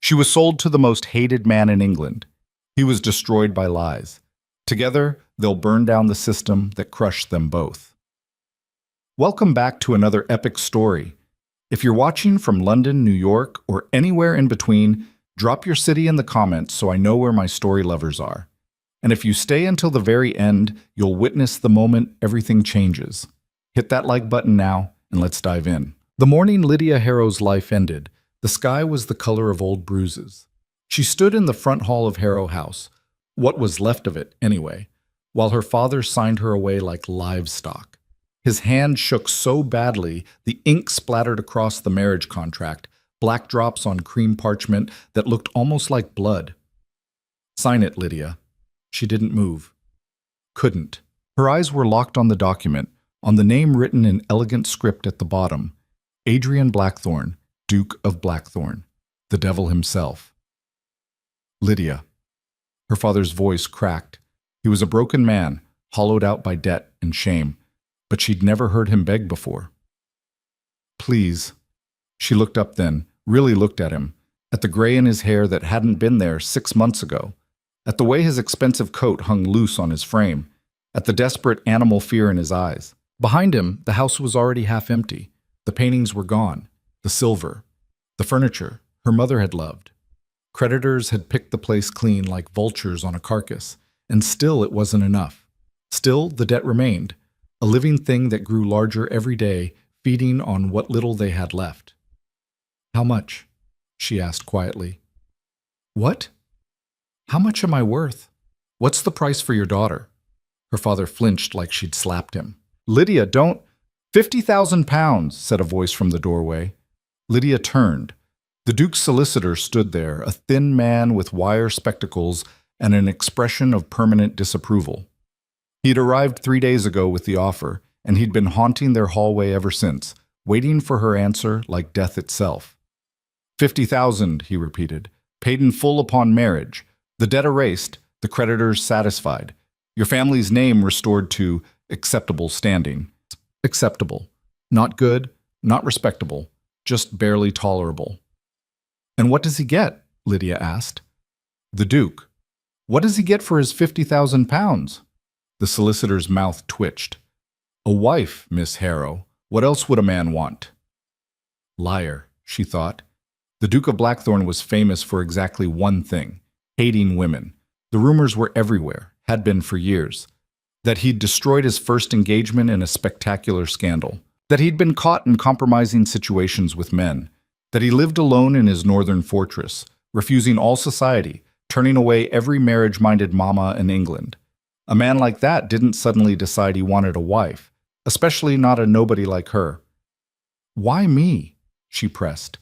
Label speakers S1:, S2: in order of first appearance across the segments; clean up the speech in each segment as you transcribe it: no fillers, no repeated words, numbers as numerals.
S1: She was sold to the most hated man in England. He was destroyed by lies. Together, they'll burn down the system that crushed them both. Welcome back to another epic story. If you're watching from London, New York, or anywhere in between, drop your city in the comments so I know where my story lovers are. And if you stay until the very end, you'll witness the moment everything changes. Hit that like button now, and let's dive in. The morning Lydia Harrow's life ended, the sky was the color of old bruises. She stood in the front hall of Harrow House, what was left of it anyway, while her father signed her away like livestock. His hand shook so badly, the ink splattered across the marriage contract, black drops on cream parchment that looked almost like blood. "Sign it, Lydia." She didn't move. Couldn't. Her eyes were locked on the document, on the name written in elegant script at the bottom. Adrian Blackthorne, Duke of Blackthorne, the devil himself. Lydia. Her father's voice cracked. He was a broken man, hollowed out by debt and shame, but she'd never heard him beg before. "Please." She looked up then, really looked at him, at the gray in his hair that hadn't been there 6 months ago, at the way his expensive coat hung loose on his frame, at the desperate animal fear in his eyes. Behind him, the house was already half empty. The paintings were gone, the silver, the furniture her mother had loved. Creditors had picked the place clean like vultures on a carcass, and still it wasn't enough. Still, the debt remained, a living thing that grew larger every day, feeding on what little they had left. "How much?" she asked quietly. "What? How much am I worth? What's the price for your daughter?" Her father flinched like she'd slapped him. "Lydia, don't—" £50,000, said a voice from the doorway. Lydia turned. The Duke's solicitor stood there, a thin man with wire spectacles and an expression of permanent disapproval. He'd arrived 3 days ago with the offer, and he'd been haunting their hallway ever since, waiting for her answer like death itself. 50,000, he repeated, paid in full upon marriage, the debt erased, the creditors satisfied, your family's name restored to acceptable standing. Acceptable. Not good, not respectable, just barely tolerable. "And what does he get?" Lydia asked. "The Duke. What does he get for his £50,000? The solicitor's mouth twitched. "A wife, Miss Harrow. What else would a man want?" Liar, she thought. The Duke of Blackthorne was famous for exactly one thing, hating women. The rumors were everywhere, had been for years. That he'd destroyed his first engagement in a spectacular scandal. That he'd been caught in compromising situations with men. That he lived alone in his northern fortress, refusing all society, turning away every marriage-minded mama in England. A man like that didn't suddenly decide he wanted a wife, especially not a nobody like her. "Why me?" she pressed.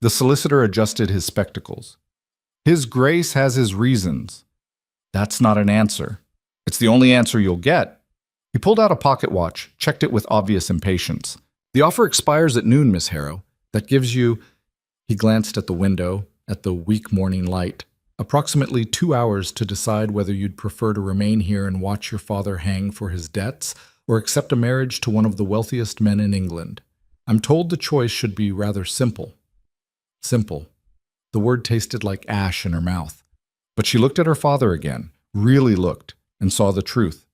S1: The solicitor adjusted his spectacles. "His Grace has his reasons." "That's not an answer. It's the only answer you'll get." He pulled out a pocket watch, checked it with obvious impatience. "The offer expires at noon, Miss Harrow. That gives you—" He glanced at the window, at the weak morning light. "Approximately 2 hours to decide whether you'd prefer to remain here and watch your father hang for his debts or accept a marriage to one of the wealthiest men in England. I'm told the choice should be rather simple." Simple. The word tasted like ash in her mouth. But she looked at her father again, really looked, and saw the truth.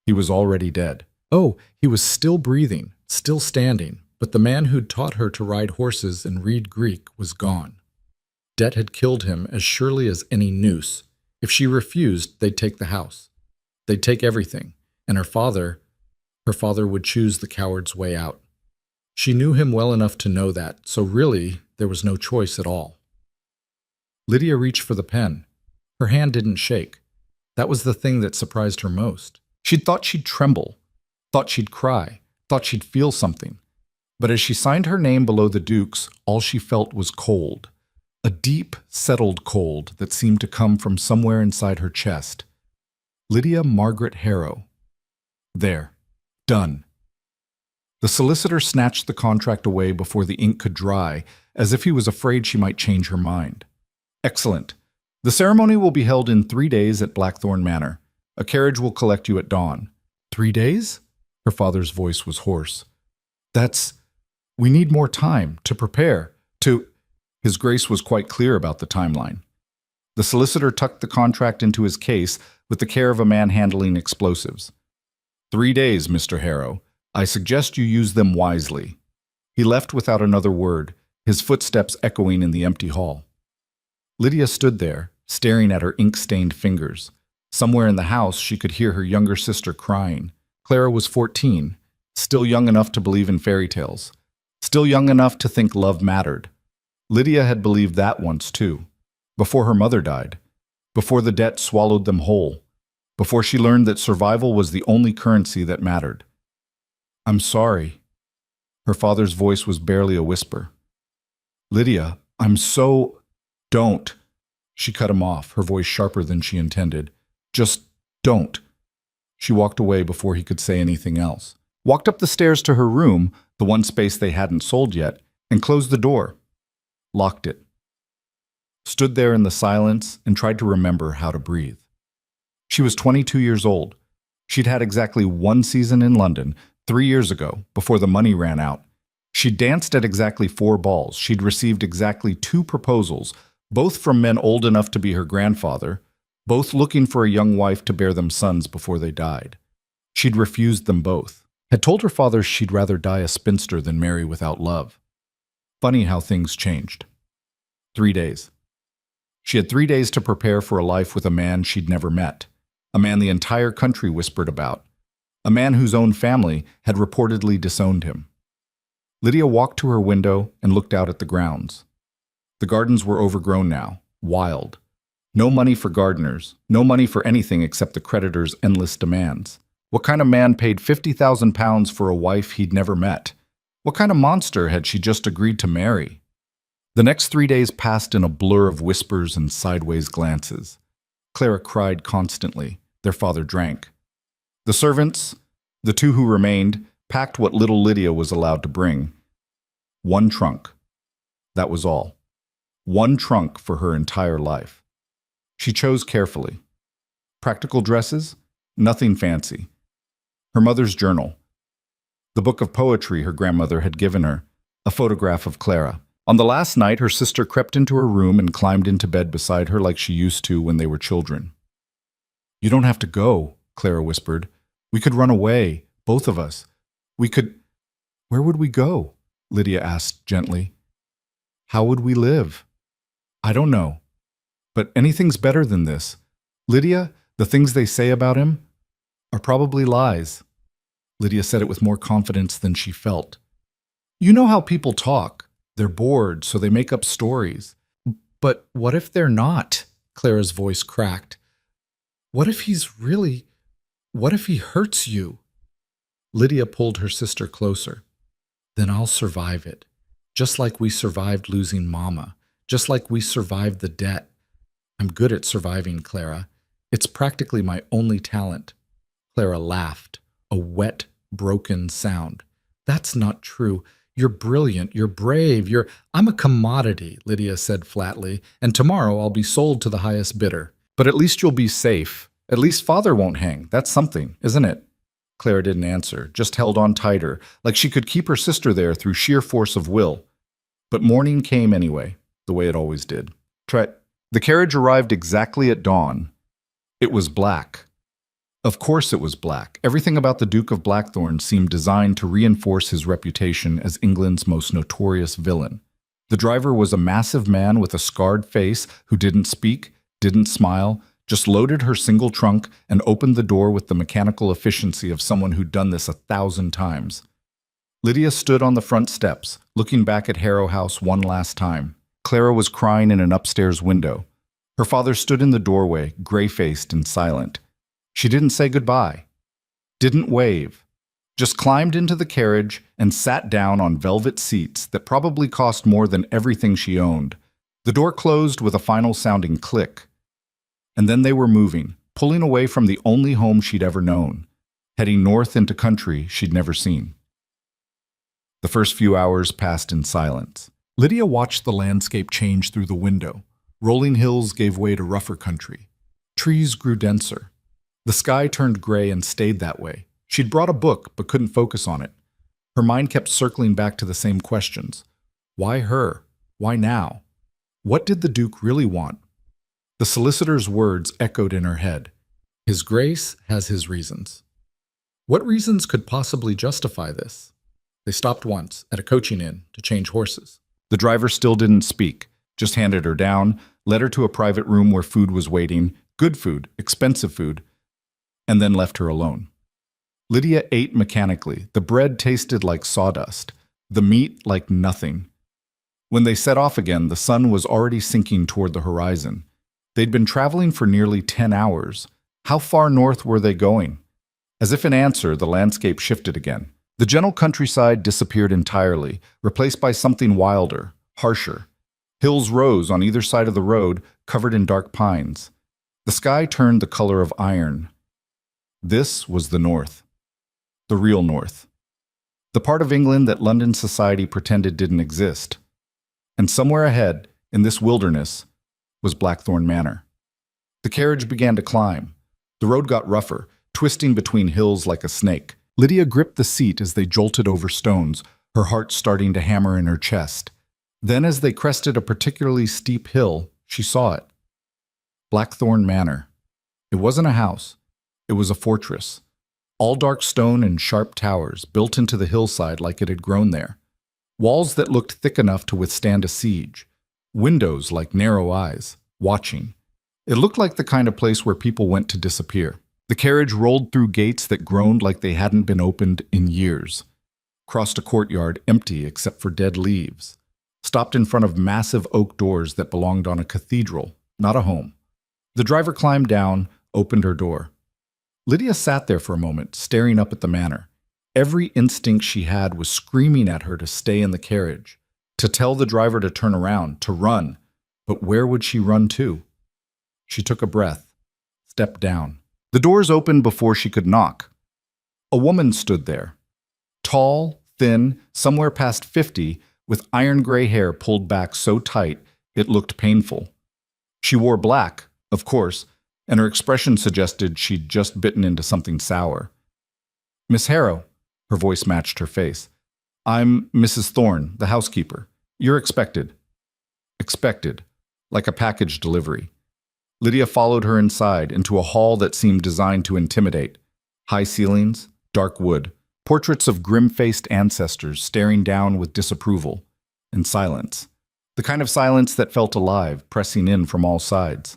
S1: He was already dead. Oh, he was still breathing, still standing, but the man who'd taught her to ride horses and read Greek was gone. Debt had killed him as surely as any noose. If she refused, they'd take the house. They'd take everything, and her father would choose the coward's way out. She knew him well enough to know that, so really, there was no choice at all. Lydia reached for the pen. Her hand didn't shake. That was the thing that surprised her most. She'd thought she'd tremble, thought she'd cry, thought she'd feel something. But as she signed her name below the Duke's, all she felt was cold. A deep, settled cold that seemed to come from somewhere inside her chest. Lydia Margaret Harrow. There. Done. The solicitor snatched the contract away before the ink could dry, as if he was afraid she might change her mind. "Excellent. The ceremony will be held in 3 days at Blackthorne Manor. A carriage will collect you at dawn." 3 days? Her father's voice was hoarse. We need more time to prepare, to—" His Grace was quite clear about the timeline. The solicitor tucked the contract into his case with the care of a man handling explosives. 3 days, Mr. Harrow. I suggest you use them wisely. He left without another word, his footsteps echoing in the empty hall. Lydia stood there, staring at her ink-stained fingers. Somewhere in the house, she could hear her younger sister crying. Clara was 14, still young enough to believe in fairy tales, still young enough to think love mattered. Lydia had believed that once too, before her mother died, before the debt swallowed them whole, before she learned that survival was the only currency that mattered. I'm sorry. Her father's voice was barely a whisper. Lydia, I'm so... Don't. She cut him off, her voice sharper than she intended. Just don't. She walked away before he could say anything else. Walked up the stairs to her room, the one space they hadn't sold yet, and closed the door. Locked it. Stood there in the silence and tried to remember how to breathe. She was 22 years old. She'd had exactly one season in London, 3 years ago, before the money ran out. She'd danced at exactly 4 balls. She'd received exactly 2 proposals, both from men old enough to be her grandfather, both looking for a young wife to bear them sons before they died. She'd refused them both. Had told her father she'd rather die a spinster than marry without love. Funny how things changed. 3 days. She had 3 days to prepare for a life with a man she'd never met, a man the entire country whispered about, a man whose own family had reportedly disowned him. Lydia walked to her window and looked out at the grounds. The gardens were overgrown now, wild. No money for gardeners, no money for anything except the creditor's endless demands. What kind of man paid £50,000 for a wife he'd never met? What kind of monster had she just agreed to marry? The next 3 days passed in a blur of whispers and sideways glances. Clara cried constantly. Their father drank. The servants, the 2 who remained, packed what little Lydia was allowed to bring. 1 trunk. That was all. 1 trunk for her entire life. She chose carefully. Practical dresses? Nothing fancy. Her mother's journal. The book of poetry her grandmother had given her. A photograph of Clara. On the last night, her sister crept into her room and climbed into bed beside her like she used to when they were children. You don't have to go, Clara whispered. We could run away, both of us. We could... Where would we go? Lydia asked gently. How would we live? I don't know. But anything's better than this. Lydia, the things they say about him are probably lies. Lydia said it with more confidence than she felt. You know how people talk. They're bored, so they make up stories. But what if they're not? Clara's voice cracked. What if he hurts you? Lydia pulled her sister closer. Then I'll survive it. Just like we survived losing Mama. Just like we survived the debt. I'm good at surviving, Clara. It's practically my only talent. Clara laughed, a wet, broken sound. That's not true. You're brilliant. You're brave. I'm a commodity, Lydia said flatly, and tomorrow I'll be sold to the highest bidder. But at least you'll be safe. At least Father won't hang. That's something, isn't it? Clara didn't answer, just held on tighter, like she could keep her sister there through sheer force of will. But morning came anyway, the way it always did. The carriage arrived exactly at dawn. It was black. Of course it was black. Everything about the Duke of Blackthorn seemed designed to reinforce his reputation as England's most notorious villain. The driver was a massive man with a scarred face who didn't speak, didn't smile, just loaded her single trunk and opened the door with the mechanical efficiency of someone who'd done this 1,000 times. Lydia stood on the front steps, looking back at Harrow House one last time. Clara was crying in an upstairs window. Her father stood in the doorway, gray-faced and silent. She didn't say goodbye, didn't wave, just climbed into the carriage and sat down on velvet seats that probably cost more than everything she owned. The door closed with a final sounding click. And then they were moving, pulling away from the only home she'd ever known, heading north into country she'd never seen. The first few hours passed in silence. Lydia watched the landscape change through the window. Rolling hills gave way to rougher country. Trees grew denser. The sky turned gray and stayed that way. She'd brought a book but couldn't focus on it. Her mind kept circling back to the same questions. Why her? Why now? What did the Duke really want? The solicitor's words echoed in her head. His Grace has his reasons. What reasons could possibly justify this? They stopped once, at a coaching inn, to change horses. The driver still didn't speak, just handed her down, led her to a private room where food was waiting, good food, expensive food, and then left her alone. Lydia ate mechanically. The bread tasted like sawdust, the meat like nothing. When they set off again, the sun was already sinking toward the horizon. They'd been traveling for nearly 10 hours. How far north were they going? As if in answer, the landscape shifted again. The gentle countryside disappeared entirely, replaced by something wilder, harsher. Hills rose on either side of the road, covered in dark pines. The sky turned the color of iron. This was the north. The real north. The part of England that London society pretended didn't exist. And somewhere ahead, in this wilderness, was Blackthorn Manor. The carriage began to climb. The road got rougher, twisting between hills like a snake. Lydia gripped the seat as they jolted over stones, her heart starting to hammer in her chest. Then as they crested a particularly steep hill, she saw it. Blackthorn Manor. It wasn't a house. It was a fortress. All dark stone and sharp towers built into the hillside like it had grown there. Walls that looked thick enough to withstand a siege. Windows like narrow eyes, watching. It looked like the kind of place where people went to disappear. The carriage rolled through gates that groaned like they hadn't been opened in years. Crossed a courtyard empty except for dead leaves. Stopped in front of massive oak doors that belonged on a cathedral, not a home. The driver climbed down, opened her door. Lydia sat there for a moment, staring up at the manor. Every instinct she had was screaming at her to stay in the carriage, to tell the driver to turn around, to run. But where would she run to? She took a breath, stepped down. The doors opened before she could knock. A woman stood there. Tall, thin, somewhere past 50, with iron gray hair pulled back so tight it looked painful. She wore black, of course, and her expression suggested she'd just bitten into something sour. "Miss Harrow," her voice matched her face. "I'm Mrs. Thorne, the housekeeper. You're expected." Expected, like a package delivery. Lydia followed her inside, into a hall that seemed designed to intimidate. High ceilings, dark wood, portraits of grim-faced ancestors staring down with disapproval, and silence. The kind of silence that felt alive, pressing in from all sides.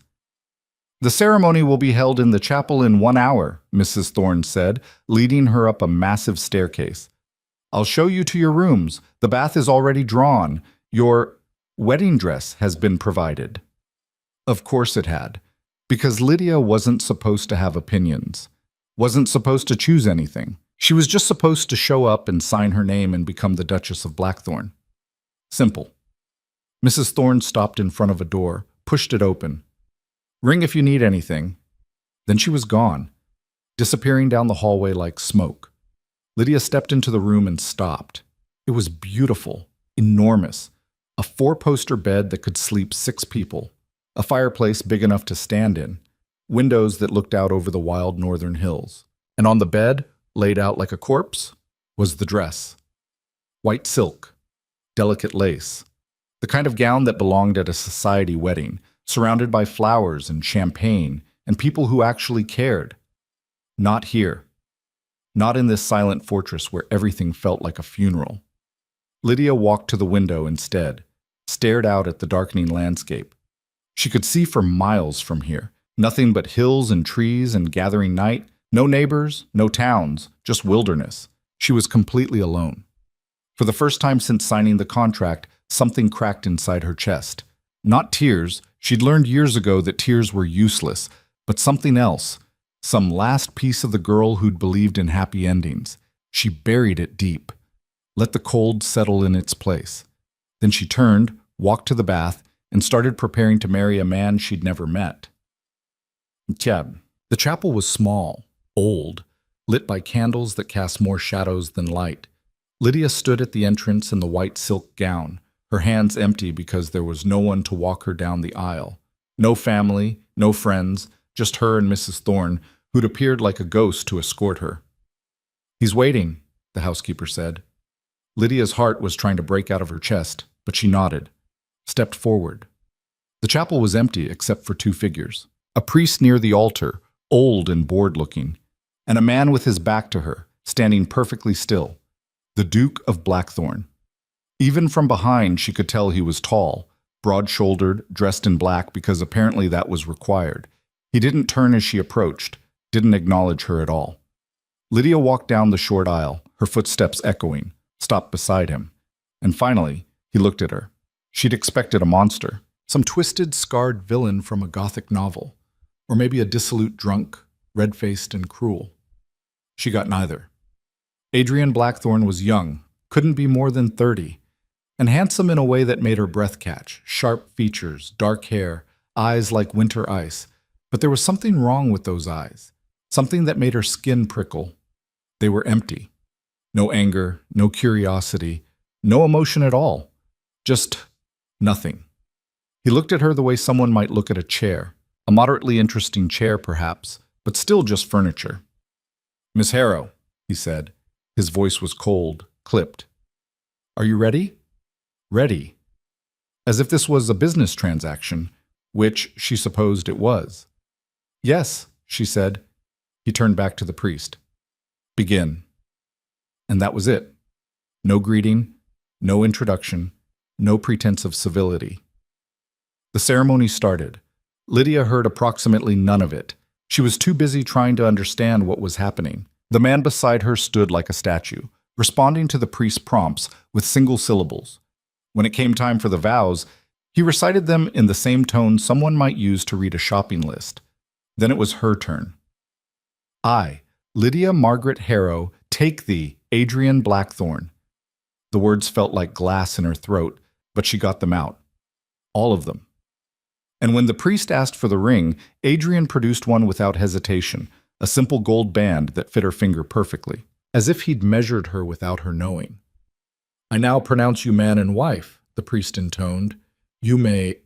S1: "The ceremony will be held in the chapel in 1 hour," Mrs. Thorne said, leading her up a massive staircase. "I'll show you to your rooms. The bath is already drawn. Your wedding dress has been provided." Of course it had, because Lydia wasn't supposed to have opinions, wasn't supposed to choose anything. She was just supposed to show up and sign her name and become the Duchess of Blackthorn. Simple. Mrs. Thorne stopped in front of a door, pushed it open. "Ring if you need anything." Then she was gone, disappearing down the hallway like smoke. Lydia stepped into the room and stopped. It was beautiful, enormous. A 4-poster bed that could sleep 6 people. A fireplace big enough to stand in. Windows that looked out over the wild northern hills. And on the bed, laid out like a corpse, was the dress. White silk, delicate lace. The kind of gown that belonged at a society wedding, surrounded by flowers and champagne and people who actually cared. Not here. Not in this silent fortress where everything felt like a funeral. Lydia walked to the window instead, stared out at the darkening landscape. She could see for miles from here. Nothing but hills and trees and gathering night. No neighbors, no towns, just wilderness. She was completely alone. For the first time since signing the contract, something cracked inside her chest. Not tears. She'd learned years ago that tears were useless, but something else. Some last piece of the girl who'd believed in happy endings. She buried it deep. Let the cold settle in its place. Then she turned, walked to the bath, and started preparing to marry a man she'd never met. The chapel was small, old, lit by candles that cast more shadows than light. Lydia stood at the entrance in the white silk gown, her hands empty because there was no one to walk her down the aisle. No family, no friends, just her and Mrs. Thorne, who'd appeared like a ghost to escort her. "He's waiting," the housekeeper said. Lydia's heart was trying to break out of her chest, but she nodded, stepped forward. The chapel was empty except for two figures. A priest near the altar, old and bored-looking, and a man with his back to her, standing perfectly still, the Duke of Blackthorn. Even from behind, she could tell he was tall, broad-shouldered, dressed in black because apparently that was required. He didn't turn as she approached, didn't acknowledge her at all. Lydia walked down the short aisle, her footsteps echoing, stopped beside him, and finally, he looked at her. She'd expected a monster, some twisted, scarred villain from a Gothic novel, or maybe a dissolute drunk, red-faced and cruel. She got neither. Adrian Blackthorn was young, couldn't be more than 30, and handsome in a way that made her breath catch, sharp features, dark hair, eyes like winter ice. But there was something wrong with those eyes, something that made her skin prickle. They were empty. No anger, no curiosity, no emotion at all. Just nothing. He looked at her the way someone might look at a chair, a moderately interesting chair perhaps, but still just furniture. "Miss Harrow," he said. His voice was cold, clipped. "Are you ready?" Ready. As if this was a business transaction, which she supposed it was. "Yes," she said. He turned back to the priest. "Begin." And that was it. No greeting, no introduction, no pretense of civility. The ceremony started. Lydia heard approximately none of it. She was too busy trying to understand what was happening. The man beside her stood like a statue, responding to the priest's prompts with single syllables. When it came time for the vows, he recited them in the same tone someone might use to read a shopping list. Then it was her turn. "I, Lydia Margaret Harrow, take thee, Adrian Blackthorn." The words felt like glass in her throat, but she got them out. All of them. And when the priest asked for the ring, Adrian produced one without hesitation, a simple gold band that fit her finger perfectly, as if he'd measured her without her knowing. "I now pronounce you man and wife," the priest intoned. "You may—"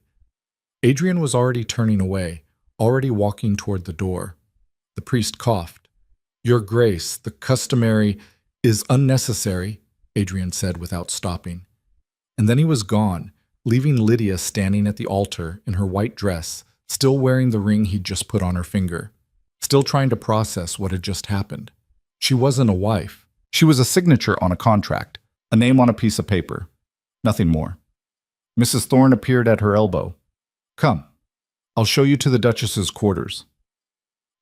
S1: Adrian was already turning away, already walking toward the door. The priest coughed. "Your Grace, the customary is unnecessary," Adrian said without stopping. And then he was gone, leaving Lydia standing at the altar in her white dress, still wearing the ring he'd just put on her finger, still trying to process what had just happened. She wasn't a wife. She was a signature on a contract, a name on a piece of paper. Nothing more. Mrs. Thorne appeared at her elbow. "Come, I'll show you to the Duchess's quarters."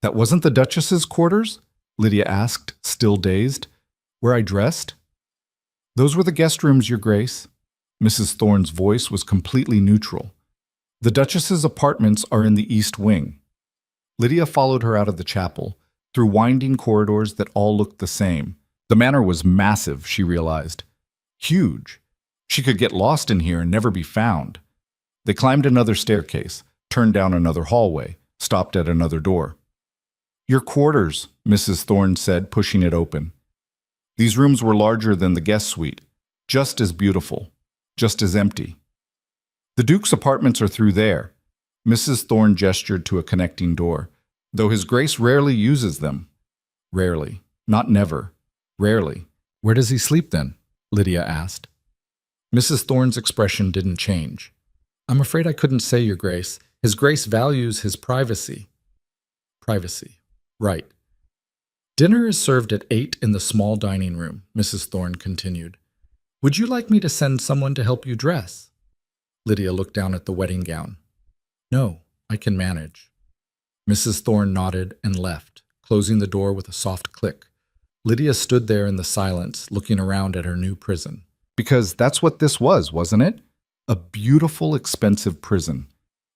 S1: "That wasn't the Duchess's quarters?" Lydia asked, still dazed. "Where I dressed?" "Those were the guest rooms, Your Grace." Mrs. Thorne's voice was completely neutral. "The Duchess's apartments are in the East Wing." Lydia followed her out of the chapel, through winding corridors that all looked the same. The manor was massive, she realized. Huge. She could get lost in here and never be found. They climbed another staircase, turned down another hallway, stopped at another door. "Your quarters," Mrs. Thorne said, pushing it open. These rooms were larger than the guest suite, just as beautiful, just as empty. "The Duke's apartments are through there." Mrs. Thorne gestured to a connecting door, though His Grace rarely uses them. Rarely. Not never. Rarely. "Where does he sleep then?" Lydia asked. Mrs. Thorne's expression didn't change. "I'm afraid I couldn't say, Your Grace. His Grace values his privacy." Privacy. Right. "Dinner is served at 8 in the small dining room," Mrs. Thorne continued. "Would you like me to send someone to help you dress?" Lydia looked down at the wedding gown. "No, I can manage." Mrs. Thorne nodded and left, closing the door with a soft click. Lydia stood there in the silence, looking around at her new prison. Because that's what this was, wasn't it? A beautiful, expensive prison.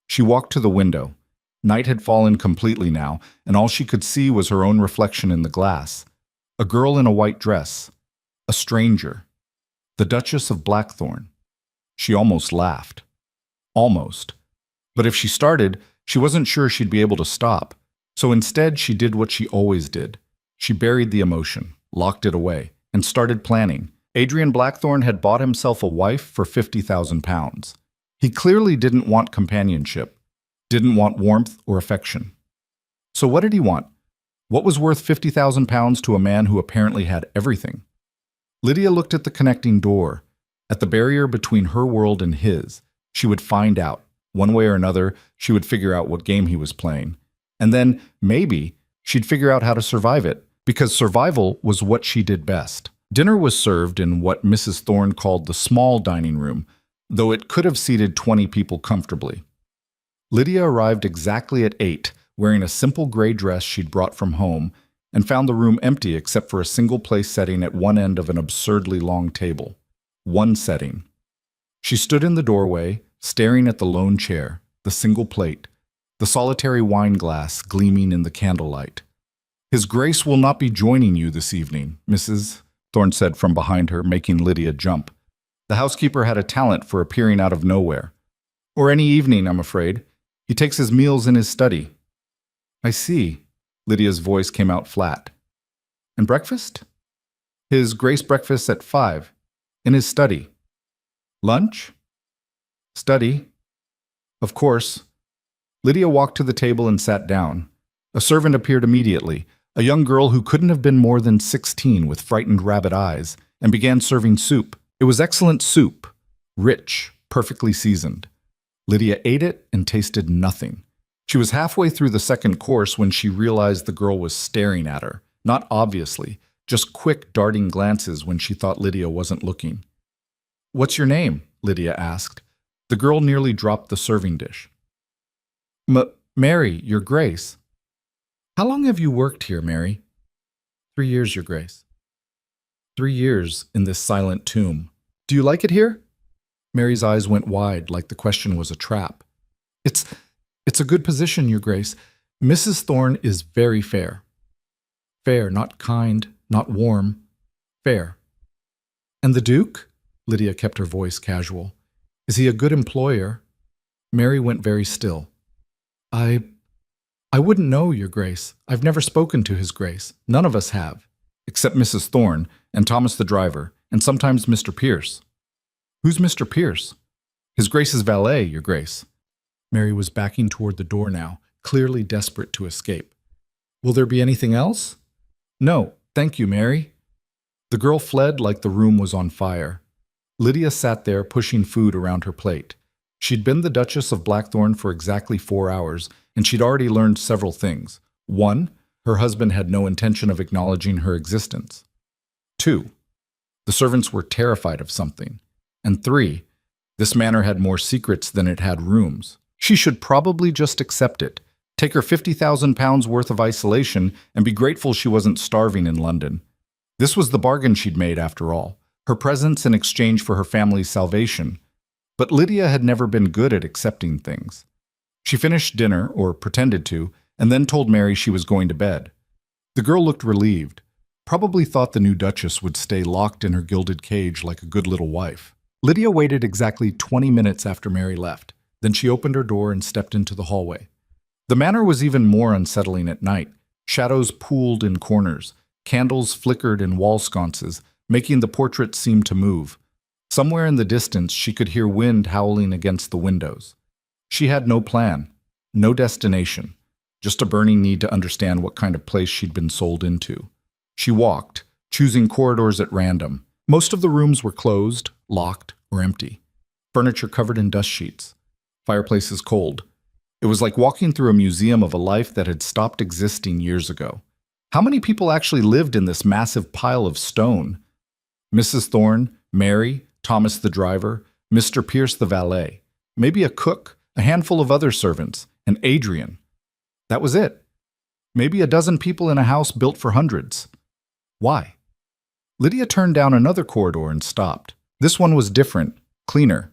S1: She walked to the window. Night had fallen completely now, and all she could see was her own reflection in the glass. A girl in a white dress. A stranger. The Duchess of Blackthorn. She almost laughed. Almost. But if she started, she wasn't sure she'd be able to stop. So instead, she did what she always did. She buried the emotion, locked it away, and started planning. Adrian Blackthorn had bought himself a wife for £50,000. He clearly didn't want companionship, didn't want warmth or affection. So what did he want? What was worth £50,000 to a man who apparently had everything? Lydia looked at the connecting door, at the barrier between her world and his. She would find out, One way or another, she would figure out what game he was playing. And then, maybe, she'd figure out how to survive it, because survival was what she did best. Dinner was served in what Mrs. Thorne called the small dining room, though it could have seated 20 people comfortably. Lydia arrived exactly at 8, wearing a simple gray dress she'd brought from home, and found the room empty except for a single-place setting at one end of an absurdly long table. One setting. She stood in the doorway, staring at the lone chair, the single plate, the solitary wine glass gleaming in the candlelight. "His Grace will not be joining you this evening, Mrs." Thorne said from behind her, making Lydia jump. The housekeeper had a talent for appearing out of nowhere. "Or any evening, I'm afraid. He takes his meals in his study." "I see." Lydia's voice came out flat. "And breakfast?" "His Grace breakfasts at 5, in his study." "Lunch?" "Study." "Of course." Lydia walked to the table and sat down. A servant appeared immediately, a young girl who couldn't have been more than 16 with frightened rabbit eyes, and began serving soup. It was excellent soup, rich, perfectly seasoned. Lydia ate it and tasted nothing. She was halfway through the second course when she realized the girl was staring at her, not obviously, just quick darting glances when she thought Lydia wasn't looking. "What's your name?" Lydia asked. The girl nearly dropped the serving dish. Mary, Your Grace." "How long have you worked here, Mary?" 3 years, Your Grace." 3 years in this silent tomb. "Do you like it here?" Mary's eyes went wide, like the question was a trap. It's a good position, Your Grace. Mrs. Thorne is very fair." "Fair, not kind, not warm. Fair." "And the Duke?" Lydia kept her voice casual. "Is he a good employer?" Mary went very still. I wouldn't know, Your Grace. I've never spoken to His Grace. None of us have, except Mrs. Thorne and Thomas the driver, and sometimes Mr. Pierce." "Who's Mr. Pierce?" "His Grace's valet, Your Grace." Mary was backing toward the door now, clearly desperate to escape. "Will there be anything else?" "No, thank you, Mary." The girl fled like the room was on fire. Lydia sat there pushing food around her plate. She'd been the Duchess of Blackthorn for exactly 4 hours, and she'd already learned several things. 1, her husband had no intention of acknowledging her existence. 2, the servants were terrified of something. And 3, this manor had more secrets than it had rooms. She should probably just accept it, take her £50,000 worth of isolation, and be grateful she wasn't starving in London. This was the bargain she'd made after all, her presence in exchange for her family's salvation. But Lydia had never been good at accepting things. She finished dinner, or pretended to, and then told Mary she was going to bed. The girl looked relieved, probably thought the new Duchess would stay locked in her gilded cage like a good little wife. Lydia waited exactly 20 minutes after Mary left. Then she opened her door and stepped into the hallway. The manor was even more unsettling at night. Shadows pooled in corners. Candles flickered in wall sconces, making the portrait seem to move. Somewhere in the distance, she could hear wind howling against the windows. She had no plan, no destination, just a burning need to understand what kind of place she'd been sold into. She walked, choosing corridors at random. Most of the rooms were closed, locked, or empty. Furniture covered in dust sheets. Fireplaces cold. It was like walking through a museum of a life that had stopped existing years ago. How many people actually lived in this massive pile of stone? Mrs. Thorne, Mary, Thomas the driver, Mr. Pierce the valet, maybe a cook, a handful of other servants, and Adrian. That was it. Maybe a dozen people in a house built for hundreds. Why? Lydia turned down another corridor and stopped. This one was different, cleaner.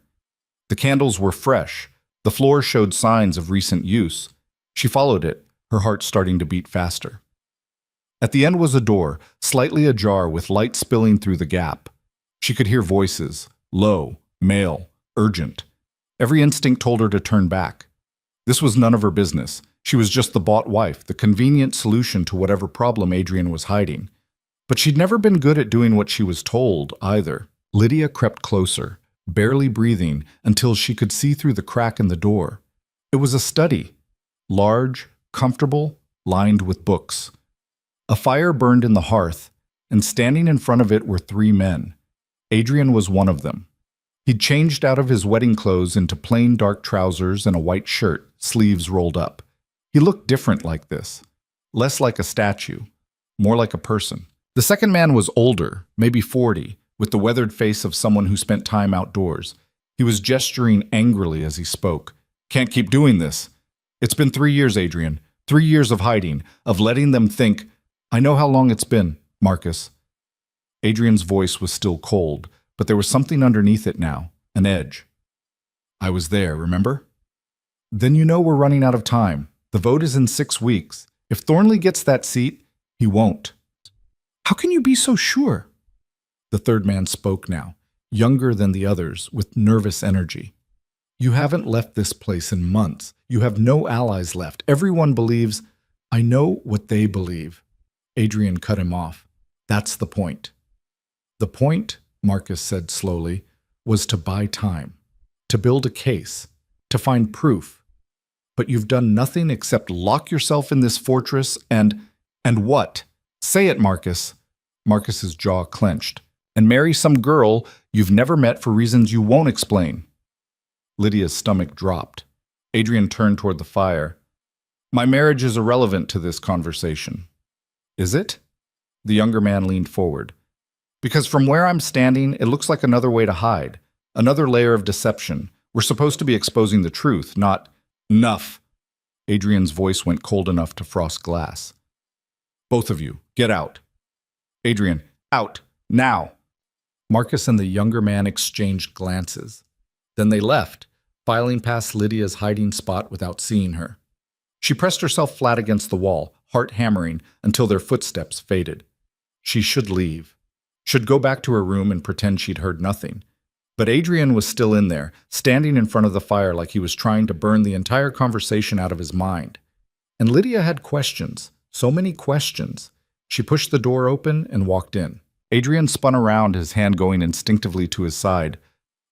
S1: The candles were fresh. The floor showed signs of recent use. She followed it, her heart starting to beat faster. At the end was a door, slightly ajar with light spilling through the gap. She could hear voices, low, male, urgent. Every instinct told her to turn back. This was none of her business. She was just the bought wife, the convenient solution to whatever problem Adrian was hiding. But she'd never been good at doing what she was told, either. Lydia crept closer, barely breathing, until she could see through the crack in the door. It was a study. Large, comfortable, lined with books. A fire burned in the hearth, and standing in front of it were 3 men. Adrian was one of them. He'd changed out of his wedding clothes into plain dark trousers and a white shirt, sleeves rolled up. He looked different like this. Less like a statue, more like a person. The second man was older, maybe 40, with the weathered face of someone who spent time outdoors. He was gesturing angrily as he spoke. "Can't keep doing this. It's been 3 years, Adrian. 3 years of hiding, of letting them think. I know how long it's been, Marcus." Adrian's voice was still cold, but there was something underneath it now, an edge. "I was there, remember?" "Then you know we're running out of time. The vote is in 6 weeks. If Thornley gets that seat, he won't." "How can you be so sure?" The third man spoke now, younger than the others, with nervous energy. "You haven't left this place in months. You have no allies left. Everyone believes—" "I know what they believe." Adrian cut him off. "That's the point." "The point," Marcus said slowly, "was to buy time, to build a case, to find proof. But you've done nothing except lock yourself in this fortress and what? Say it, Marcus." Marcus's jaw clenched. "And marry some girl you've never met for reasons you won't explain." Lydia's stomach dropped. Adrian turned toward the fire. "My marriage is irrelevant to this conversation." "Is it?" The younger man leaned forward. "Because from where I'm standing, it looks like another way to hide, another layer of deception. We're supposed to be exposing the truth, not—" "Enough!" Adrian's voice went cold enough to frost glass. "Both of you, get out." "Adrian, out, now!" Marcus and the younger man exchanged glances. Then they left, filing past Lydia's hiding spot without seeing her. She pressed herself flat against the wall, heart hammering, until their footsteps faded. She should leave. Should go back to her room and pretend she'd heard nothing. But Adrian was still in there, standing in front of the fire like he was trying to burn the entire conversation out of his mind. And Lydia had questions, so many questions. She pushed the door open and walked in. Adrian spun around, his hand going instinctively to his side,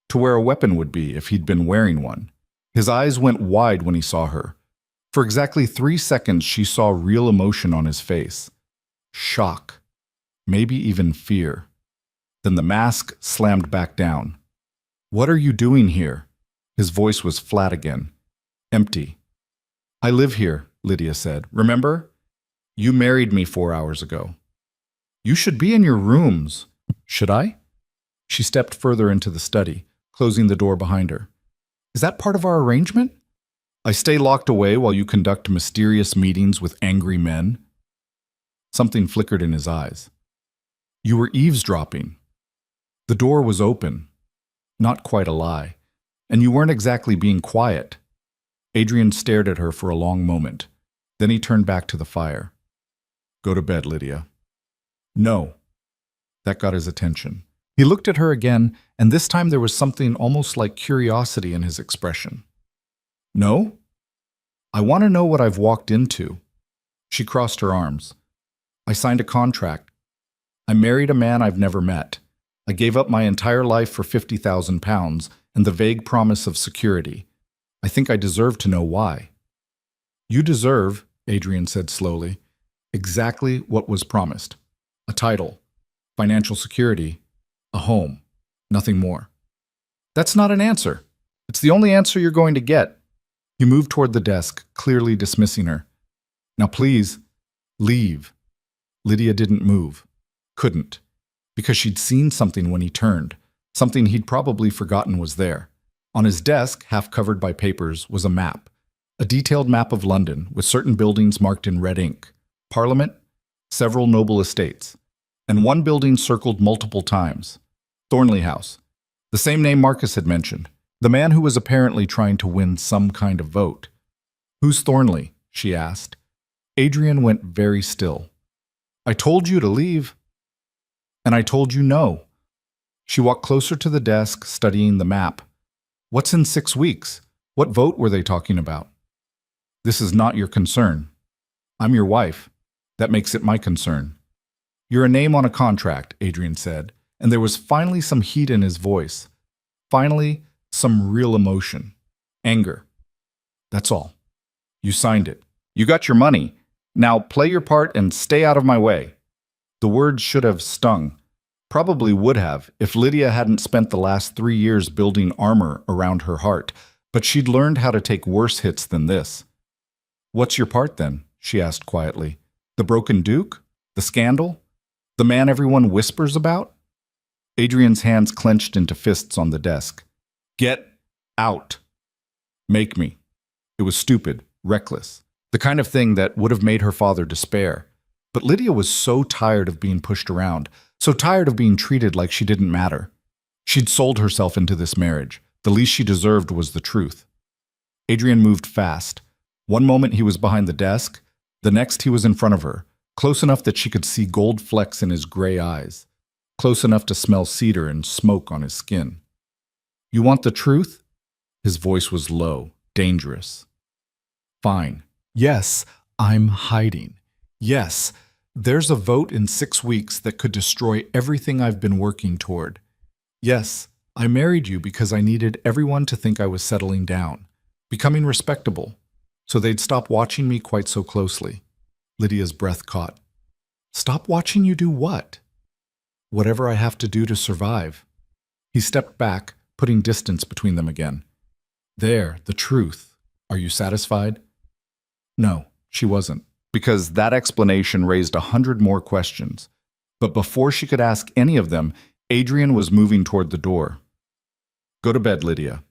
S1: to where a weapon would be if he'd been wearing one. His eyes went wide when he saw her. For exactly 3 seconds, she saw real emotion on his face. Shock. Maybe even fear. Then the mask slammed back down. "What are you doing here?" His voice was flat again. Empty. "I live here," Lydia said. "Remember? You married me 4 hours ago." "You should be in your rooms." "Should I?" She stepped further into the study, closing the door behind her. "Is that part of our arrangement?" "I stay locked away while you conduct mysterious meetings with angry men." Something flickered in his eyes. "You were eavesdropping." "The door was open." Not quite a lie. "And you weren't exactly being quiet." Adrian stared at her for a long moment. Then he turned back to the fire. "Go to bed, Lydia." "No." That got his attention. He looked at her again, and this time there was something almost like curiosity in his expression. "No? I want to know what I've walked into." She crossed her arms. "I signed a contract. I married a man I've never met. I gave up my entire life for £50,000 and the vague promise of security. I think I deserve to know why." "You deserve," Adrian said slowly, "exactly what was promised. A title, financial security, a home, nothing more." "That's not an answer. It's the only answer you're going to get." He moved toward the desk, clearly dismissing her. "Now please, leave." Lydia didn't move. Couldn't. Because she'd seen something when he turned, something he'd probably forgotten was there. On his desk, half covered by papers, was a map. A detailed map of London, with certain buildings marked in red ink. Parliament, several noble estates, and one building circled multiple times. Thornley House, the same name Marcus had mentioned, the man who was apparently trying to win some kind of vote. "Who's Thornley?" she asked. Adrian went very still. "I told you to leave." "And I told you no." She walked closer to the desk, studying the map. "What's in 6 weeks? What vote were they talking about?" "This is not your concern. I'm your wife. That makes it my concern." "You're a name on a contract," Adrian said, and there was finally some heat in his voice. Finally, some real emotion. Anger. "That's all. You signed it. You got your money. Now play your part and stay out of my way." The words should have stung. Probably would have if Lydia hadn't spent the last 3 years building armor around her heart, but she'd learned how to take worse hits than this. "What's your part then?" she asked quietly. "The broken duke? The scandal? The man everyone whispers about?" Adrian's hands clenched into fists on the desk. "Get out. Make me." It was stupid, reckless, the kind of thing that would have made her father despair. But Lydia was so tired of being pushed around, so tired of being treated like she didn't matter. She'd sold herself into this marriage. The least she deserved was the truth. Adrian moved fast. One moment he was behind the desk, the next he was in front of her, close enough that she could see gold flecks in his gray eyes, close enough to smell cedar and smoke on his skin. "You want the truth?" His voice was low, dangerous. "Fine. Yes, I'm hiding. Yes, there's a vote in 6 weeks that could destroy everything I've been working toward. Yes, I married you because I needed everyone to think I was settling down, becoming respectable, so they'd stop watching me quite so closely." Lydia's breath caught. "Stop watching you do what?" "Whatever I have to do to survive." He stepped back, putting distance between them again. "There, the truth. Are you satisfied?" No, she wasn't, because that explanation raised 100 more questions. But before she could ask any of them, Adrian was moving toward the door. "Go to bed, Lydia.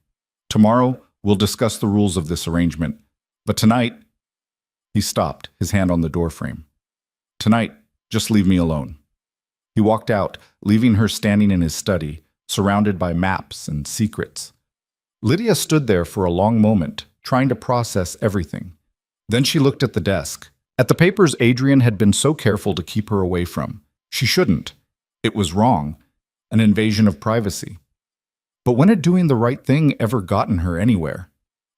S1: Tomorrow, we'll discuss the rules of this arrangement. But tonight—" He stopped, his hand on the doorframe. "Tonight, just leave me alone." He walked out, leaving her standing in his study, surrounded by maps and secrets. Lydia stood there for a long moment, trying to process everything. Then she looked at the desk, at the papers Adrian had been so careful to keep her away from. She shouldn't. It was wrong, an invasion of privacy. But when had doing the right thing ever gotten her anywhere?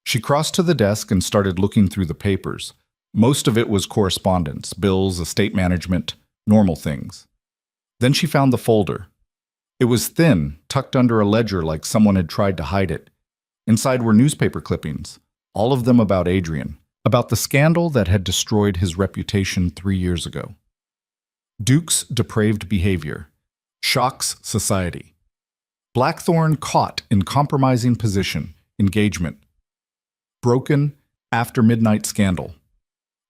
S1: She crossed to the desk and started looking through the papers. Most of it was correspondence, bills, estate management, normal things. Then she found the folder. It was thin, tucked under a ledger like someone had tried to hide it. Inside were newspaper clippings, all of them about Adrian, about the scandal that had destroyed his reputation 3 years ago. Duke's depraved behavior. Shocks society. Blackthorn caught in compromising position. Engagement. Broken after midnight scandal.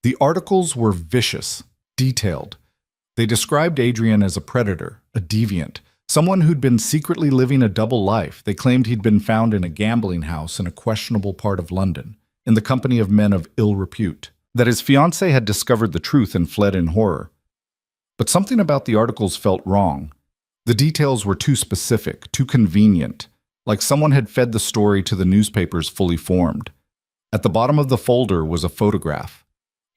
S1: The articles were vicious, detailed. They described Adrian as a predator, a deviant, someone who'd been secretly living a double life. They claimed he'd been found in a gambling house in a questionable part of London, in the company of men of ill repute. That his fiancée had discovered the truth and fled in horror. But something about the articles felt wrong. The details were too specific, too convenient, like someone had fed the story to the newspapers fully formed. At the bottom of the folder was a photograph,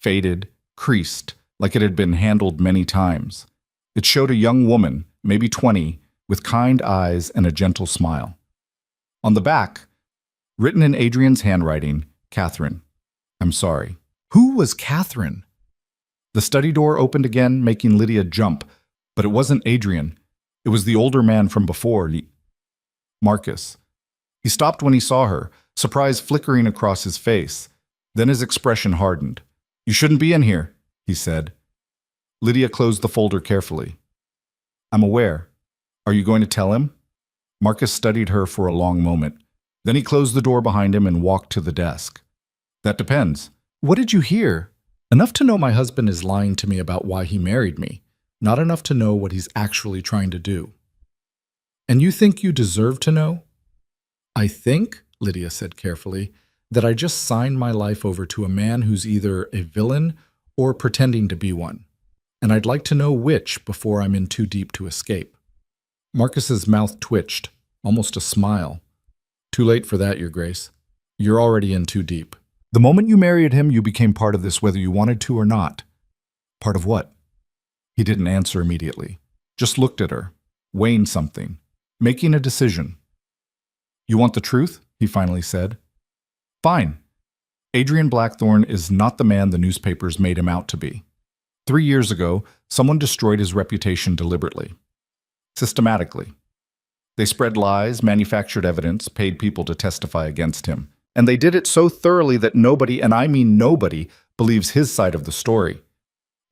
S1: faded, creased, like it had been handled many times. It showed a young woman, maybe 20, with kind eyes and a gentle smile. On the back, written in Adrian's handwriting, "Catherine, I'm sorry." Who was Catherine? The study door opened again, making Lydia jump, but it wasn't Adrian. It was the older man from before, Marcus. He stopped when he saw her, surprise flickering across his face. Then his expression hardened. "You shouldn't be in here," he said. Lydia closed the folder carefully. "I'm aware. Are you going to tell him?" Marcus studied her for a long moment. Then he closed the door behind him and walked to the desk. "That depends. What did you hear?" "Enough to know my husband is lying to me about why he married me. Not enough to know what he's actually trying to do." "And you think you deserve to know?" "I think," Lydia said carefully, "that I just signed my life over to a man who's either a villain or pretending to be one. And I'd like to know which before I'm in too deep to escape." Marcus's mouth twitched, almost a smile. "Too late for that, Your Grace. You're already in too deep. The moment you married him, you became part of this whether you wanted to or not." "Part of what?" He didn't answer immediately, just looked at her, weighing something, making a decision. "You want the truth?" he finally said. "Fine. Adrian Blackthorn is not the man the newspapers made him out to be. 3 years ago, someone destroyed his reputation deliberately. Systematically. They spread lies, manufactured evidence, paid people to testify against him. And they did it so thoroughly that nobody, and I mean nobody, believes his side of the story."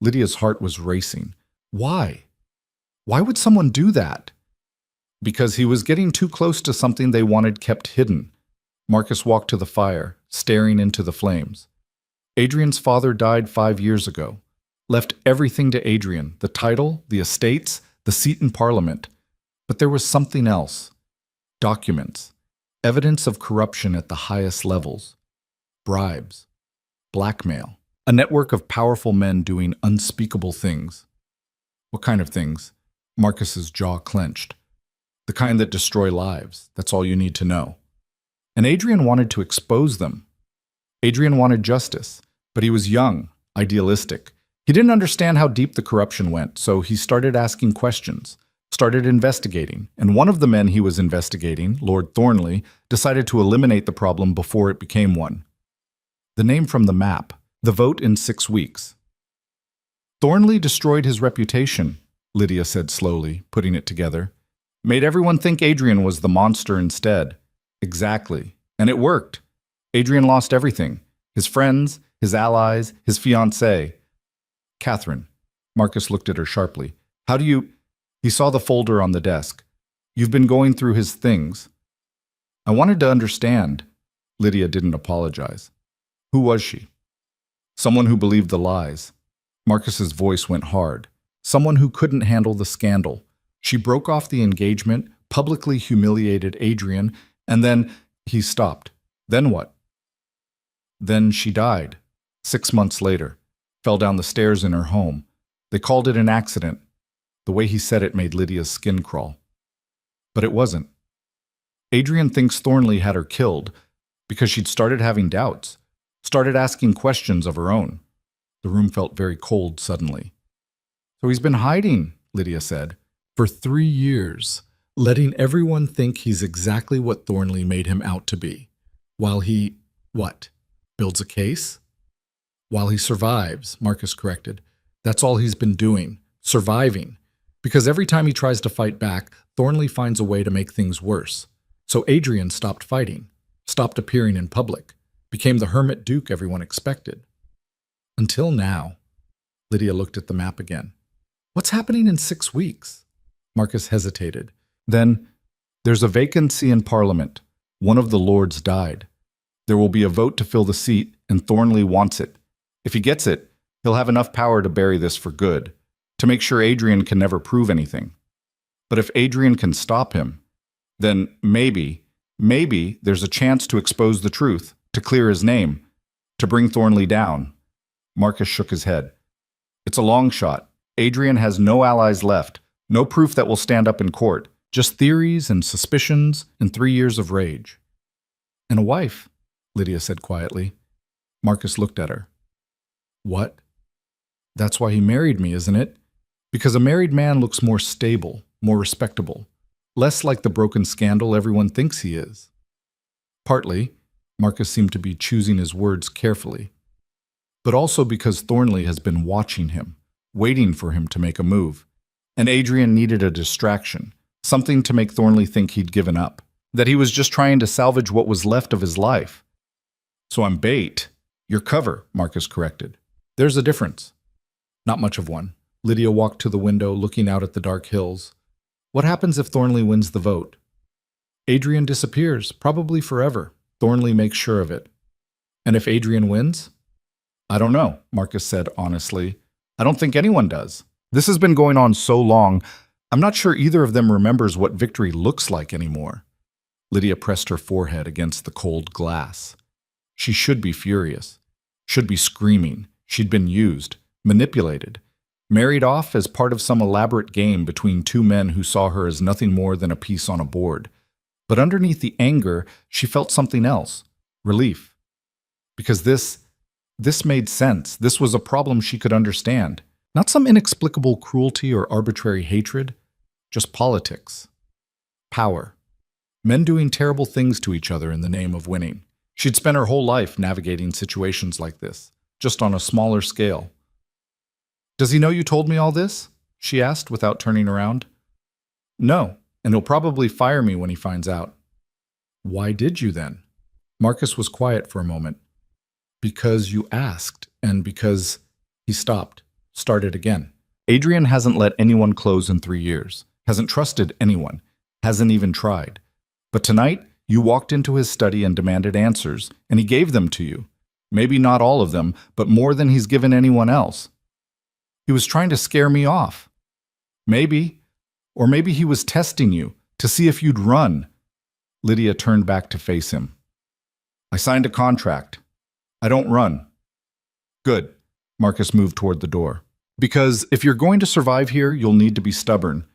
S1: Lydia's heart was racing. Why? Why would someone do that? Because he was getting too close to something they wanted kept hidden. Marcus walked to the fire, staring into the flames. Adrian's father died 5 years ago. Left everything to Adrian, the title, the estates, the seat in Parliament. But there was something else. Documents. Evidence of corruption at the highest levels. Bribes. Blackmail. A network of powerful men doing unspeakable things. What kind of things? Marcus's jaw clenched. The kind that destroy lives. That's all you need to know. And Adrian wanted to expose them. Adrian wanted justice, but he was young, idealistic. He didn't understand how deep the corruption went, so he started asking questions, started investigating, and one of the men he was investigating, Lord Thornley, decided to eliminate the problem before it became one. The name from the map, the vote in 6 weeks. Thornley destroyed his reputation, Lydia said slowly, putting it together. Made everyone think Adrian was the monster instead. Exactly. And it worked. Adrian lost everything. His friends, his allies, his fiancée. Catherine. Marcus looked at her sharply. How do you... He saw the folder on the desk. You've been going through his things. I wanted to understand. Lydia didn't apologize. Who was she? Someone who believed the lies. Marcus's voice went hard. Someone who couldn't handle the scandal. She broke off the engagement, publicly humiliated Adrian, and then he stopped. Then what? Then she died. 6 months later. Fell down the stairs in her home. They called it an accident. The way he said it made Lydia's skin crawl. But it wasn't. Adrian thinks Thornley had her killed because she'd started having doubts, started asking questions of her own. The room felt very cold suddenly. So he's been hiding, Lydia said, for 3 years, letting everyone think he's exactly what Thornley made him out to be. While he, what, builds a case? While he survives, Marcus corrected. That's all he's been doing, surviving. Because every time he tries to fight back, Thornley finds a way to make things worse. So Adrian stopped fighting, stopped appearing in public, became the hermit duke everyone expected. Until now. Lydia looked at the map again. What's happening in 6 weeks? Marcus hesitated. Then, there's a vacancy in Parliament. One of the lords died. There will be a vote to fill the seat, and Thornley wants it. If he gets it, he'll have enough power to bury this for good, to make sure Adrian can never prove anything. But if Adrian can stop him, then maybe there's a chance to expose the truth, to clear his name, to bring Thornley down. Marcus shook his head. It's a long shot. Adrian has no allies left, no proof that will stand up in court, just theories and suspicions and 3 years of rage. And a wife, Lydia said quietly. Marcus looked at her. What? That's why he married me, isn't it? Because a married man looks more stable, more respectable, less like the broken scandal everyone thinks he is. Partly, Marcus seemed to be choosing his words carefully, but also because Thornley has been watching him, waiting for him to make a move, and Adrian needed a distraction, something to make Thornley think he'd given up, that he was just trying to salvage what was left of his life. So I'm bait. You're cover, Marcus corrected. There's a difference. Not much of one. Lydia walked to the window, looking out at the dark hills. What happens if Thornley wins the vote? Adrian disappears, probably forever. Thornley makes sure of it. And if Adrian wins? I don't know, Marcus said honestly. I don't think anyone does. This has been going on so long, I'm not sure either of them remembers what victory looks like anymore. Lydia pressed her forehead against the cold glass. She should be furious, should be screaming. She'd been used, manipulated, married off as part of some elaborate game between two men who saw her as nothing more than a piece on a board. But underneath the anger, she felt something else, relief. Because this made sense. This was a problem she could understand. Not some inexplicable cruelty or arbitrary hatred, just politics. Power. Men doing terrible things to each other in the name of winning. She'd spent her whole life navigating situations like this, just on a smaller scale. Does he know you told me all this? She asked without turning around. No, and he'll probably fire me when he finds out. Why did you then? Marcus was quiet for a moment. Because you asked, and because... He stopped, started again. Adrian hasn't let anyone close in 3 years, hasn't trusted anyone, hasn't even tried. But tonight, you walked into his study and demanded answers, and he gave them to you. Maybe not all of them, but more than he's given anyone else. He was trying to scare me off. Maybe, or maybe he was testing you to see if you'd run. Lydia turned back to face him. I signed a contract. I don't run. Good. Marcus moved toward the door. Because if you're going to survive here, you'll need to be stubborn.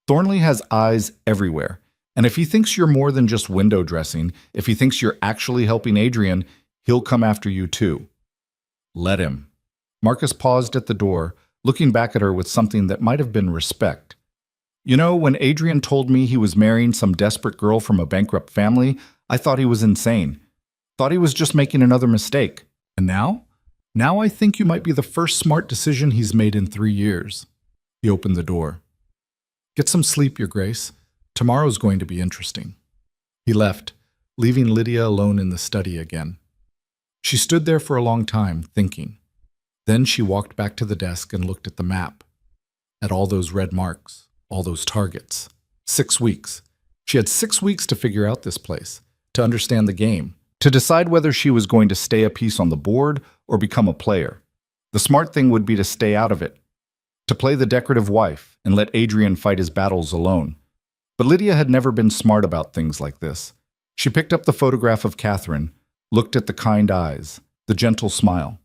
S1: Thornley has eyes everywhere. And if he thinks you're more than just window dressing, if he thinks you're actually helping Adrian, he'll come after you too. Let him. Marcus paused at the door, looking back at her with something that might have been respect. You know, when Adrian told me he was marrying some desperate girl from a bankrupt family, I thought he was insane. Thought he was just making another mistake. And now? Now I think you might be the first smart decision he's made in 3 years. He opened the door. Get some sleep, Your Grace. Tomorrow's going to be interesting. He left, leaving Lydia alone in the study again. She stood there for a long time, thinking. Then she walked back to the desk and looked at the map, at all those red marks, all those targets. 6 weeks. She had 6 weeks to figure out this place, to understand the game, to decide whether she was going to stay a piece on the board or become a player. The smart thing would be to stay out of it, to play the decorative wife and let Adrian fight his battles alone. But Lydia had never been smart about things like this. She picked up the photograph of Catherine, looked at the kind eyes, the gentle smile,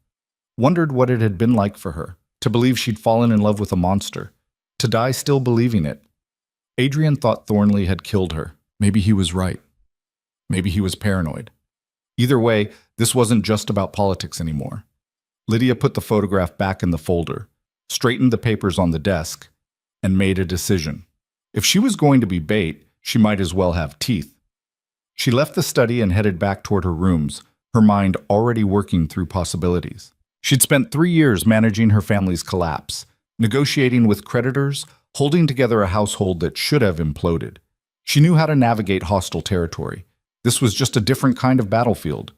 S1: wondered what it had been like for her, to believe she'd fallen in love with a monster, to die still believing it. Adrian thought Thornley had killed her. Maybe he was right. Maybe he was paranoid. Either way, this wasn't just about politics anymore. Lydia put the photograph back in the folder, straightened the papers on the desk, and made a decision. If she was going to be bait, she might as well have teeth. She left the study and headed back toward her rooms, her mind already working through possibilities. She'd spent 3 years managing her family's collapse, negotiating with creditors, holding together a household that should have imploded. She knew how to navigate hostile territory. This was just a different kind of battlefield.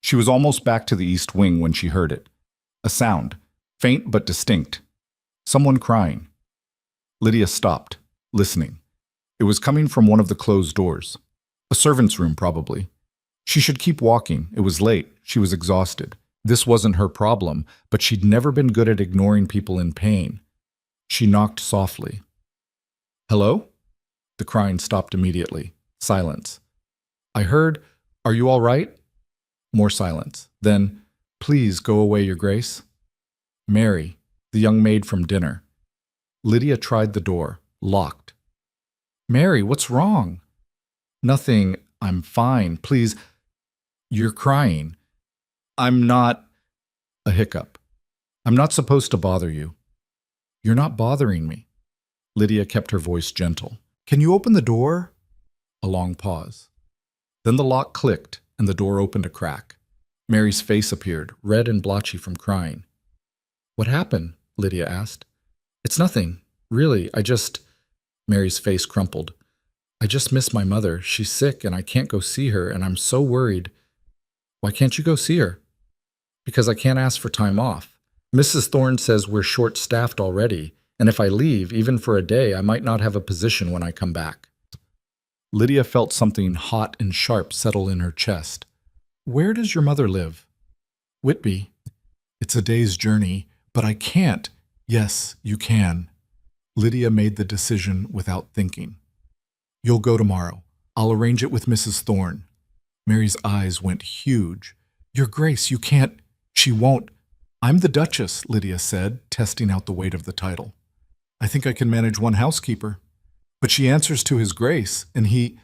S1: She was almost back to the East Wing when she heard it. A sound, faint but distinct. Someone crying. Lydia stopped, listening. It was coming from one of the closed doors. A servant's room, probably. She should keep walking. It was late. She was exhausted. This wasn't her problem, but she'd never been good at ignoring people in pain. She knocked softly. Hello? The crying stopped immediately. Silence. I heard, are you all right? More silence. Then, please go away, Your Grace. Mary, the young maid from dinner. Lydia tried the door, locked. Mary, what's wrong? Nothing. I'm fine. Please. You're crying. I'm not. A hiccup. I'm not supposed to bother you. You're not bothering me. Lydia kept her voice gentle. Can you open the door? A long pause. Then the lock clicked and the door opened a crack. Mary's face appeared, red and blotchy from crying. What happened? Lydia asked. It's nothing. Really, Mary's face crumpled. I just miss my mother. She's sick and I can't go see her and I'm so worried. Why can't you go see her? Because I can't ask for time off. Mrs. Thorne says we're short-staffed already, and if I leave, even for a day, I might not have a position when I come back. Lydia felt something hot and sharp settle in her chest. Where does your mother live? Whitby. It's a day's journey, but I can't. Yes, you can. Lydia made the decision without thinking. You'll go tomorrow. I'll arrange it with Mrs. Thorne. Mary's eyes went huge. Your Grace, you can't. She won't. I'm the Duchess, Lydia said, testing out the weight of the title. I think I can manage one housekeeper. But she answers to His Grace, and he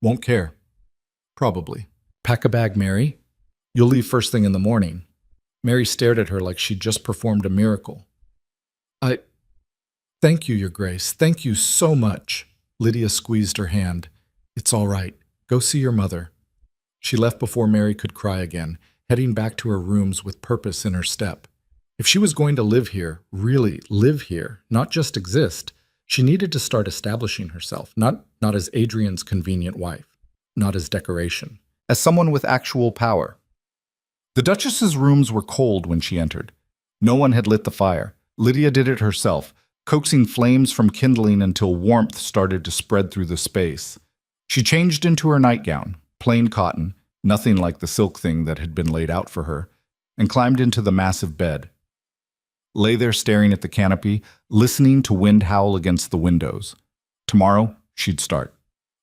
S1: won't care. Probably. Pack a bag, Mary. You'll leave first thing in the morning. Mary stared at her like she'd just performed a miracle. Thank you, Your Grace. Thank you so much. Lydia squeezed her hand. It's all right. Go see your mother. She left before Mary could cry again, heading back to her rooms with purpose in her step. If she was going to live here, really live here, not just exist, she needed to start establishing herself, not as Adrian's convenient wife, not as decoration, as someone with actual power. The Duchess's rooms were cold when she entered. No one had lit the fire. Lydia did it herself, coaxing flames from kindling until warmth started to spread through the space. She changed into her nightgown, plain cotton, nothing like the silk thing that had been laid out for her, and climbed into the massive bed. Lay there staring at the canopy, listening to wind howl against the windows. Tomorrow, she'd start.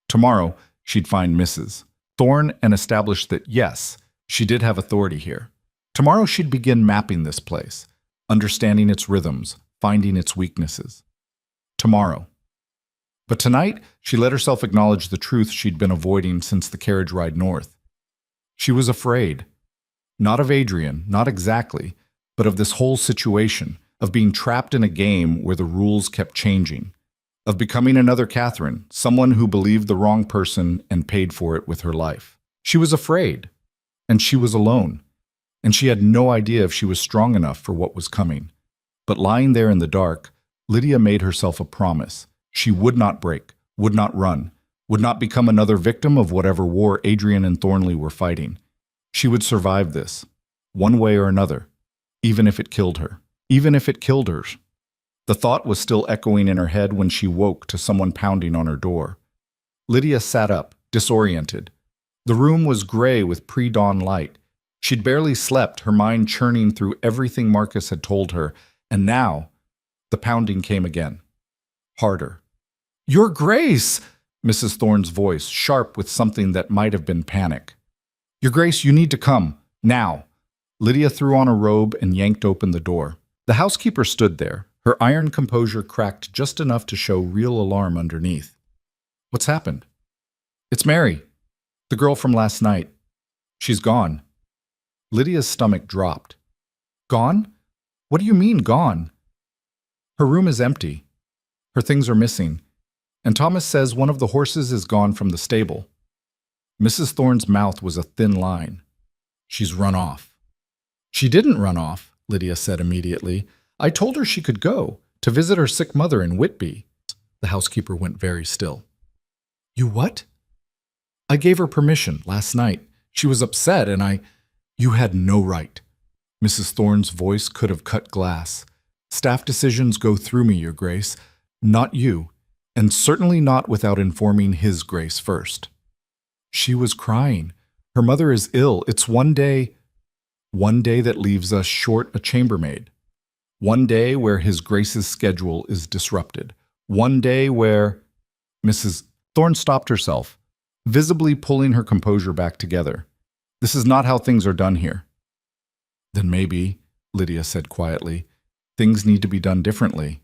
S1: Tomorrow, she'd find Mrs. Thorne and establish that, yes, she did have authority here. Tomorrow she'd begin mapping this place, understanding its rhythms, finding its weaknesses. Tomorrow. But tonight, she let herself acknowledge the truth she'd been avoiding since the carriage ride north. She was afraid. Not of Adrian, not exactly, but of this whole situation, of being trapped in a game where the rules kept changing, of becoming another Catherine, someone who believed the wrong person and paid for it with her life. She was afraid, and she was alone, and she had no idea if she was strong enough for what was coming. But lying there in the dark, Lydia made herself a promise. She would not break, would not run, would not become another victim of whatever war Adrian and Thornley were fighting. She would survive this, one way or another, even if it killed her, even if it killed her. The thought was still echoing in her head when she woke to someone pounding on her door. Lydia sat up, disoriented. The room was gray with pre-dawn light. She'd barely slept, her mind churning through everything Marcus had told her, and now the pounding came again. Harder. "Your Grace!" Mrs. Thorne's voice, sharp with something that might have been panic. "Your Grace, you need to come. Now." Lydia threw on a robe and yanked open the door. The housekeeper stood there, her iron composure cracked just enough to show real alarm underneath. "What's happened?" "It's Mary, the girl from last night. She's gone." Lydia's stomach dropped. "Gone? What do you mean, gone?" "Her room is empty. Her things are missing. And Thomas says one of the horses is gone from the stable." Mrs. Thorne's mouth was a thin line. "She's run off." "She didn't run off," Lydia said immediately. "I told her she could go, to visit her sick mother in Whitby." The housekeeper went very still. "You what?" "I gave her permission last night. She was upset and You had no right." Mrs. Thorne's voice could have cut glass. "Staff decisions go through me, Your Grace, not you, and certainly not without informing His Grace first." She was crying. "Her mother is ill. It's one day that leaves us short a chambermaid. One day where His Grace's schedule is disrupted. One day where—" Mrs. Thorne stopped herself, visibly pulling her composure back together. "This is not how things are done here." "Then maybe," Lydia said quietly, "things need to be done differently."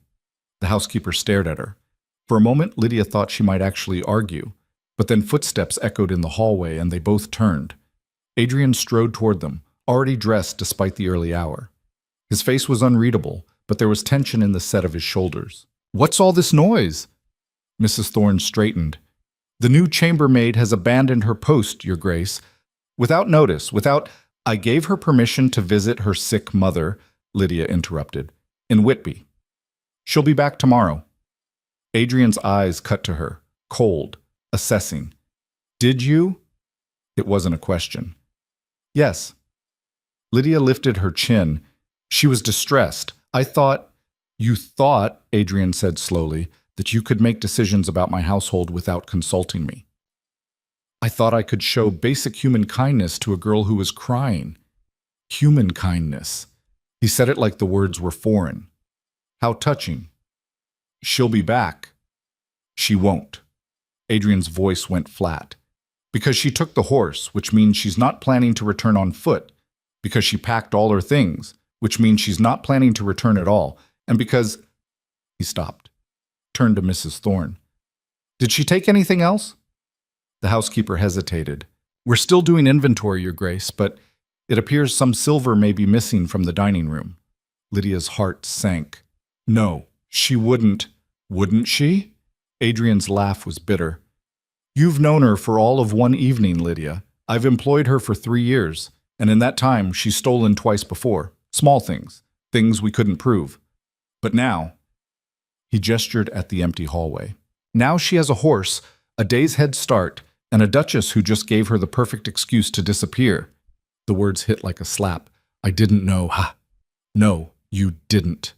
S1: The housekeeper stared at her. For a moment, Lydia thought she might actually argue, but then footsteps echoed in the hallway and they both turned. Adrian strode toward them, already dressed despite the early hour. His face was unreadable, but there was tension in the set of his shoulders. "What's all this noise?" Mrs. Thorne straightened. "The new chambermaid has abandoned her post, Your Grace. Without notice, I gave her permission to visit her sick mother," Lydia interrupted, "in Whitby. She'll be back tomorrow." Adrian's eyes cut to her, cold, assessing. "Did you?" It wasn't a question. "Yes." Lydia lifted her chin. She was distressed. You thought, Adrian said slowly, "that you could make decisions about my household without consulting me." "I thought I could show basic human kindness to a girl who was crying." Human kindness. He said it like the words were foreign. How touching. "She'll be back." "She won't." Adrian's voice went flat. "Because she took the horse, which means she's not planning to return on foot. Because she packed all her things, which means she's not planning to return at all. And because—" He stopped, turned to Mrs. Thorne. "Did she take anything else?" The housekeeper hesitated. "We're still doing inventory, Your Grace, but it appears some silver may be missing from the dining room." Lydia's heart sank. "No, she wouldn't." "Wouldn't she?" Adrian's laugh was bitter. "You've known her for all of one evening, Lydia. I've employed her for 3 years, and in that time she's stolen twice before. Small things, things we couldn't prove. But now—" He gestured at the empty hallway. "Now she has a horse, a day's head start, and a duchess who just gave her the perfect excuse to disappear." The words hit like a slap. "I didn't know." "Ha! No, you didn't."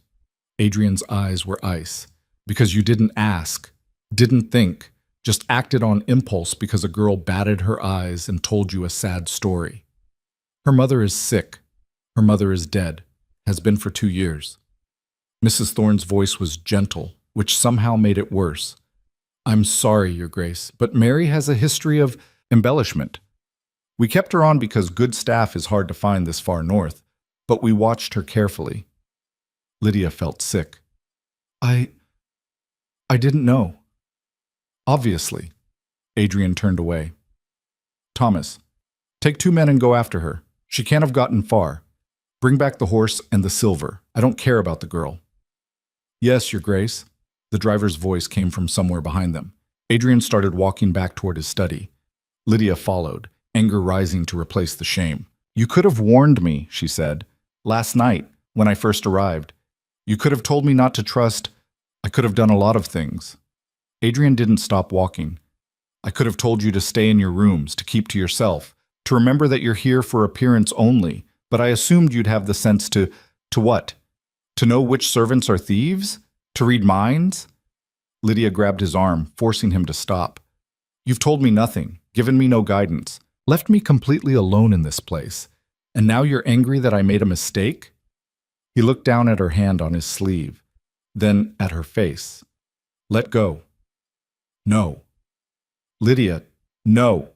S1: Adrian's eyes were ice. Because you didn't ask, didn't think, just acted on impulse because a girl batted her eyes and told you a sad story. Her mother is sick. Her mother is dead. Has been for 2 years. Mrs. Thorne's voice was gentle, which somehow made it worse. I'm sorry, Your Grace, but Mary has a history of embellishment. We kept her on because good staff is hard to find this far north, but we watched her carefully. Lydia felt sick. I didn't know. Obviously. Adrian turned away. Thomas, take 2 men and go after her. She can't have gotten far. Bring back the horse and the silver. I don't care about the girl. Yes, Your Grace. The driver's voice came from somewhere behind them. Adrian started walking back toward his study. Lydia followed, anger rising to replace the shame. You could have warned me, she said. Last night, when I first arrived. You could have told me not to trust. I could have done a lot of things. Adrian didn't stop walking. I could have told you to stay in your rooms, to keep to yourself, to remember that you're here for appearance only, but I assumed you'd have the sense to what? To know which servants are thieves? To read minds? Lydia grabbed his arm, forcing him to stop. You've told me nothing, given me no guidance, left me completely alone in this place, and now you're angry that I made a mistake? He looked down at her hand on his sleeve, then at her face. Let go. No. Lydia, no.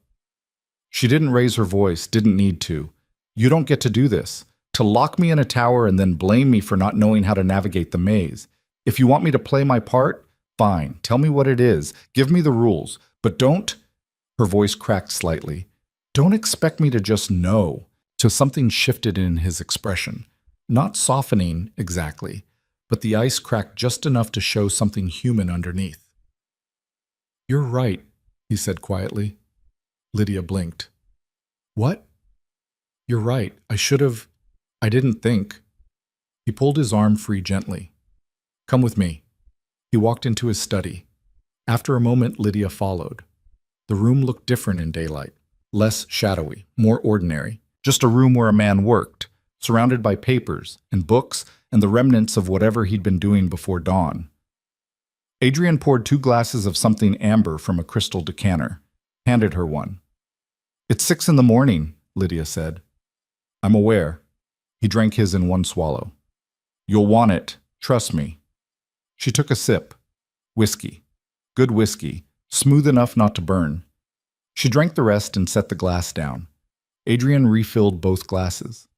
S1: She didn't raise her voice, didn't need to. You don't get to do this, to lock me in a tower and then blame me for not knowing how to navigate the maze. If you want me to play my part, fine, tell me what it is, give me the rules, but don't, her voice cracked slightly, don't expect me to just know. So something shifted in his expression, not softening exactly, but the ice cracked just enough to show something human underneath. You're right, he said quietly. Lydia blinked. What? You're right, I didn't think. He pulled his arm free gently. Come with me. He walked into his study. After a moment, Lydia followed. The room looked different in daylight, less shadowy, more ordinary. Just a room where a man worked, surrounded by papers and books and the remnants of whatever he'd been doing before dawn. Adrian poured 2 glasses of something amber from a crystal decanter, handed her one. It's 6 in the morning, Lydia said. I'm aware. He drank his in one swallow. You'll want it, trust me. She took a sip. Whiskey. Good whiskey, smooth enough not to burn. She drank the rest and set the glass down. Adrian refilled both glasses.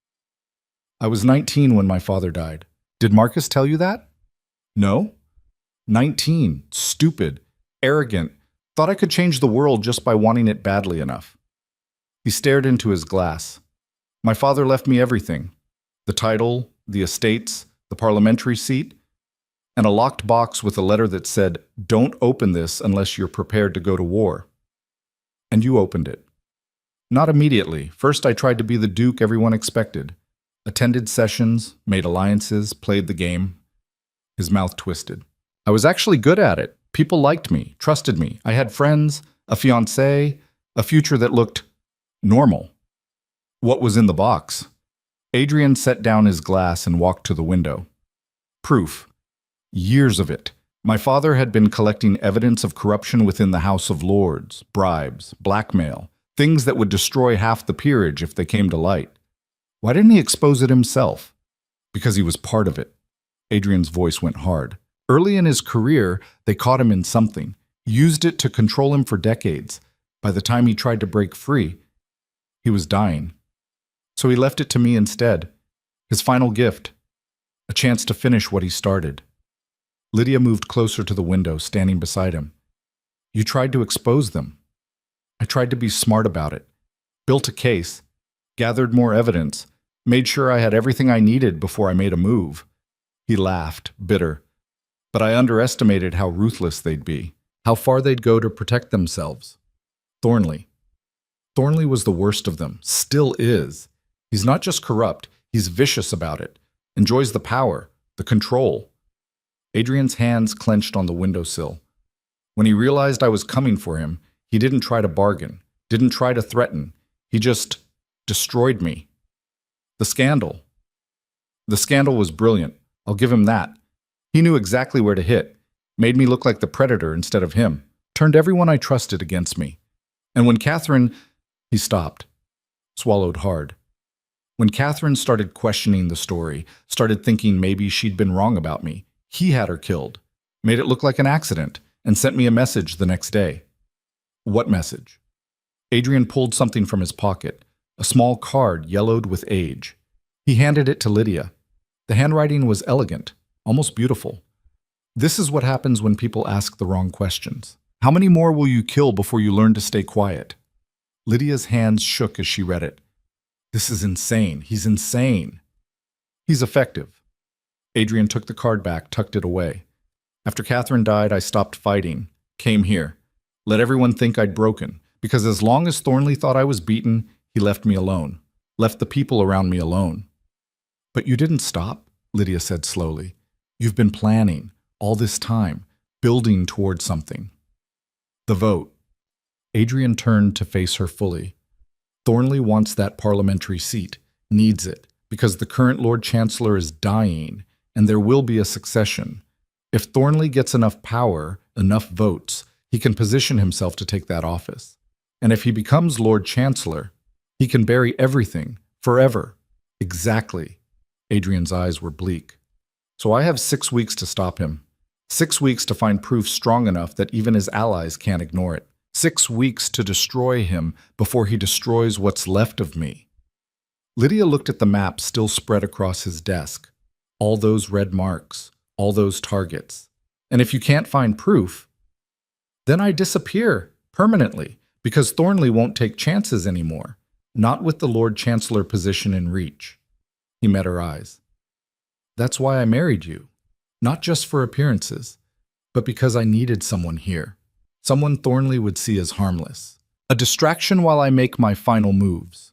S1: I was 19 when my father died. Did Marcus tell you that? No? 19. Stupid. Arrogant. Thought I could change the world just by wanting it badly enough. He stared into his glass. My father left me everything. The title, the estates, the parliamentary seat, and a locked box with a letter that said, don't open this unless you're prepared to go to war. And you opened it. Not immediately. First I tried to be the duke everyone expected. Attended sessions, made alliances, played the game. His mouth twisted. I was actually good at it. People liked me, trusted me. I had friends, a fiancé, a future that looked normal. What was in the box? Adrian set down his glass and walked to the window. Proof. Years of it. My father had been collecting evidence of corruption within the House of Lords, bribes, blackmail, things that would destroy half the peerage if they came to light. Why didn't he expose it himself? Because he was part of it. Adrian's voice went hard. Early in his career, they caught him in something, used it to control him for decades. By the time he tried to break free, he was dying. So he left it to me instead. His final gift. A chance to finish what he started. Lydia moved closer to the window, standing beside him. You tried to expose them. I tried to be smart about it. Built a case. Gathered more evidence. Made sure I had everything I needed before I made a move. He laughed, bitter. But I underestimated how ruthless they'd be. How far they'd go to protect themselves. Thornley. Thornley was the worst of them. Still is. He's not just corrupt. He's vicious about it. Enjoys the power. The control. Adrian's hands clenched on the windowsill. When he realized I was coming for him, he didn't try to bargain, didn't try to threaten. He just destroyed me. The scandal. The scandal was brilliant. I'll give him that. He knew exactly where to hit, made me look like the predator instead of him, turned everyone I trusted against me. And when Catherine... He stopped, swallowed hard. When Catherine started questioning the story, started thinking maybe she'd been wrong about me, he had her killed, made it look like an accident, and sent me a message the next day. What message? Adrian pulled something from his pocket, a small card yellowed with age. He handed it to Lydia. The handwriting was elegant, almost beautiful. This is what happens when people ask the wrong questions. How many more will you kill before you learn to stay quiet? Lydia's hands shook as she read it. This is insane. He's insane. He's effective. Adrian took the card back, tucked it away. After Catherine died, I stopped fighting, came here, let everyone think I'd broken, because as long as Thornley thought I was beaten, he left me alone, left the people around me alone. But you didn't stop, Lydia said slowly. You've been planning, all this time, building toward something. The vote. Adrian turned to face her fully. Thornley wants that parliamentary seat, needs it, because the current Lord Chancellor is dying, and there will be a succession. If Thornley gets enough power, enough votes, he can position himself to take that office. And if he becomes Lord Chancellor, he can bury everything, forever. Exactly. Adrian's eyes were bleak. So I have 6 weeks to stop him. 6 weeks to find proof strong enough that even his allies can't ignore it. 6 weeks to destroy him before he destroys what's left of me. Lydia looked at the map still spread across his desk. All those red marks, all those targets. And if you can't find proof, then I disappear permanently, because Thornley won't take chances anymore, not with the Lord Chancellor position in reach. He met her eyes. That's why I married you, not just for appearances, but because I needed someone here. Someone Thornley would see as harmless. A distraction while I make my final moves.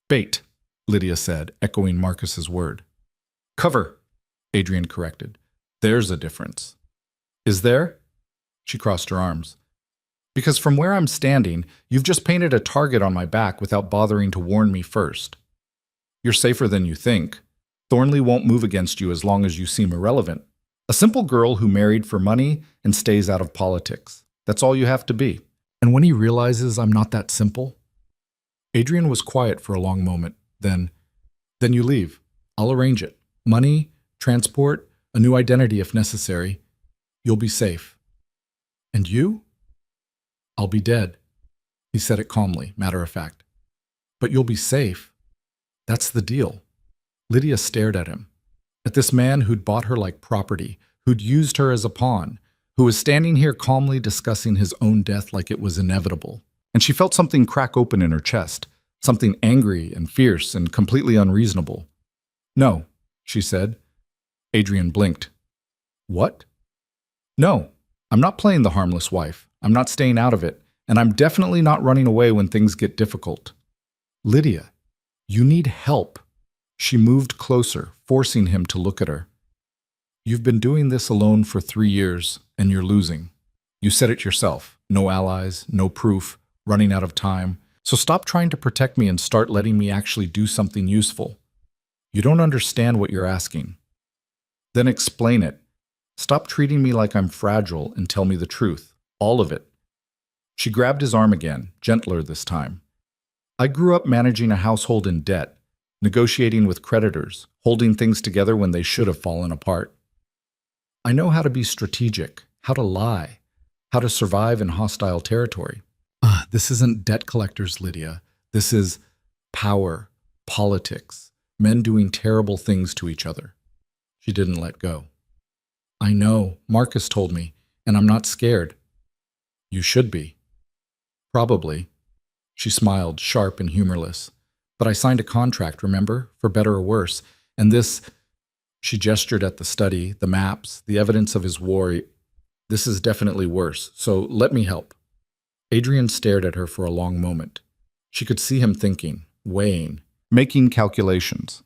S1: Bait, Lydia said, echoing Marcus's word. Cover, Adrian corrected. There's a difference. Is there? She crossed her arms. Because from where I'm standing, you've just painted a target on my back without bothering to warn me first. You're safer than you think. Thornley won't move against you as long as you seem irrelevant. A simple girl who married for money and stays out of politics. That's all you have to be. And when he realizes I'm not that simple? Adrian was quiet for a long moment. Then you leave. I'll arrange it. Money, transport, a new identity if necessary. You'll be safe. And you? I'll be dead. He said it calmly, matter of fact. But you'll be safe. That's the deal. Lydia stared at him. At this man who'd bought her like property, who'd used her as a pawn, who was standing here calmly discussing his own death like it was inevitable. And she felt something crack open in her chest, something angry and fierce and completely unreasonable. No, she said. Adrian blinked. What? No, I'm not playing the harmless wife. I'm not staying out of it. And I'm definitely not running away when things get difficult. Lydia, you need help. She moved closer, forcing him to look at her. You've been doing this alone for 3 years, and you're losing. You said it yourself. No allies, no proof, running out of time. So stop trying to protect me and start letting me actually do something useful. You don't understand what you're asking. Then explain it. Stop treating me like I'm fragile and tell me the truth. All of it. She grabbed his arm again, gentler this time. I grew up managing a household in debt, negotiating with creditors, holding things together when they should have fallen apart. I know how to be strategic, how to lie, how to survive in hostile territory. This isn't debt collectors, Lydia. This is power, politics, men doing terrible things to each other. She didn't let go. I know, Marcus told me, and I'm not scared. You should be. Probably. She smiled, sharp and humorless. But I signed a contract, remember? For better or worse. And this... She gestured at the study, the maps, the evidence of his war. This is definitely worse, so let me help. Adrian stared at her for a long moment. She could see him thinking, weighing, making calculations.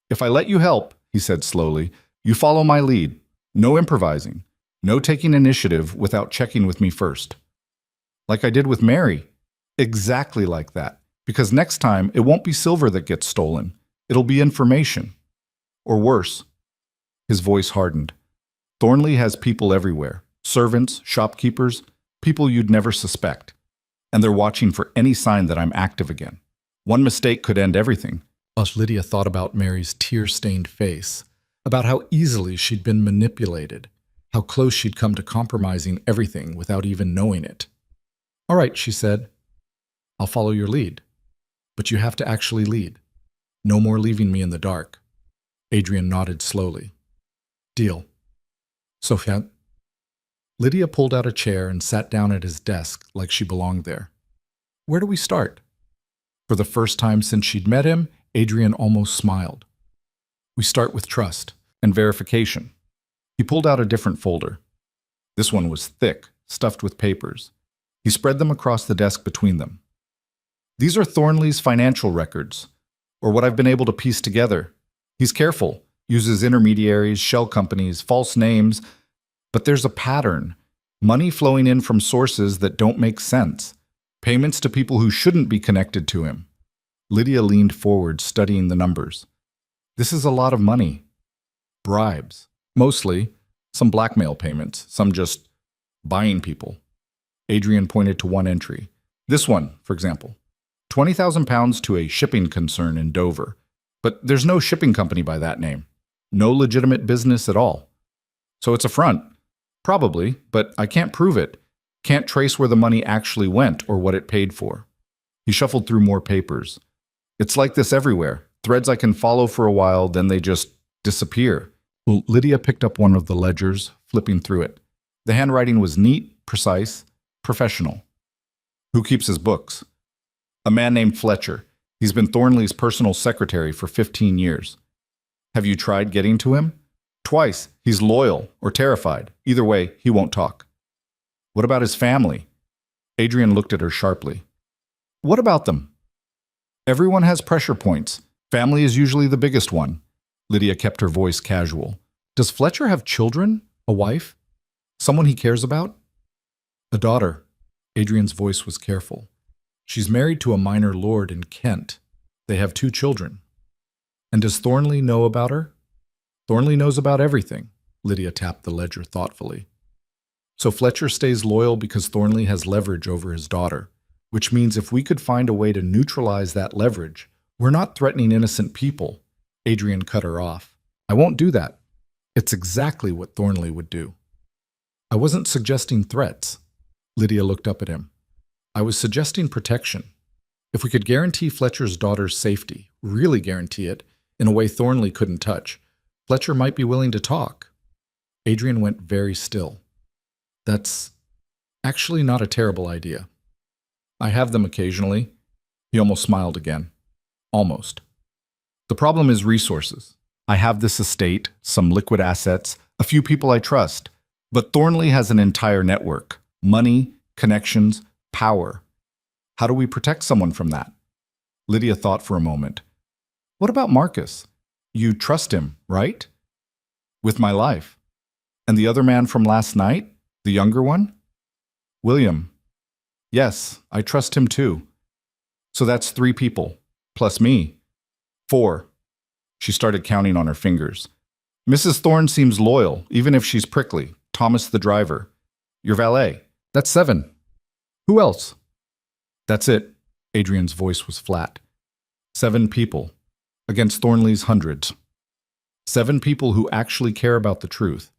S1: If I let you help, he said slowly, you follow my lead. No improvising. No taking initiative without checking with me first. Like I did with Mary. Exactly like that. Because next time, it won't be silver that gets stolen. It'll be information. Or worse. His voice hardened. Thornley has people everywhere. Servants, shopkeepers, people you'd never suspect. And they're watching for any sign that I'm active again. One mistake could end everything. As Lydia thought about Mary's tear-stained face, about how easily she'd been manipulated, how close she'd come to compromising everything without even knowing it. "All right," she said. "I'll follow your lead. But you have to actually lead. No more leaving me in the dark." Adrian nodded slowly. "Deal." "Sophia." Lydia pulled out a chair and sat down at his desk like she belonged there. "Where do we start?" For the first time since she'd met him, Adrian almost smiled. "We start with trust and verification." He pulled out a different folder. This one was thick, stuffed with papers. He spread them across the desk between them. "These are Thornley's financial records, or what I've been able to piece together. He's careful, uses intermediaries, shell companies, false names, but there's a pattern. Money flowing in from sources that don't make sense. Payments to people who shouldn't be connected to him." Lydia leaned forward, studying the numbers. "This is a lot of money. Bribes. Mostly. Some blackmail payments. Some just buying people." Adrian pointed to one entry. "This one, for example. £20,000 to a shipping concern in Dover. But there's no shipping company by that name. No legitimate business at all. So it's a front. Probably, but I can't prove it. Can't trace where the money actually went or what it paid for." He shuffled through more papers. "It's like this everywhere. Threads I can follow for a while, then they just disappear." Well, Lydia picked up one of the ledgers, flipping through it. The handwriting was neat, precise, professional. "Who keeps his books?" "A man named Fletcher. He's been Thornley's personal secretary for 15 years. "Have you tried getting to him?" "Twice. He's loyal or terrified. Either way, he won't talk." "What about his family?" Adrian looked at her sharply. "What about them?" "Everyone has pressure points. Family is usually the biggest one." Lydia kept her voice casual. "Does Fletcher have children? A wife? Someone he cares about?" "A daughter." Adrian's voice was careful. "She's married to a minor lord in Kent. They have 2 children." "And does Thornley know about her?" "Thornley knows about everything." Lydia tapped the ledger thoughtfully. "So Fletcher stays loyal because Thornley has leverage over his daughter, which means if we could find a way to neutralize that leverage, we're not threatening innocent people." Adrian cut her off. "I won't do that. It's exactly what Thornley would do." "I wasn't suggesting threats." Lydia looked up at him. "I was suggesting protection. If we could guarantee Fletcher's daughter's safety, really guarantee it, in a way Thornley couldn't touch, Fletcher might be willing to talk." Adrian went very still. "That's actually not a terrible idea. I have them occasionally." He almost smiled again. "Almost. The problem is resources. I have this estate, some liquid assets, a few people I trust. But Thornley has an entire network. Money, connections, power. How do we protect someone from that?" Lydia thought for a moment. "What about Marcus? You trust him, right?" "With my life." "And the other man from last night? The younger one?" "William." "Yes, I trust him too." "So that's 3 people, plus me. 4. She started counting on her fingers. "Mrs. Thorne seems loyal, even if she's prickly. Thomas the driver. Your valet. That's 7. Who else?" "That's it." Adrian's voice was flat. 7 people. Against Thornley's hundreds. 7 people who actually care about the truth.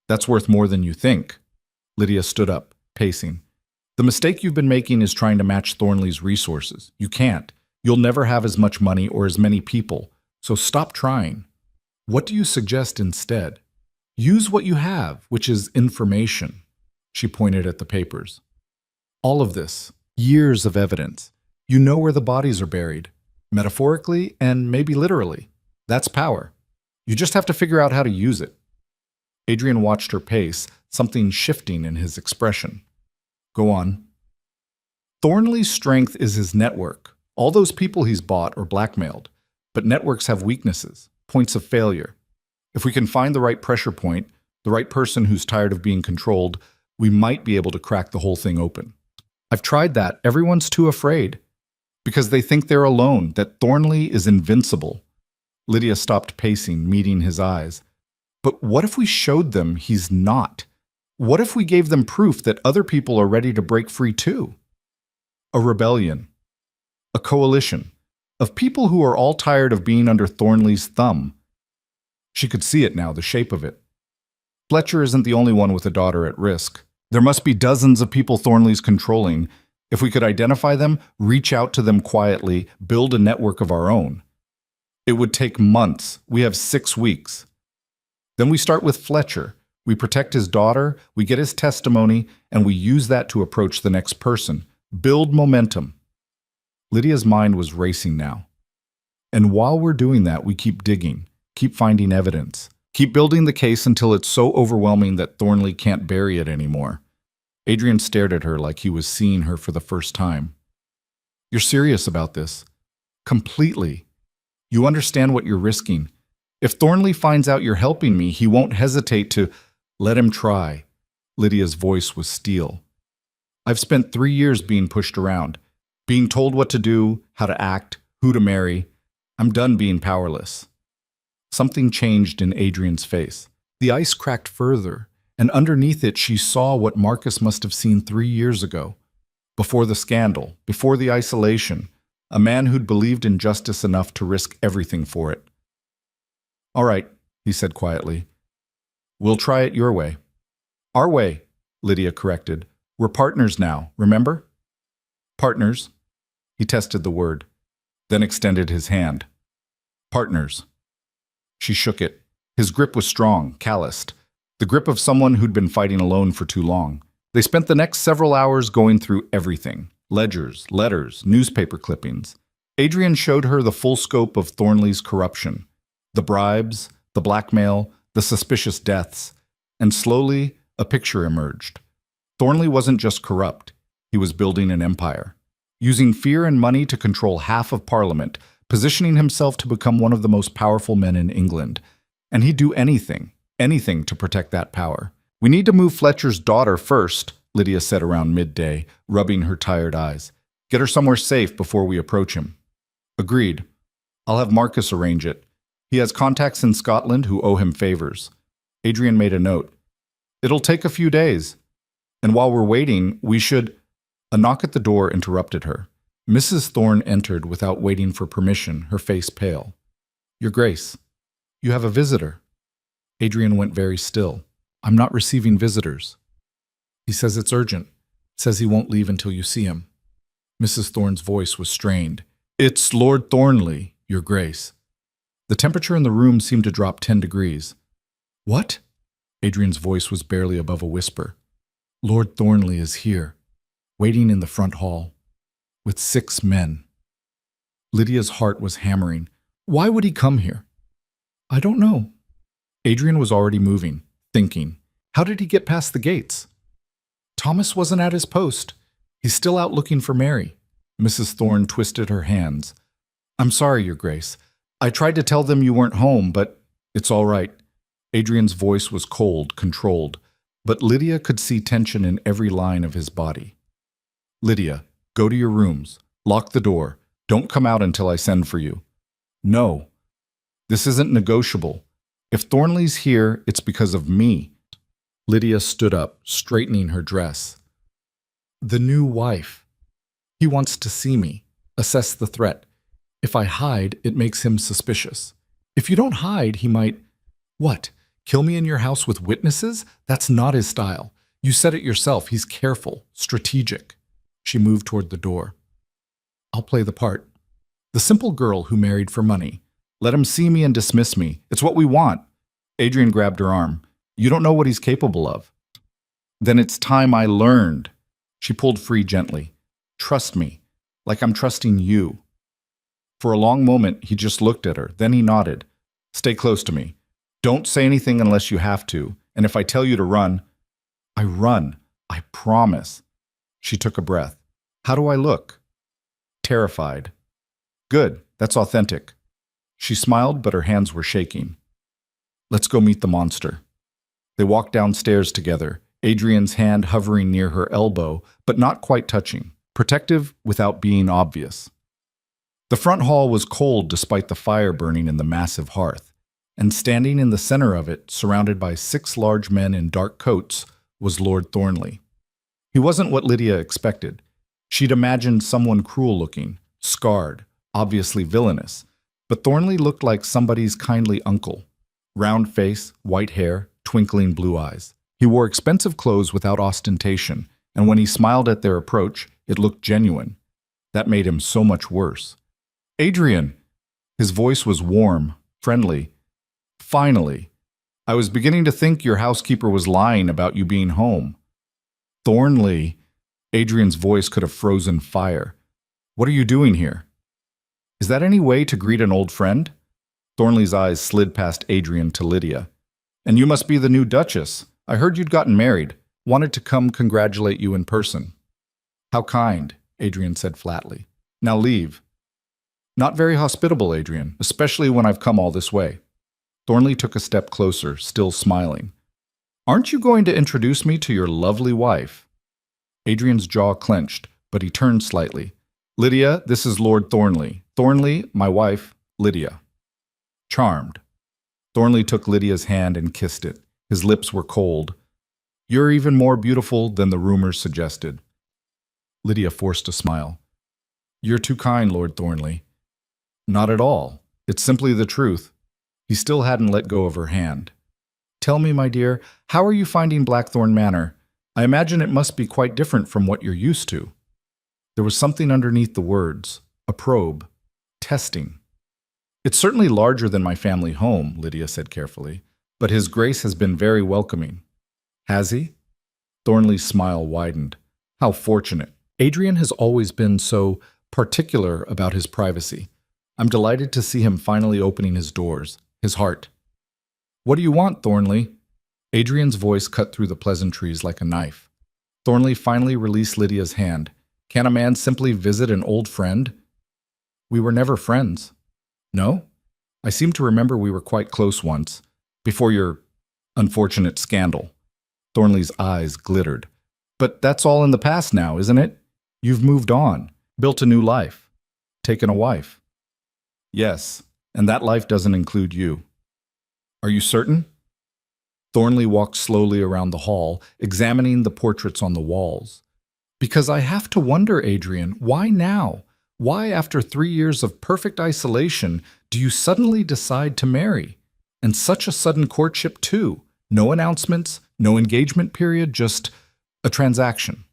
S1: That's worth more than you think." Lydia stood up, pacing. "The mistake you've been making is trying to match Thornley's resources. You can't. You'll never have as much money or as many people. So stop trying. What do you suggest instead? Use what you have, which is information." She pointed at the papers. "All of this. Years of evidence. You know where the bodies are buried. Metaphorically and maybe literally. That's power. You just have to figure out how to use it." Adrian watched her pace, something shifting in his expression. "Go on." "Thornley's strength is his network. All those people he's bought or blackmailed. But networks have weaknesses, points of failure. If we can find the right pressure point, the right person who's tired of being controlled, we might be able to crack the whole thing open. I've tried that. Everyone's too afraid. Because they think they're alone, that Thornley is invincible." Lydia stopped pacing, meeting his eyes. But what if we showed them he's not? What if we gave them proof that other people are ready to break free too? A rebellion, a coalition of people who are all tired of being under Thornley's thumb. She could see it now, the shape of it. Fletcher isn't the only one with a daughter at risk. There must be dozens of people Thornley's controlling. If we could identify them, reach out to them quietly, build a network of our own. It would take months. We have 6 weeks. Then we start with Fletcher. We protect his daughter, we get his testimony, and we use that to approach the next person. Build momentum. Lydia's mind was racing now. And while we're doing that, we keep digging, keep finding evidence, keep building the case until it's so overwhelming that Thornley can't bury it anymore. Adrian stared at her like he was seeing her for the first time. You're serious about this? Completely. You understand what you're risking. If Thornley finds out you're helping me, he won't hesitate to let him try. Lydia's voice was steel. I've spent 3 years being pushed around, being told what to do, how to act, who to marry. I'm done being powerless. Something changed in Adrian's face. The ice cracked further, and underneath it she saw what Marcus must have seen 3 years ago. Before the scandal, before the isolation, a man who'd believed in justice enough to risk everything for it. All right, he said quietly. We'll try it your way. Our way, Lydia corrected. We're partners now, remember? Partners. He tested the word, then extended his hand. Partners. She shook it. His grip was strong, calloused. The grip of someone who'd been fighting alone for too long. They spent the next several hours going through everything. Ledgers, letters, newspaper clippings. Adrian showed her the full scope of Thornley's corruption. The bribes, the blackmail, the suspicious deaths. And slowly, a picture emerged. Thornley wasn't just corrupt. He was building an empire. Using fear and money to control half of Parliament, positioning himself to become one of the most powerful men in England. And he'd do anything to protect that power. We need to move Fletcher's daughter first, Lydia said around midday, rubbing her tired eyes. Get her somewhere safe before we approach him. Agreed. I'll have Marcus arrange it. He has contacts in Scotland who owe him favors. Adrian made a note. It'll take a few days. And while we're waiting, we should... A knock at the door interrupted her. Mrs. Thorne entered without waiting for permission, her face pale. Your Grace, you have a visitor. Adrian went very still. I'm not receiving visitors. He says it's urgent. Says he won't leave until you see him. Mrs. Thorne's voice was strained. It's Lord Thornley, Your Grace. The temperature in the room seemed to drop 10 degrees. What? Adrian's voice was barely above a whisper. Lord Thornley is here, waiting in the front hall, with 6 men. Lydia's heart was hammering. Why would he come here? I don't know. Adrian was already moving, thinking. How did he get past the gates? Thomas wasn't at his post. He's still out looking for Mary. Mrs. Thorne twisted her hands. I'm sorry, Your Grace. I tried to tell them you weren't home, but it's all right. Adrian's voice was cold, controlled, but Lydia could see tension in every line of his body. Lydia, go to your rooms. Lock the door. Don't come out until I send for you. No. This isn't negotiable. If Thornley's here, it's because of me. Lydia stood up, straightening her dress. The new wife. He wants to see me, assess the threat. If I hide, it makes him suspicious. If you don't hide, he might... What? Kill me in your house with witnesses? That's not his style. You said it yourself. He's careful, strategic. She moved toward the door. I'll play the part. The simple girl who married for money. Let him see me and dismiss me. It's what we want. Adrian grabbed her arm. You don't know what he's capable of. Then it's time I learned. She pulled free gently. Trust me, like I'm trusting you. For a long moment, he just looked at her. Then he nodded. Stay close to me. Don't say anything unless you have to. And if I tell you to run, I run. I promise. She took a breath. How do I look? Terrified. Good. That's authentic. She smiled, but her hands were shaking. Let's go meet the monster. They walked downstairs together, Adrian's hand hovering near her elbow, but not quite touching, protective without being obvious. The front hall was cold despite the fire burning in the massive hearth. and standing in the center of it, surrounded by 6 large men in dark coats, was Lord Thornley. He wasn't what Lydia expected. She'd imagined someone cruel-looking, scarred, obviously villainous, but Thornley looked like somebody's kindly uncle. Round face, white hair, twinkling blue eyes. He wore expensive clothes without ostentation, and when he smiled at their approach, it looked genuine. That made him so much worse. "Adrian!" His voice was warm, friendly. "Finally! I was beginning to think your housekeeper was lying about you being home." "Thornley!" Adrian's voice could have frozen fire. "What are you doing here?" "Is that any way to greet an old friend?" Thornley's eyes slid past Adrian to Lydia. "And you must be the new Duchess. I heard you'd gotten married. Wanted to come congratulate you in person." "How kind," Adrian said flatly. "Now leave." "Not very hospitable, Adrian, especially when I've come all this way." Thornley took a step closer, still smiling. "Aren't you going to introduce me to your lovely wife?" Adrian's jaw clenched, but he turned slightly. "Lydia, this is Lord Thornley. Thornley, my wife, Lydia." "Charmed." Thornley took Lydia's hand and kissed it. His lips were cold. "You're even more beautiful than the rumors suggested." Lydia forced a smile. "You're too kind, Lord Thornley." "Not at all. It's simply the truth." He still hadn't let go of her hand. "Tell me, my dear, how are you finding Blackthorn Manor? I imagine it must be quite different from what you're used to." There was something underneath the words. A probe. Testing. "It's certainly larger than my family home," Lydia said carefully, "but His Grace has been very welcoming." "Has he?" Thornley's smile widened. "How fortunate. Adrian has always been so particular about his privacy. I'm delighted to see him finally opening his doors, his heart." "What do you want, Thornley?" Adrian's voice cut through the pleasantries like a knife. Thornley finally released Lydia's hand. "Can a man simply visit an old friend?" "We were never friends." "No? I seem to remember we were quite close once, before your unfortunate scandal." Thornley's eyes glittered. "But that's all in the past now, isn't it? You've moved on, built a new life, taken a wife." "Yes, and that life doesn't include you." "Are you certain?" Thornley walked slowly around the hall, examining the portraits on the walls. "Because I have to wonder, Adrian, why now? Why, after 3 years of perfect isolation, do you suddenly decide to marry? And such a sudden courtship, too. No announcements, no engagement period, just a transaction."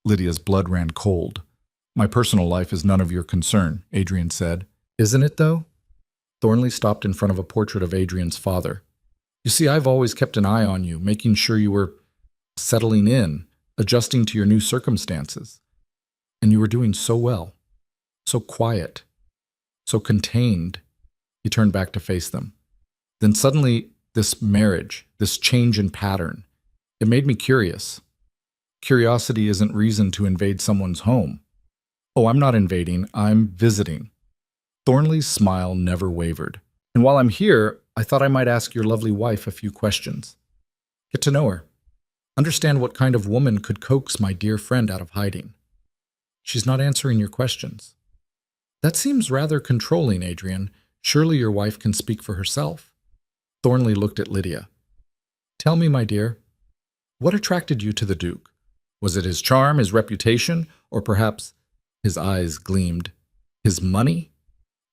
S1: Lydia's blood ran cold. "My personal life is none of your concern," Adrian said. "Isn't it, though?" Thornley stopped in front of a portrait of Adrian's father. "You see, I've always kept an eye on you, making sure you were settling in, adjusting to your new circumstances. And you were doing so well. So quiet. So contained." He turned back to face them. "Then suddenly, this marriage, this change in pattern, it made me curious. Curiosity isn't reason to invade someone's home." "Oh, I'm not invading, I'm visiting." Thornley's smile never wavered. "And while I'm here, I thought I might ask your lovely wife a few questions. Get to know her. Understand what kind of woman could coax my dear friend out of hiding." "She's not answering your questions." "That seems rather controlling, Adrian. Surely your wife can speak for herself." Thornley looked at Lydia. "Tell me, my dear, what attracted you to the Duke? Was it his charm, his reputation, or perhaps," his eyes gleamed, "his money?"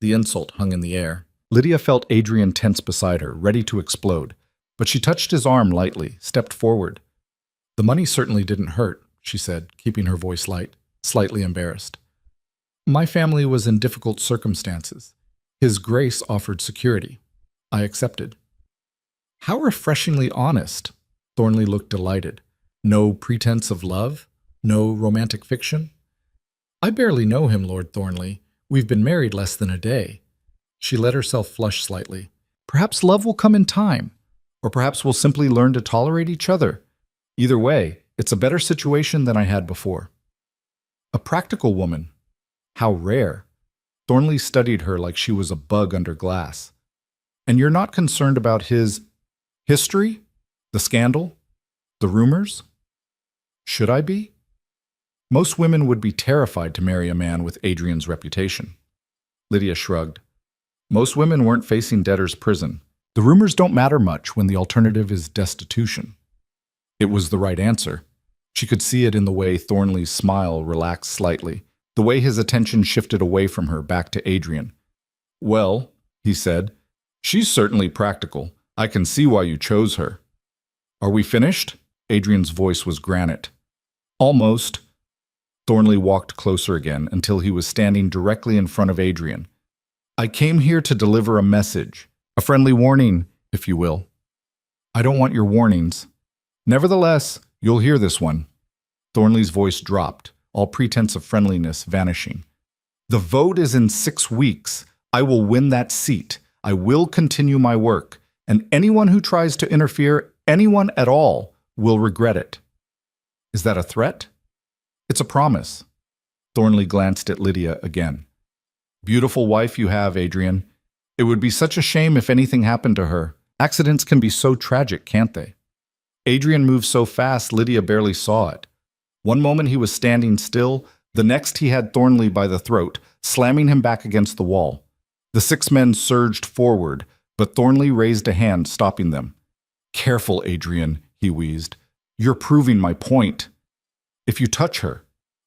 S1: The insult hung in the air. Lydia felt Adrian tense beside her, ready to explode, but she touched his arm lightly, stepped forward. "The money certainly didn't hurt," she said, keeping her voice light, slightly embarrassed. "My family was in difficult circumstances. His Grace offered security. I accepted." "How refreshingly honest." Thornley looked delighted. "No pretense of love? No romantic fiction?" "I barely know him, Lord Thornley. We've been married less than a day." She let herself flush slightly. "Perhaps love will come in time, or perhaps we'll simply learn to tolerate each other. Either way, it's a better situation than I had before." "A practical woman. How rare." Thornley studied her like she was a bug under glass. "And you're not concerned about his history? The scandal? The rumors?" "Should I be?" "Most women would be terrified to marry a man with Adrian's reputation." Lydia shrugged. "Most women weren't facing debtor's prison. The rumors don't matter much when the alternative is destitution. It was the right answer. She could see it in the way Thornley's smile relaxed slightly, the way his attention shifted away from her back to Adrian. "Well," he said, "she's certainly practical. I can see why you chose her." "Are we finished?" Adrian's voice was granite. "Almost." Thornley walked closer again until he was standing directly in front of Adrian. "I came here to deliver a message, a friendly warning, if you will." "I don't want your warnings." "Nevertheless, you'll hear this one." Thornley's voice dropped, all pretense of friendliness vanishing. "The vote is in 6 weeks. I will win that seat. I will continue my work, and anyone who tries to interfere, anyone at all, will regret it." "Is that a threat?" "It's a promise." Thornley glanced at Lydia again. "Beautiful wife you have, Adrian. It would be such a shame if anything happened to her. Accidents can be so tragic, can't they?" Adrian moved so fast Lydia barely saw it. One moment he was standing still, the next he had Thornley by the throat, slamming him back against the wall. The 6 men surged forward, but Thornley raised a hand, stopping them. "Careful, Adrian," he wheezed. "You're proving my point. If you touch her,"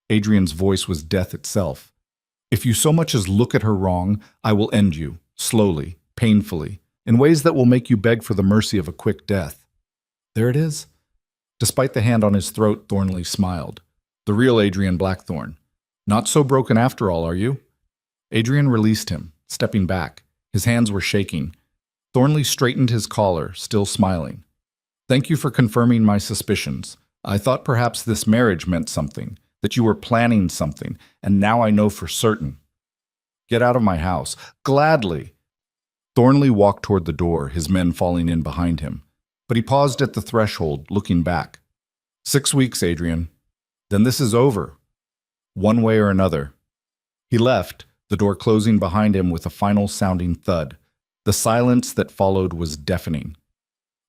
S1: Adrian's voice was death itself, "if you so much as look at her wrong, I will end you, slowly, painfully, in ways that will make you beg for the mercy of a quick death." "There it is." Despite the hand on his throat, Thornley smiled. The real Adrian Blackthorne. "Not so broken after all, are you?" Adrian released him, stepping back. His hands were shaking. Thornley straightened his collar, still smiling. "Thank you for confirming my suspicions. I thought perhaps this marriage meant something, that you were planning something, and now I know for certain." "Get out of my house." "Gladly." Thornley walked toward the door, his men falling in behind him. But he paused at the threshold, looking back. 6 weeks, Adrian. Then this is over. One way or another. He left, the door closing behind him with a final sounding thud. The silence that followed was deafening.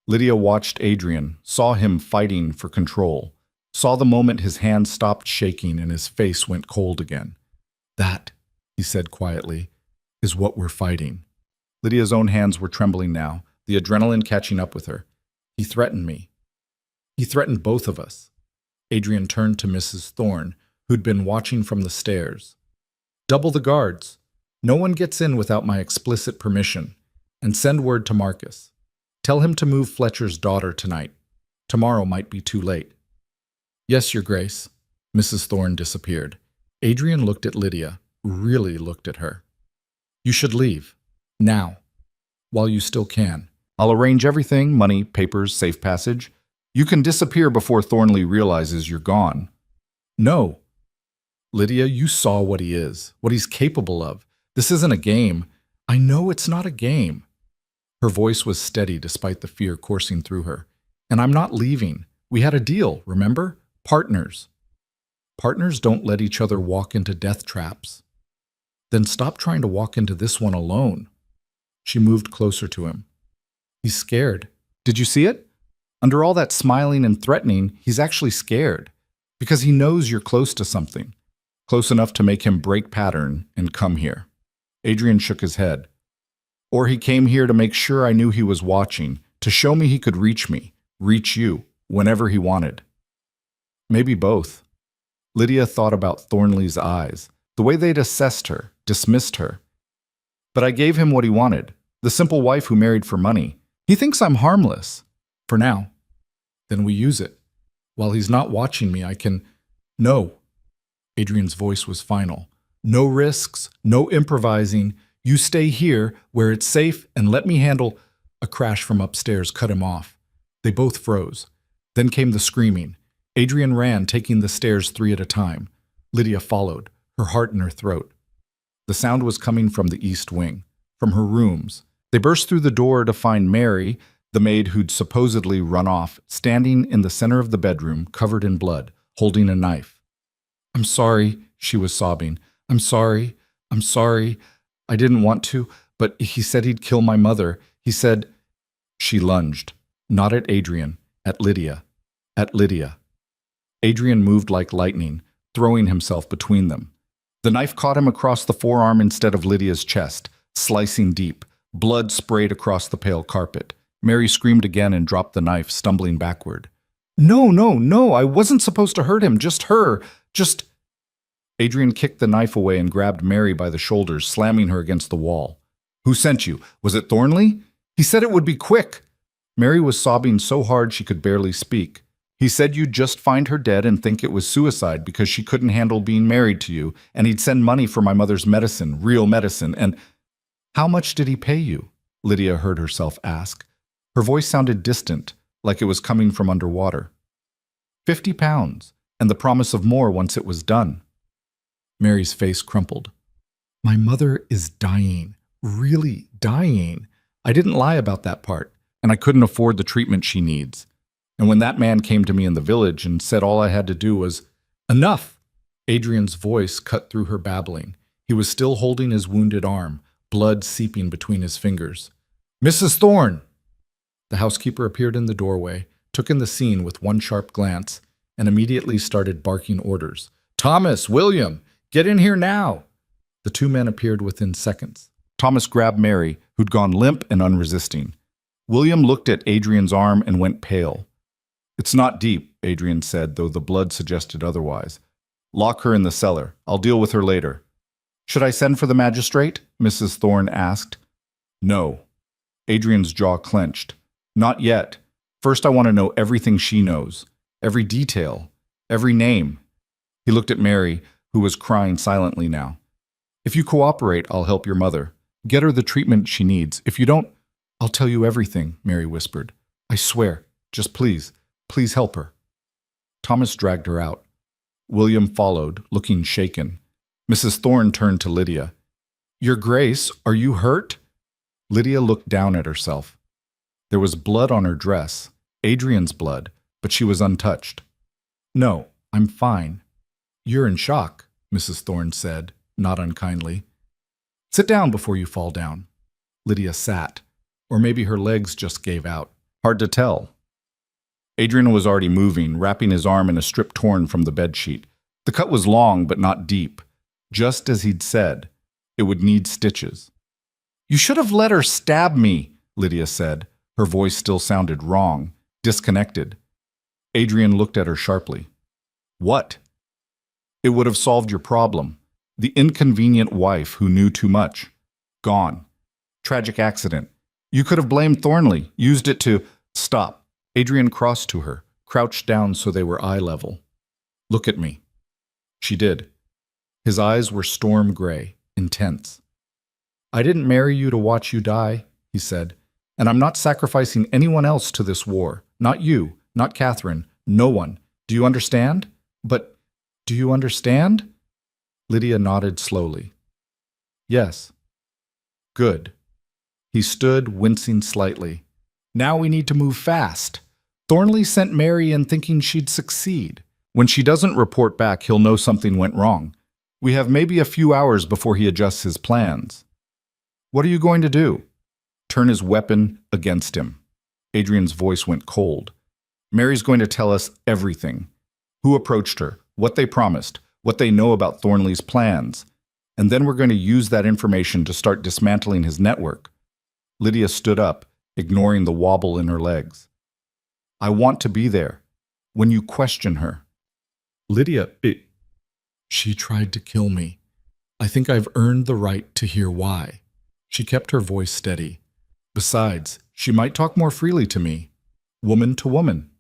S1: Lydia watched Adrian, saw him fighting for control, saw the moment his hands stopped shaking and his face went cold again. "That," he said quietly, "is what we're fighting." Lydia's own hands were trembling now, the adrenaline catching up with her. "He threatened me. He threatened both of us." Adrian turned to Mrs. Thorne, who'd been watching from the stairs. "Double the guards. No one gets in without my explicit permission. And send word to Marcus. Tell him to move Fletcher's daughter tonight. Tomorrow might be too late." "Yes, Your Grace." Mrs. Thorne disappeared. Adrian looked at Lydia, really looked at her. "You should leave. Now. While you still can. I'll arrange everything, money, papers, safe passage. You can disappear before Thornley realizes you're gone." "No." "Lydia, you saw what he is, what he's capable of. This isn't a game. I know it's not a game." Her voice was steady despite the fear coursing through her. "And I'm not leaving. We had a deal, remember? Partners. Partners don't let each other walk into death traps." "Then stop trying to walk into this one alone." She moved closer to him. "He's scared. Did you see it? Under all that smiling and threatening, he's actually scared. Because he knows you're close to something. Close enough to make him break pattern and come here." Adrian shook his head. "Or he came here to make sure I knew he was watching, to show me he could reach me, reach you, whenever he wanted." "Maybe both." Lydia thought about Thornley's eyes, the way they'd assessed her, dismissed her. "But I gave him what he wanted, the simple wife who married for money. He thinks I'm harmless. For now. Then we use it. While he's not watching me, I can—" "No." Adrian's voice was final. "No risks, no improvising. You stay here, where it's safe, and let me handle—" A crash from upstairs cut him off. They both froze. Then came the screaming. Adrian ran, taking the stairs 3 at a time. Lydia followed, her heart in her throat. The sound was coming from the east wing, from her rooms. They burst through the door to find Mary, the maid who'd supposedly run off, standing in the center of the bedroom, covered in blood, holding a knife. "I'm sorry," she was sobbing. "I'm sorry. I'm sorry. I didn't want to, but he said he'd kill my mother. He said—" She lunged, not at Adrian, at Lydia. At Lydia. Adrian moved like lightning, throwing himself between them. The knife caught him across the forearm instead of Lydia's chest, slicing deep. Blood sprayed across the pale carpet. Mary screamed again and dropped the knife, stumbling backward. No, no, no, I wasn't supposed to hurt him, just her, just... Adrian kicked the knife away and grabbed Mary by the shoulders, slamming her against the wall. Who sent you? Was it Thornley? He said it would be quick. Mary was sobbing so hard she could barely speak. He said you'd just find her dead and think it was suicide because she couldn't handle being married to you, and he'd send money for my mother's medicine, real medicine, and... How much did he pay you? Lydia heard herself ask. Her voice sounded distant, like it was coming from underwater. 50 pounds, and the promise of more once it was done. Mary's face crumpled. My mother is dying, really dying. I didn't lie about that part, and I couldn't afford the treatment she needs. And when that man came to me in the village and said all I had to do was, enough! Adrian's voice cut through her babbling. He was still holding his wounded arm, blood seeping between his fingers. Mrs. Thorne! The housekeeper appeared in the doorway, took in the scene with one sharp glance, and immediately started barking orders. Thomas, William, get in here now! The two men appeared within seconds. Thomas grabbed Mary, who'd gone limp and unresisting. William looked at Adrian's arm and went pale. It's not deep, Adrian said, though the blood suggested otherwise. Lock her in the cellar. I'll deal with her later. Should I send for the magistrate? Mrs. Thorne asked. No. Adrian's jaw clenched. Not yet. First I want to know everything she knows. Every detail. Every name. He looked at Mary, who was crying silently now. If you cooperate, I'll help your mother. Get her the treatment she needs. If you don't, I'll tell you everything, Mary whispered. I swear. Just please help her. Thomas dragged her out. William followed, looking shaken. Mrs. Thorne turned to Lydia. Your Grace, are you hurt? Lydia looked down at herself. There was blood on her dress, Adrian's blood, but she was untouched. No, I'm fine. You're in shock, Mrs. Thorne said, not unkindly. Sit down before you fall down. Lydia sat, or maybe her legs just gave out. Hard to tell. Adrian was already moving, wrapping his arm in a strip torn from the bedsheet. The cut was long, but not deep. Just as he'd said, it would need stitches. You should have let her stab me, Lydia said. Her voice still sounded wrong, disconnected. Adrian looked at her sharply. What? It would have solved your problem. The inconvenient wife who knew too much. Gone. Tragic accident. You could have blamed Thornley, used it to... Stop. Adrian crossed to her, crouched down so they were eye level. Look at me. She did. His eyes were storm gray, intense. I didn't marry you to watch you die, he said, and I'm not sacrificing anyone else to this war. Not you, not Catherine, no one. Do you understand? But do you understand? Lydia nodded slowly. Yes. Good. He stood, wincing slightly. Now we need to move fast. Thornley sent Mary in thinking she'd succeed. When she doesn't report back, he'll know something went wrong. We have maybe a few hours before he adjusts his plans. What are you going to do? Turn his weapon against him. Adrian's voice went cold. Mary's going to tell us everything. Who approached her, what they promised, what they know about Thornley's plans. And then we're going to use that information to start dismantling his network. Lydia stood up, ignoring the wobble in her legs. I want to be there. When you question her. Lydia, She tried to kill me. I think I've earned the right to hear why. She kept her voice steady. Besides, she might talk more freely to me. Woman to woman.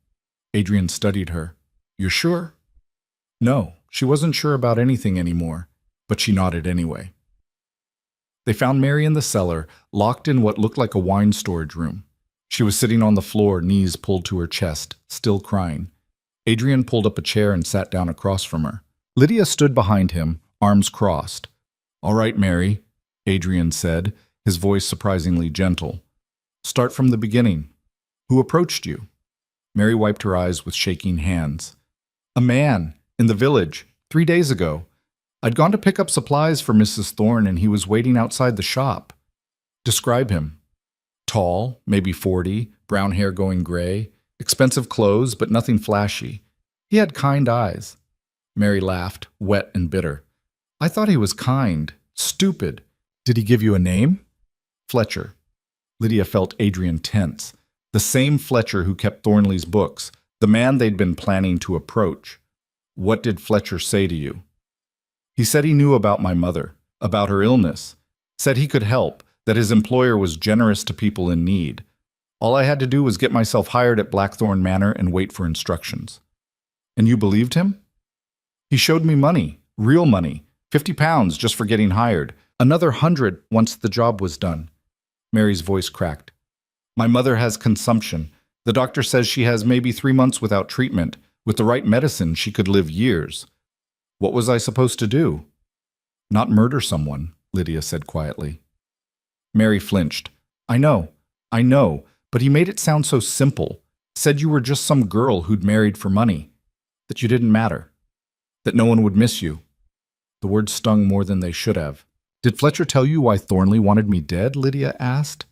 S1: Adrian studied her. You're sure? No, she wasn't sure about anything anymore, but she nodded anyway. They found Mary in the cellar, locked in what looked like a wine storage room. She was sitting on the floor, knees pulled to her chest, still crying. Adrian pulled up a chair and sat down across from her. Lydia stood behind him, arms crossed. All right, Mary, Adrian said, his voice surprisingly gentle. Start from the beginning. Who approached you? Mary wiped her eyes with shaking hands. A man, in the village, 3 days ago. I'd gone to pick up supplies for Mrs. Thorne and he was waiting outside the shop. Describe him. Tall, maybe 40, brown hair going gray, expensive clothes, but nothing flashy. He had kind eyes. Mary laughed, wet and bitter. I thought he was kind, stupid. Did he give you a name? Fletcher. Lydia felt Adrian tense. The same Fletcher who kept Thornley's books, the man they'd been planning to approach. What did Fletcher say to you? He said he knew about my mother, about her illness, said he could help, that his employer was generous to people in need. All I had to do was get myself hired at Blackthorn Manor and wait for instructions. And you believed him? He showed me money, real money, £50 just for getting hired, another 100 once the job was done. Mary's voice cracked. My mother has consumption. The doctor says she has maybe 3 months without treatment. With the right medicine, she could live years. What was I supposed to do? Not murder someone, Lydia said quietly. Mary flinched. I know, but he made it sound so simple. Said you were just some girl who'd married for money. That you didn't matter. That no one would miss you. The words stung more than they should have. Did Fletcher tell you why Thornley wanted me dead? Lydia asked.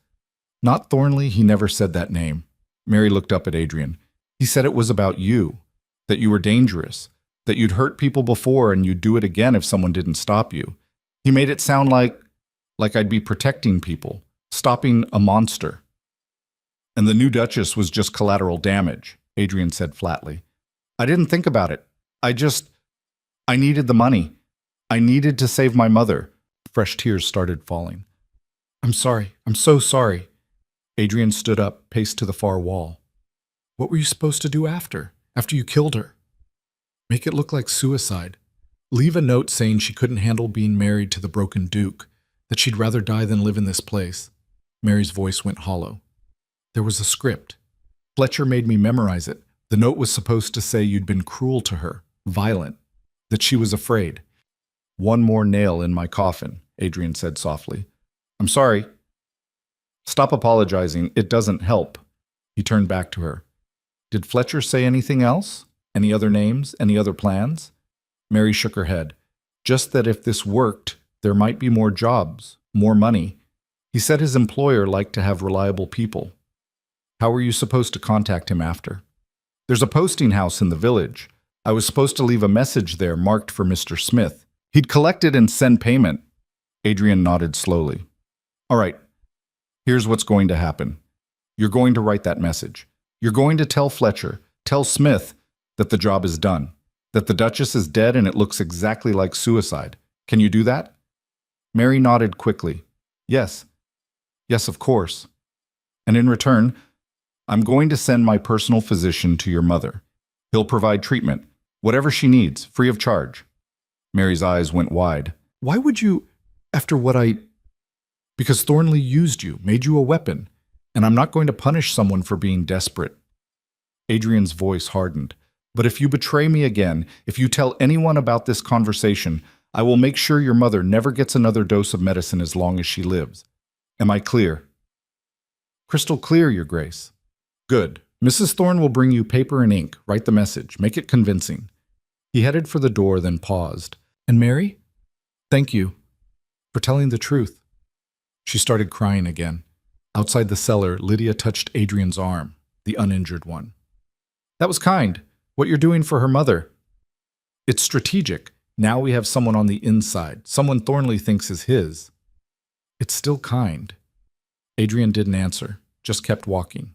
S1: Not Thornley, he never said that name. Mary looked up at Adrian. He said it was about you. That you were dangerous. That you'd hurt people before and you'd do it again if someone didn't stop you. He made it sound like I'd be protecting people, stopping a monster. And the new Duchess was just collateral damage, Adrian said flatly. I didn't think about it. I needed the money. I needed to save my mother. Fresh tears started falling. I'm sorry. I'm so sorry. Adrian stood up, paced to the far wall. What were you supposed to do after you killed her? Make it look like suicide. Leave a note saying she couldn't handle being married to the broken Duke, that she'd rather die than live in this place. Mary's voice went hollow. There was a script. Fletcher made me memorize it. The note was supposed to say you'd been cruel to her, violent, that she was afraid. One more nail in my coffin, Adrian said softly. I'm sorry. Stop apologizing. It doesn't help. He turned back to her. Did Fletcher say anything else? Any other names? Any other plans? Mary shook her head. Just that if this worked, there might be more jobs, more money. He said his employer liked to have reliable people. How were you supposed to contact him after? There's a posting house in the village. I was supposed to leave a message there marked for Mr. Smith. He'd collect it and send payment. Adrian nodded slowly. All right, here's what's going to happen. You're going to write that message. You're going to tell Fletcher, tell Smith, that the job is done, that the Duchess is dead and it looks exactly like suicide. Can you do that? Mary nodded quickly. Yes. Yes, of course. And in return, I'm going to send my personal physician to your mother. He'll provide treatment, whatever she needs, free of charge. Mary's eyes went wide. Why would you, after what Because Thornley used you, made you a weapon, and I'm not going to punish someone for being desperate. Adrian's voice hardened. But if you betray me again, if you tell anyone about this conversation, I will make sure your mother never gets another dose of medicine as long as she lives. Am I clear? Crystal clear, Your Grace. Good. Mrs. Thorne will bring you paper and ink. Write the message. Make it convincing. He headed for the door, then paused. And Mary? Thank you for telling the truth. She started crying again. Outside the cellar, Lydia touched Adrian's arm, the uninjured one. That was kind. What you're doing for her mother. It's strategic. Now we have someone on the inside, someone Thornley thinks is his. It's still kind. Adrian didn't answer, just kept walking.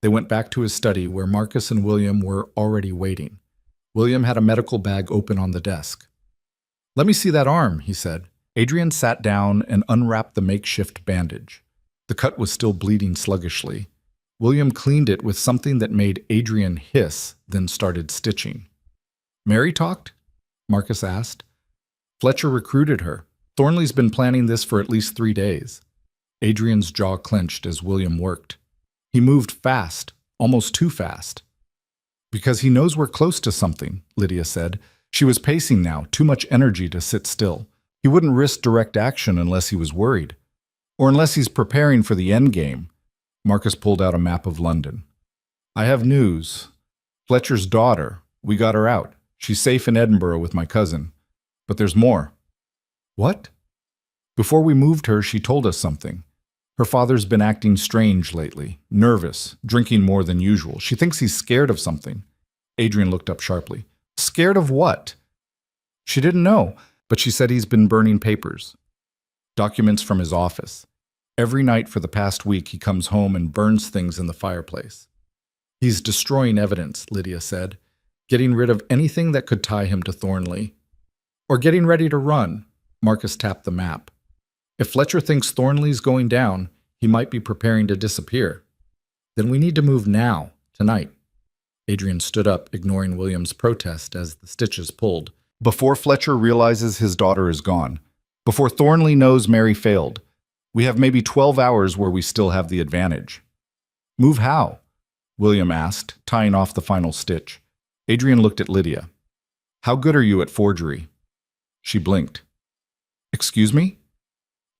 S1: They went back to his study where Marcus and William were already waiting. William had a medical bag open on the desk. Let me see that arm, he said. Adrian sat down and unwrapped the makeshift bandage. The cut was still bleeding sluggishly. William cleaned it with something that made Adrian hiss, then started stitching. Mary talked? Marcus asked. Fletcher recruited her. Thornley's been planning this for at least 3 days. Adrian's jaw clenched as William worked. He moved fast, almost too fast. Because he knows we're close to something, Lydia said. She was pacing now, too much energy to sit still. He wouldn't risk direct action unless he was worried. Or unless he's preparing for the end game. Marcus pulled out a map of London. I have news. Fletcher's daughter. We got her out. She's safe in Edinburgh with my cousin. But there's more. What? Before we moved her, she told us something. Her father's been acting strange lately, nervous, drinking more than usual. She thinks he's scared of something. Adrian looked up sharply. Scared of what? She didn't know, but she said he's been burning papers. Documents from his office. Every night for the past week, he comes home and burns things in the fireplace. He's destroying evidence, Lydia said, getting rid of anything that could tie him to Thornley. Or getting ready to run, Marcus tapped the map. If Fletcher thinks Thornley's going down, he might be preparing to disappear. Then we need to move now, tonight. Adrian stood up, ignoring William's protest as the stitches pulled. Before Fletcher realizes his daughter is gone, before Thornley knows Mary failed, we have maybe 12 hours where we still have the advantage. Move how? William asked, tying off the final stitch. Adrian looked at Lydia. How good are you at forgery? She blinked. Excuse me?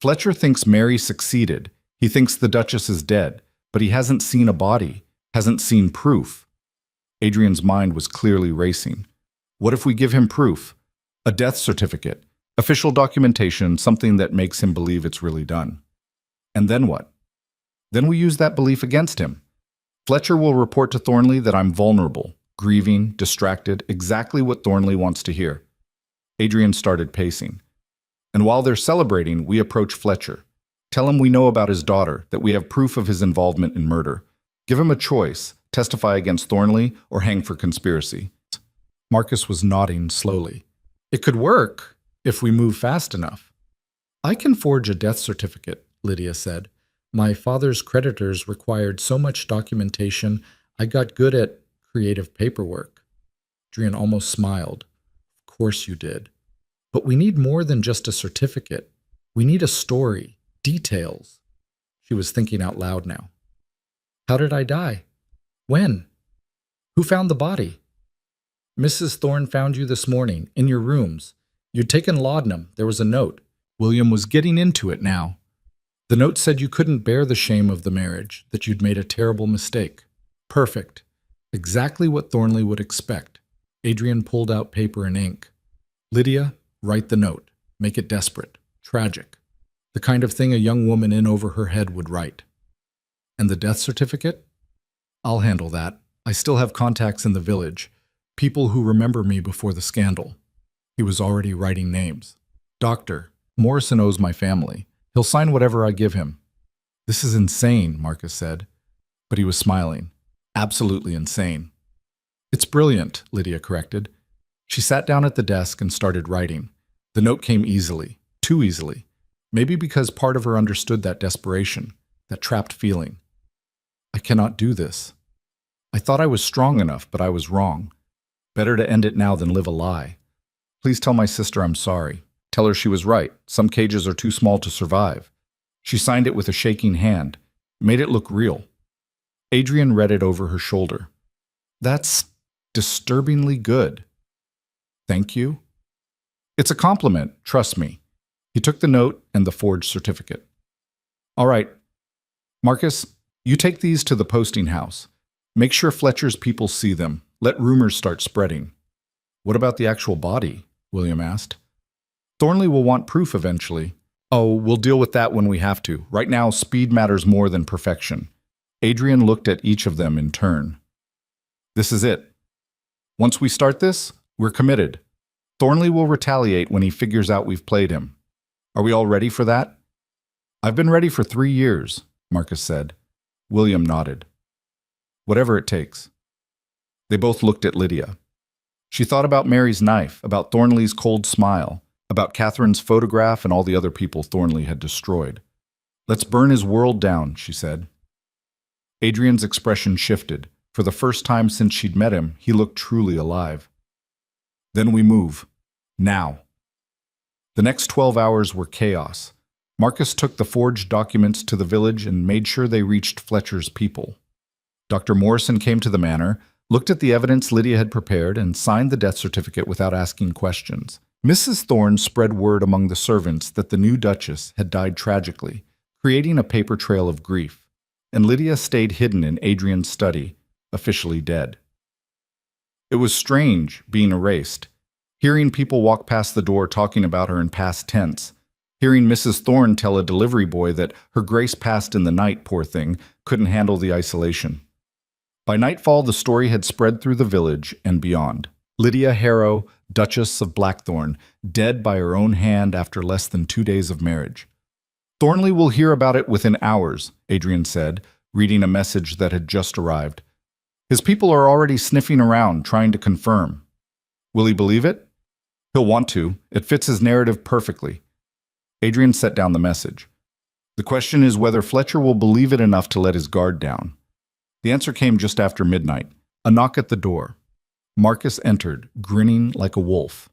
S1: Fletcher thinks Mary succeeded. He thinks the Duchess is dead, but he hasn't seen a body, hasn't seen proof. Adrian's mind was clearly racing. What if we give him proof? A death certificate, official documentation, something that makes him believe it's really done. And then what? Then we use that belief against him. Fletcher will report to Thornley that I'm vulnerable, grieving, distracted, exactly what Thornley wants to hear. Adrian started pacing. And while they're celebrating, we approach Fletcher. Tell him we know about his daughter, that we have proof of his involvement in murder. Give him a choice, testify against Thornley or hang for conspiracy. Marcus was nodding slowly. It could work if we move fast enough. I can forge a death certificate, Lydia said. My father's creditors required so much documentation, I got good at creative paperwork. Adrian almost smiled. Of course you did. But we need more than just a certificate. We need a story, details. She was thinking out loud now. How did I die? When? Who found the body? Mrs. Thorne found you this morning, in your rooms. You'd taken laudanum. There was a note. William was getting into it now. The note said you couldn't bear the shame of the marriage, that you'd made a terrible mistake. Perfect. Exactly what Thornley would expect. Adrian pulled out paper and ink. Lydia, write the note. Make it desperate. Tragic. The kind of thing a young woman in over her head would write. And the death certificate? I'll handle that. I still have contacts in the village. People who remember me before the scandal. He was already writing names. Doctor, Morrison owes my family. He'll sign whatever I give him. This is insane, Marcus said. But he was smiling. Absolutely insane. It's brilliant, Lydia corrected. She sat down at the desk and started writing. The note came easily, too easily. Maybe because part of her understood that desperation, that trapped feeling. I cannot do this. I thought I was strong enough, but I was wrong. Better to end it now than live a lie. Please tell my sister I'm sorry. Tell her she was right. Some cages are too small to survive. She signed it with a shaking hand, made it look real. Adrian read it over her shoulder. That's disturbingly good. Thank you. It's a compliment, trust me. He took the note and the forged certificate. All right, Marcus, you take these to the posting house. Make sure Fletcher's people see them. Let rumors start spreading. What about the actual body? William asked. Thornley will want proof eventually. Oh, we'll deal with that when we have to. Right now, speed matters more than perfection. Adrian looked at each of them in turn. This is it. Once we start this, we're committed. Thornley will retaliate when he figures out we've played him. Are we all ready for that? I've been ready for 3 years, Marcus said. William nodded. Whatever it takes. They both looked at Lydia. She thought about Mary's knife, about Thornley's cold smile, about Catherine's photograph and all the other people Thornley had destroyed. Let's burn his world down, she said. Adrian's expression shifted. For the first time since she'd met him, he looked truly alive. Then we move. Now. The next 12 hours were chaos. Marcus took the forged documents to the village and made sure they reached Fletcher's people. Dr. Morrison came to the manor, looked at the evidence Lydia had prepared, and signed the death certificate without asking questions. Mrs. Thorne spread word among the servants that the new Duchess had died tragically, creating a paper trail of grief, and Lydia stayed hidden in Adrian's study, officially dead. It was strange being erased, hearing people walk past the door talking about her in past tense, hearing Mrs. Thorne tell a delivery boy that her grace passed in the night, poor thing, couldn't handle the isolation. By nightfall, the story had spread through the village and beyond. Lydia Harrow, Duchess of Blackthorn, dead by her own hand after less than 2 days of marriage. Thornley will hear about it within hours, Adrian said, reading a message that had just arrived. His people are already sniffing around, trying to confirm. Will he believe it? He'll want to. It fits his narrative perfectly. Adrian set down the message. The question is whether Fletcher will believe it enough to let his guard down. The answer came just after midnight. A knock at the door. Marcus entered, grinning like a wolf.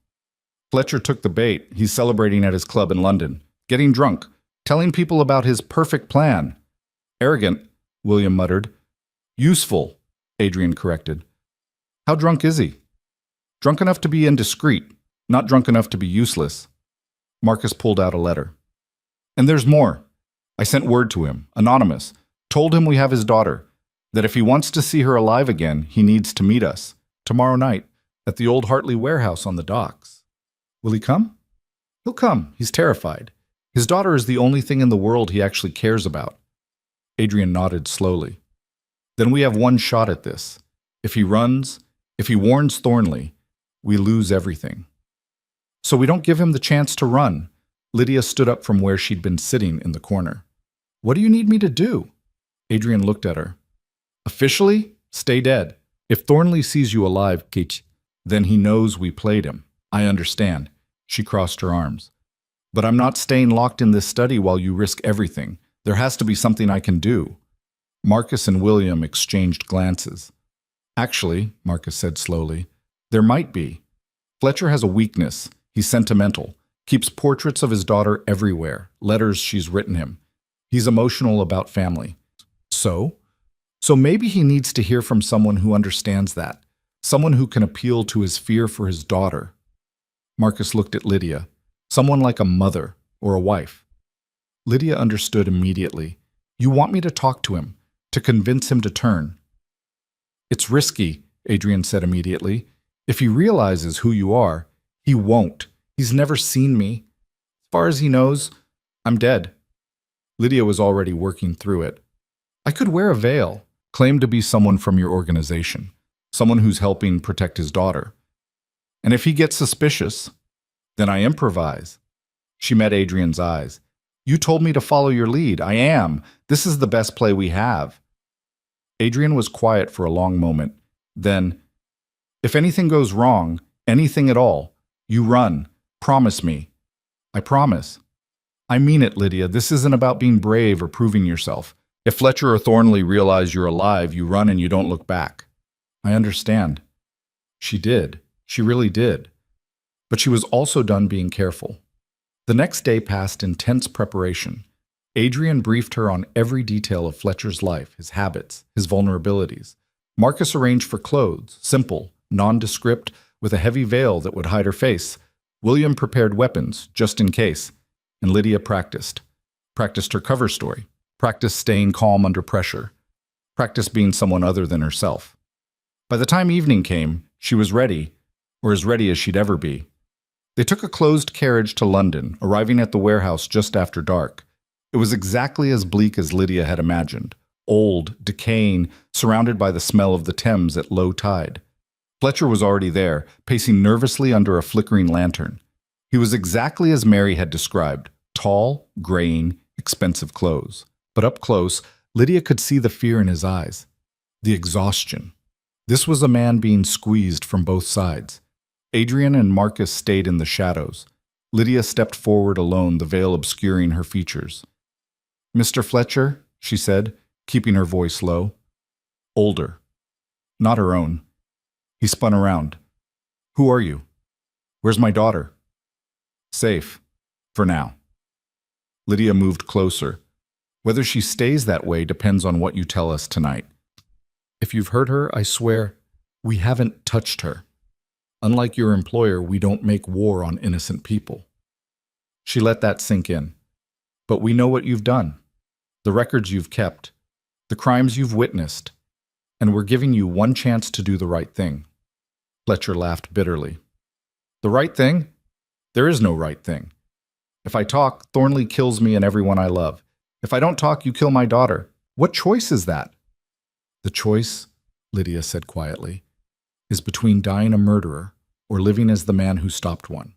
S1: Fletcher took the bait. He's celebrating at his club in London, getting drunk, telling people about his perfect plan. Arrogant, William muttered. Useful, Adrian corrected. How drunk is he? Drunk enough to be indiscreet, not drunk enough to be useless. Marcus pulled out a letter. And there's more. I sent word to him, anonymous, told him we have his daughter, that if he wants to see her alive again, he needs to meet us, tomorrow night, at the old Hartley warehouse on the docks. Will he come? He'll come. He's terrified. His daughter is the only thing in the world he actually cares about. Adrian nodded slowly. Then we have one shot at this. If he runs, if he warns Thornley, we lose everything. So we don't give him the chance to run. Lydia stood up from where she'd been sitting in the corner. What do you need me to do? Adrian looked at her. Officially, stay dead. If Thornley sees you alive, Keach, then he knows we played him. I understand. She crossed her arms. But I'm not staying locked in this study while you risk everything. There has to be something I can do. Marcus and William exchanged glances. Actually, Marcus said slowly, there might be. Fletcher has a weakness. He's sentimental. Keeps portraits of his daughter everywhere, letters she's written him. He's emotional about family. So maybe he needs to hear from someone who understands that, someone who can appeal to his fear for his daughter. Marcus looked at Lydia, someone like a mother or a wife. Lydia understood immediately. You want me to talk to him, to convince him to turn. It's risky, Adrian said immediately. If he realizes who you are, he won't. He's never seen me. As far as he knows, I'm dead. Lydia was already working through it. I could wear a veil, claim to be someone from your organization, someone who's helping protect his daughter. And if he gets suspicious, then I improvise. She met Adrian's eyes. You told me to follow your lead. I am. This is the best play we have. Adrian was quiet for a long moment. Then, if anything goes wrong, anything at all, you run. Promise me. I promise. I mean it, Lydia. This isn't about being brave or proving yourself. If Fletcher or Thornley realize you're alive, you run and you don't look back. I understand. She did. She really did. But she was also done being careful. The next day passed in tense preparation. Adrian briefed her on every detail of Fletcher's life, his habits, his vulnerabilities. Marcus arranged for clothes, simple, nondescript, with a heavy veil that would hide her face. William prepared weapons, just in case. And Lydia practiced. Practiced her cover story. Practiced staying calm under pressure. Practiced being someone other than herself. By the time evening came, she was ready, or as ready as she'd ever be. They took a closed carriage to London, arriving at the warehouse just after dark. It was exactly as bleak as Lydia had imagined. Old, decaying, surrounded by the smell of the Thames at low tide. Fletcher was already there, pacing nervously under a flickering lantern. He was exactly as Mary had described, tall, graying, expensive clothes. But up close, Lydia could see the fear in his eyes, the exhaustion. This was a man being squeezed from both sides. Adrian and Marcus stayed in the shadows. Lydia stepped forward alone, the veil obscuring her features. Mr. Fletcher, she said, keeping her voice low. Older. Not her own. He spun around. Who are you? Where's my daughter? Safe. For now. Lydia moved closer. Whether she stays that way depends on what you tell us tonight. If you've hurt her, I swear, we haven't touched her. Unlike your employer, we don't make war on innocent people. She let that sink in. But we know what you've done, the records you've kept, the crimes you've witnessed, and we're giving you one chance to do the right thing. Fletcher laughed bitterly. The right thing? There is no right thing. If I talk, Thornley kills me and everyone I love. If I don't talk, you kill my daughter. What choice is that? The choice, Lydia said quietly, is between dying a murderer or living as the man who stopped one.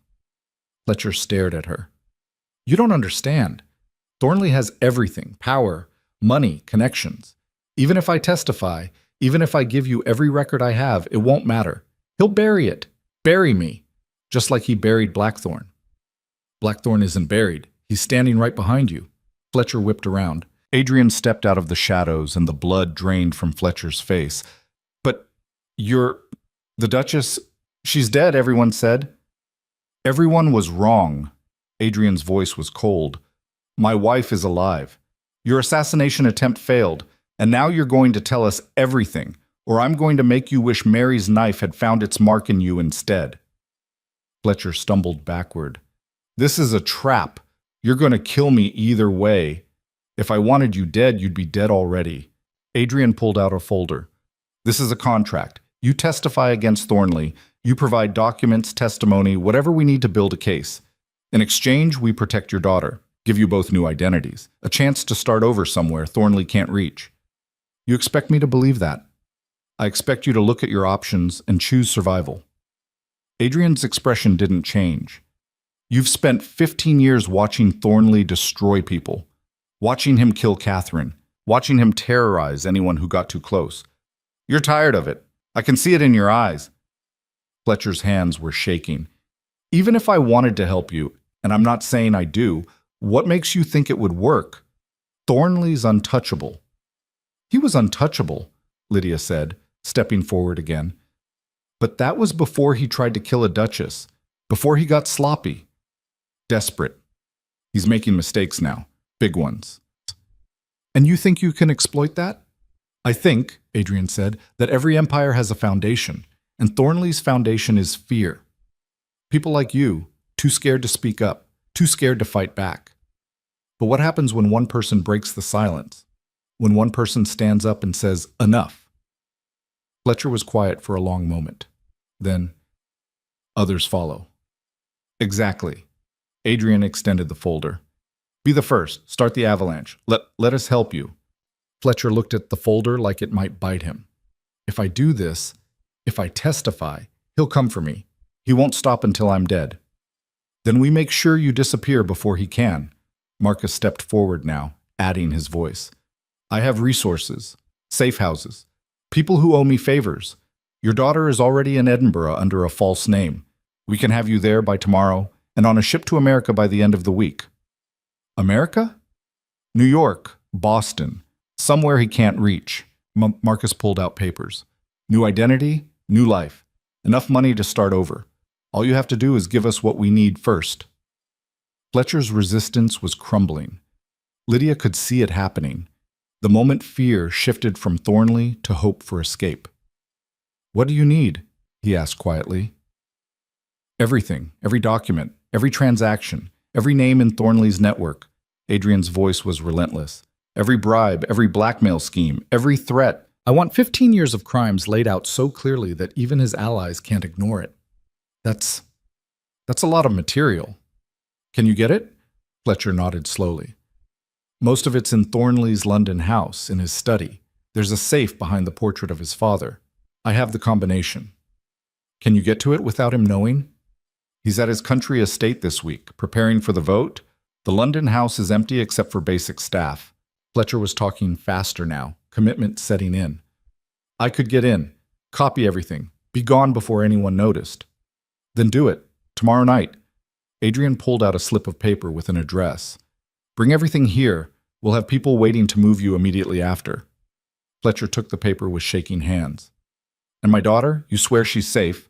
S1: Fletcher stared at her. You don't understand. Thornley has everything: power, money, connections. Even if I testify, even if I give you every record I have, it won't matter. He'll bury it. Bury me. Just like he buried Blackthorn. Blackthorn isn't buried. He's standing right behind you. Fletcher whipped around. Adrian stepped out of the shadows and the blood drained from Fletcher's face. But the Duchess, she's dead, everyone said. Everyone was wrong. Adrian's voice was cold. My wife is alive. Your assassination attempt failed, and now you're going to tell us everything, or I'm going to make you wish Mary's knife had found its mark in you instead. Fletcher stumbled backward. This is a trap. You're going to kill me either way. If I wanted you dead, you'd be dead already. Adrian pulled out a folder. This is a contract. You testify against Thornley. You provide documents, testimony, whatever we need to build a case. In exchange, we protect your daughter, give you both new identities, a chance to start over somewhere Thornley can't reach. You expect me to believe that? I expect you to look at your options and choose survival. Adrian's expression didn't change. You've spent 15 years watching Thornley destroy people, watching him kill Catherine, watching him terrorize anyone who got too close. You're tired of it. I can see it in your eyes. Fletcher's hands were shaking. Even if I wanted to help you, and I'm not saying I do, what makes you think it would work? Thornley's untouchable. He was untouchable, Lydia said, stepping forward again. But that was before he tried to kill a duchess, before he got sloppy. Desperate. He's making mistakes now, big ones. And you think you can exploit that? I think, Adrian said, that every empire has a foundation, and Thornley's foundation is fear. People like you, too scared to speak up, too scared to fight back. But what happens when one person breaks the silence? When one person stands up and says, enough? Fletcher was quiet for a long moment. Then, others follow. Exactly. Adrian extended the folder. Be the first. Start the avalanche. Let us help you. Fletcher looked at the folder like it might bite him. If I do this, if I testify, he'll come for me. He won't stop until I'm dead. Then we make sure you disappear before he can. Marcus stepped forward now, adding his voice. I have resources, safe houses, people who owe me favors. Your daughter is already in Edinburgh under a false name. We can have you there by tomorrow and on a ship to America by the end of the week. America? New York, Boston, somewhere he can't reach. Marcus pulled out papers. New identity, new life. Enough money to start over. All you have to do is give us what we need first. Fletcher's resistance was crumbling. Lydia could see it happening. The moment fear shifted from Thornley to hope for escape. What do you need? He asked quietly. Everything, every document, every transaction, every name in Thornley's network. Adrian's voice was relentless. Every bribe, every blackmail scheme, every threat. I want 15 years of crimes laid out so clearly that even his allies can't ignore it. That's a lot of material. Can you get it? Fletcher nodded slowly. Most of it's in Thornley's London house, in his study. There's a safe behind the portrait of his father. I have the combination. Can you get to it without him knowing? He's at his country estate this week, preparing for the vote. The London house is empty except for basic staff. Fletcher was talking faster now, commitment setting in. I could get in, copy everything, be gone before anyone noticed. Then do it, tomorrow night. Adrian pulled out a slip of paper with an address. Bring everything here. We'll have people waiting to move you immediately after. Fletcher took the paper with shaking hands. And my daughter, you swear she's safe?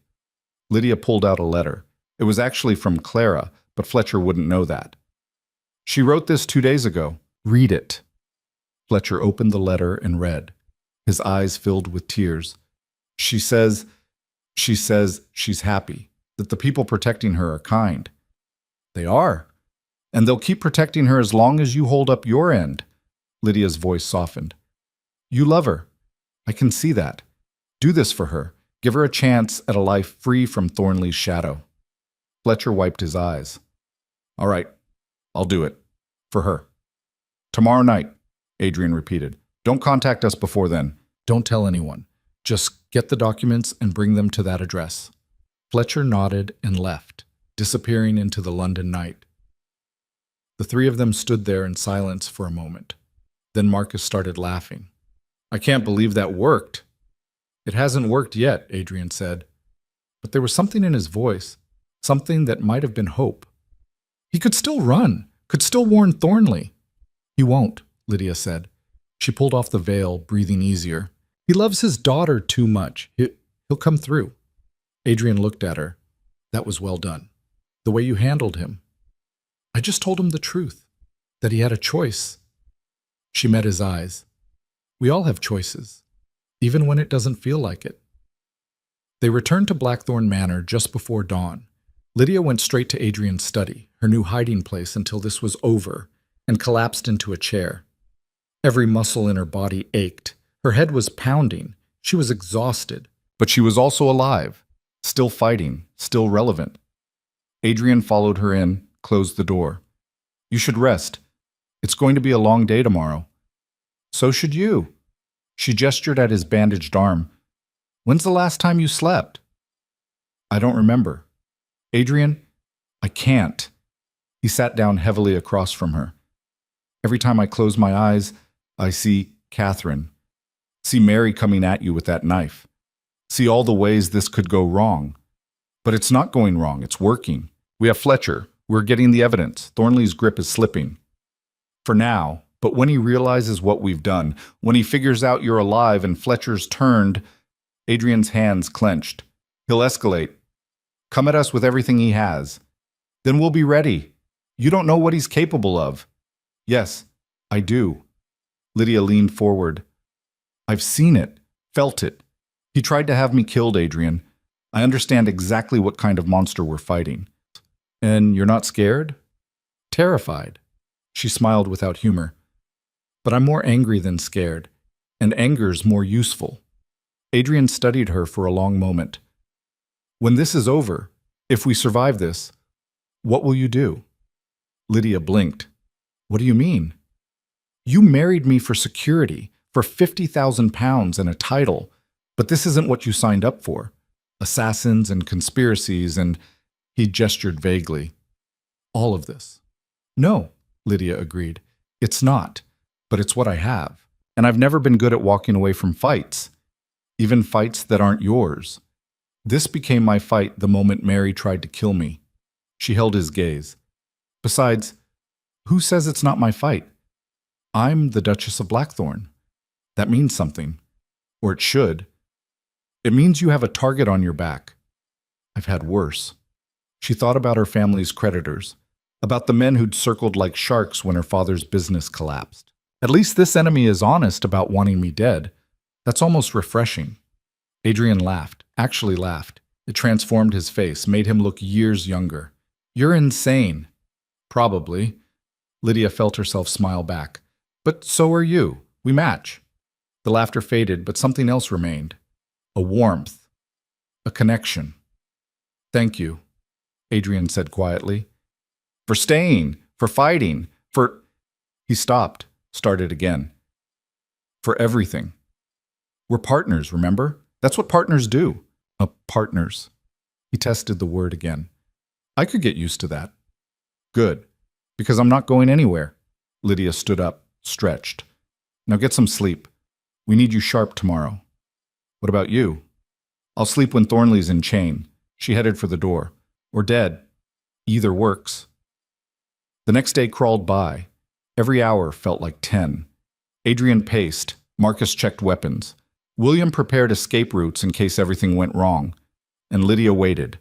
S1: Lydia pulled out a letter. It was actually from Clara, but Fletcher wouldn't know that. She wrote this 2 days ago. Read it. Fletcher opened the letter and read. His eyes filled with tears. She says she's happy, that the people protecting her are kind. They are. And they'll keep protecting her as long as you hold up your end. Lydia's voice softened. You love her. I can see that. Do this for her. Give her a chance at a life free from Thornley's shadow. Fletcher wiped his eyes. All right, I'll do it. For her. Tomorrow night, Adrian repeated. Don't contact us before then. Don't tell anyone. Just get the documents and bring them to that address. Fletcher nodded and left, disappearing into the London night. The three of them stood there in silence for a moment. Then Marcus started laughing. I can't believe that worked. It hasn't worked yet, Adrian said. But there was something in his voice, something that might have been hope. He could still run, could still warn Thornley. He won't, Lydia said. She pulled off the veil, breathing easier. He loves his daughter too much. He'll come through. Adrian looked at her. That was well done. The way you handled him. I just told him the truth, that he had a choice. She met his eyes. We all have choices, even when it doesn't feel like it. They returned to Blackthorn Manor just before dawn. Lydia went straight to Adrian's study, her new hiding place until this was over, and collapsed into a chair. Every muscle in her body ached. Her head was pounding. She was exhausted. But she was also alive, still fighting, still relevant. Adrian followed her in, closed the door. You should rest. It's going to be a long day tomorrow. So should you. She gestured at his bandaged arm. When's the last time you slept? I don't remember. Adrian, I can't. He sat down heavily across from her. Every time I close my eyes, I see Catherine. See Mary coming at you with that knife. See all the ways this could go wrong. But it's not going wrong, it's working. We have Fletcher. We're getting the evidence. Thornley's grip is slipping. For now, but when he realizes what we've done, when he figures out you're alive and Fletcher's turned, Adrian's hands clenched. He'll escalate. Come at us with everything he has. Then we'll be ready. You don't know what he's capable of. Yes, I do. Lydia leaned forward. I've seen it, felt it. He tried to have me killed, Adrian. I understand exactly what kind of monster we're fighting. And you're not scared? Terrified. She smiled without humor. But I'm more angry than scared, and anger's more useful. Adrian studied her for a long moment. When this is over, if we survive this, what will you do? Lydia blinked. What do you mean? You married me for security, for 50,000 pounds and a title, but this isn't what you signed up for. Assassins and conspiracies and... He gestured vaguely. All of this. No, Lydia agreed. It's not, but it's what I have. And I've never been good at walking away from fights, even fights that aren't yours. This became my fight the moment Mary tried to kill me. She held his gaze. Besides, who says it's not my fight? I'm the Duchess of Blackthorn. That means something. Or it should. It means you have a target on your back. I've had worse. She thought about her family's creditors, about the men who'd circled like sharks when her father's business collapsed. At least this enemy is honest about wanting me dead. That's almost refreshing. Adrian laughed, actually laughed. It transformed his face, made him look years younger. You're insane. Probably. Lydia felt herself smile back. But so are you. We match. The laughter faded, but something else remained. A warmth. A connection. Thank you, Adrian said quietly. For staying, for fighting, for... He stopped, started again. For everything. We're partners, remember? That's what partners do. Partners. He tested the word again. I could get used to that. Good, because I'm not going anywhere. Lydia stood up, stretched. Now get some sleep. We need you sharp tomorrow. What about you? I'll sleep when Thornley's in chain. She headed for the door. Or dead. Either works. The next day crawled by. Every hour felt like 10. Adrian paced. Marcus checked weapons. William prepared escape routes in case everything went wrong. And Lydia waited.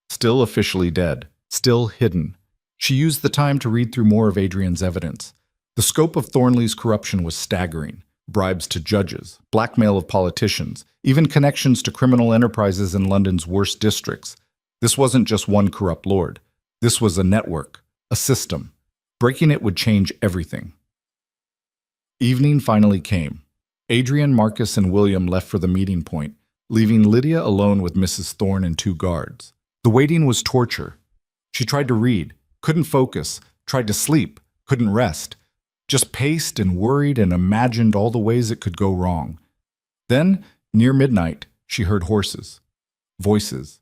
S1: Still officially dead. Still hidden. She used the time to read through more of Adrian's evidence. The scope of Thornley's corruption was staggering. Bribes to judges, blackmail of politicians, even connections to criminal enterprises in London's worst districts. This wasn't just one corrupt lord. This was a network, a system. Breaking it would change everything. Evening finally came. Adrian, Marcus, and William left for the meeting point, leaving Lydia alone with Mrs. Thorne and 2 guards. The waiting was torture. She tried to read, couldn't focus, tried to sleep, couldn't rest. Just paced and worried and imagined all the ways it could go wrong. Then, near midnight, she heard horses. Voices.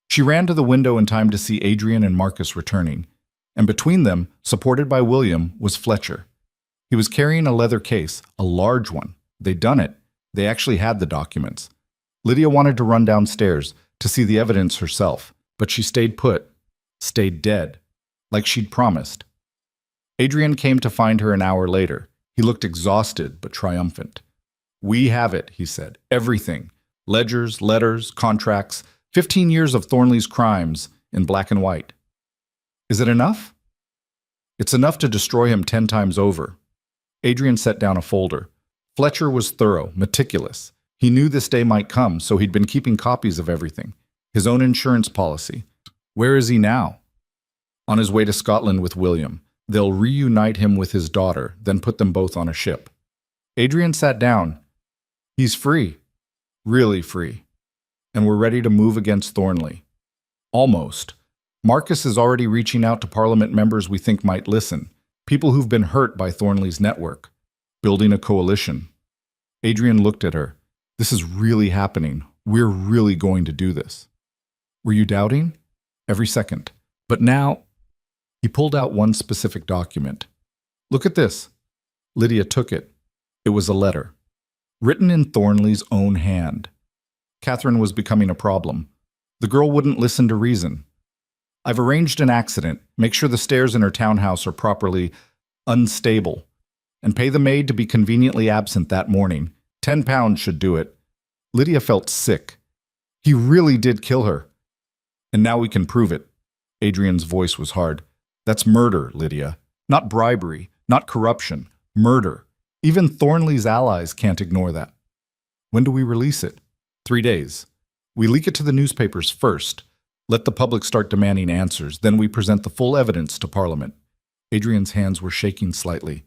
S1: She ran to the window in time to see Adrian and Marcus returning. And between them, supported by William, was Fletcher. He was carrying a leather case, a large one. They'd done it. They actually had the documents. Lydia wanted to run downstairs to see the evidence herself, but she stayed put, stayed dead, like she'd promised. Adrian came to find her an hour later. He looked exhausted but triumphant. "We have it," he said. "Everything. Ledgers, letters, contracts, 15 years of Thornley's crimes in black and white." "Is it enough?" "It's enough to destroy him 10 times over." Adrian set down a folder. Fletcher was thorough, meticulous. He knew this day might come, so he'd been keeping copies of everything. His own insurance policy. Where is he now? On his way to Scotland with William. They'll reunite him with his daughter, then put them both on a ship. Adrian sat down. He's free. Really free. And we're ready to move against Thornley. Almost. Marcus is already reaching out to Parliament members we think might listen, people who've been hurt by Thornley's network, building a coalition. Adrian looked at her. This is really happening. We're really going to do this. Were you doubting? Every second. But now, he pulled out one specific document. Look at this. Lydia took it. It was a letter, written in Thornley's own hand. Catherine was becoming a problem. The girl wouldn't listen to reason. I've arranged an accident. Make sure the stairs in her townhouse are properly unstable. And pay the maid to be conveniently absent that morning. £10 should do it. Lydia felt sick. He really did kill her. And now we can prove it. Adrian's voice was hard. That's murder, Lydia. Not bribery, not corruption. Murder. Even Thornley's allies can't ignore that. When do we release it? 3 days. We leak it to the newspapers first. Let the public start demanding answers. Then we present the full evidence to Parliament. Adrian's hands were shaking slightly.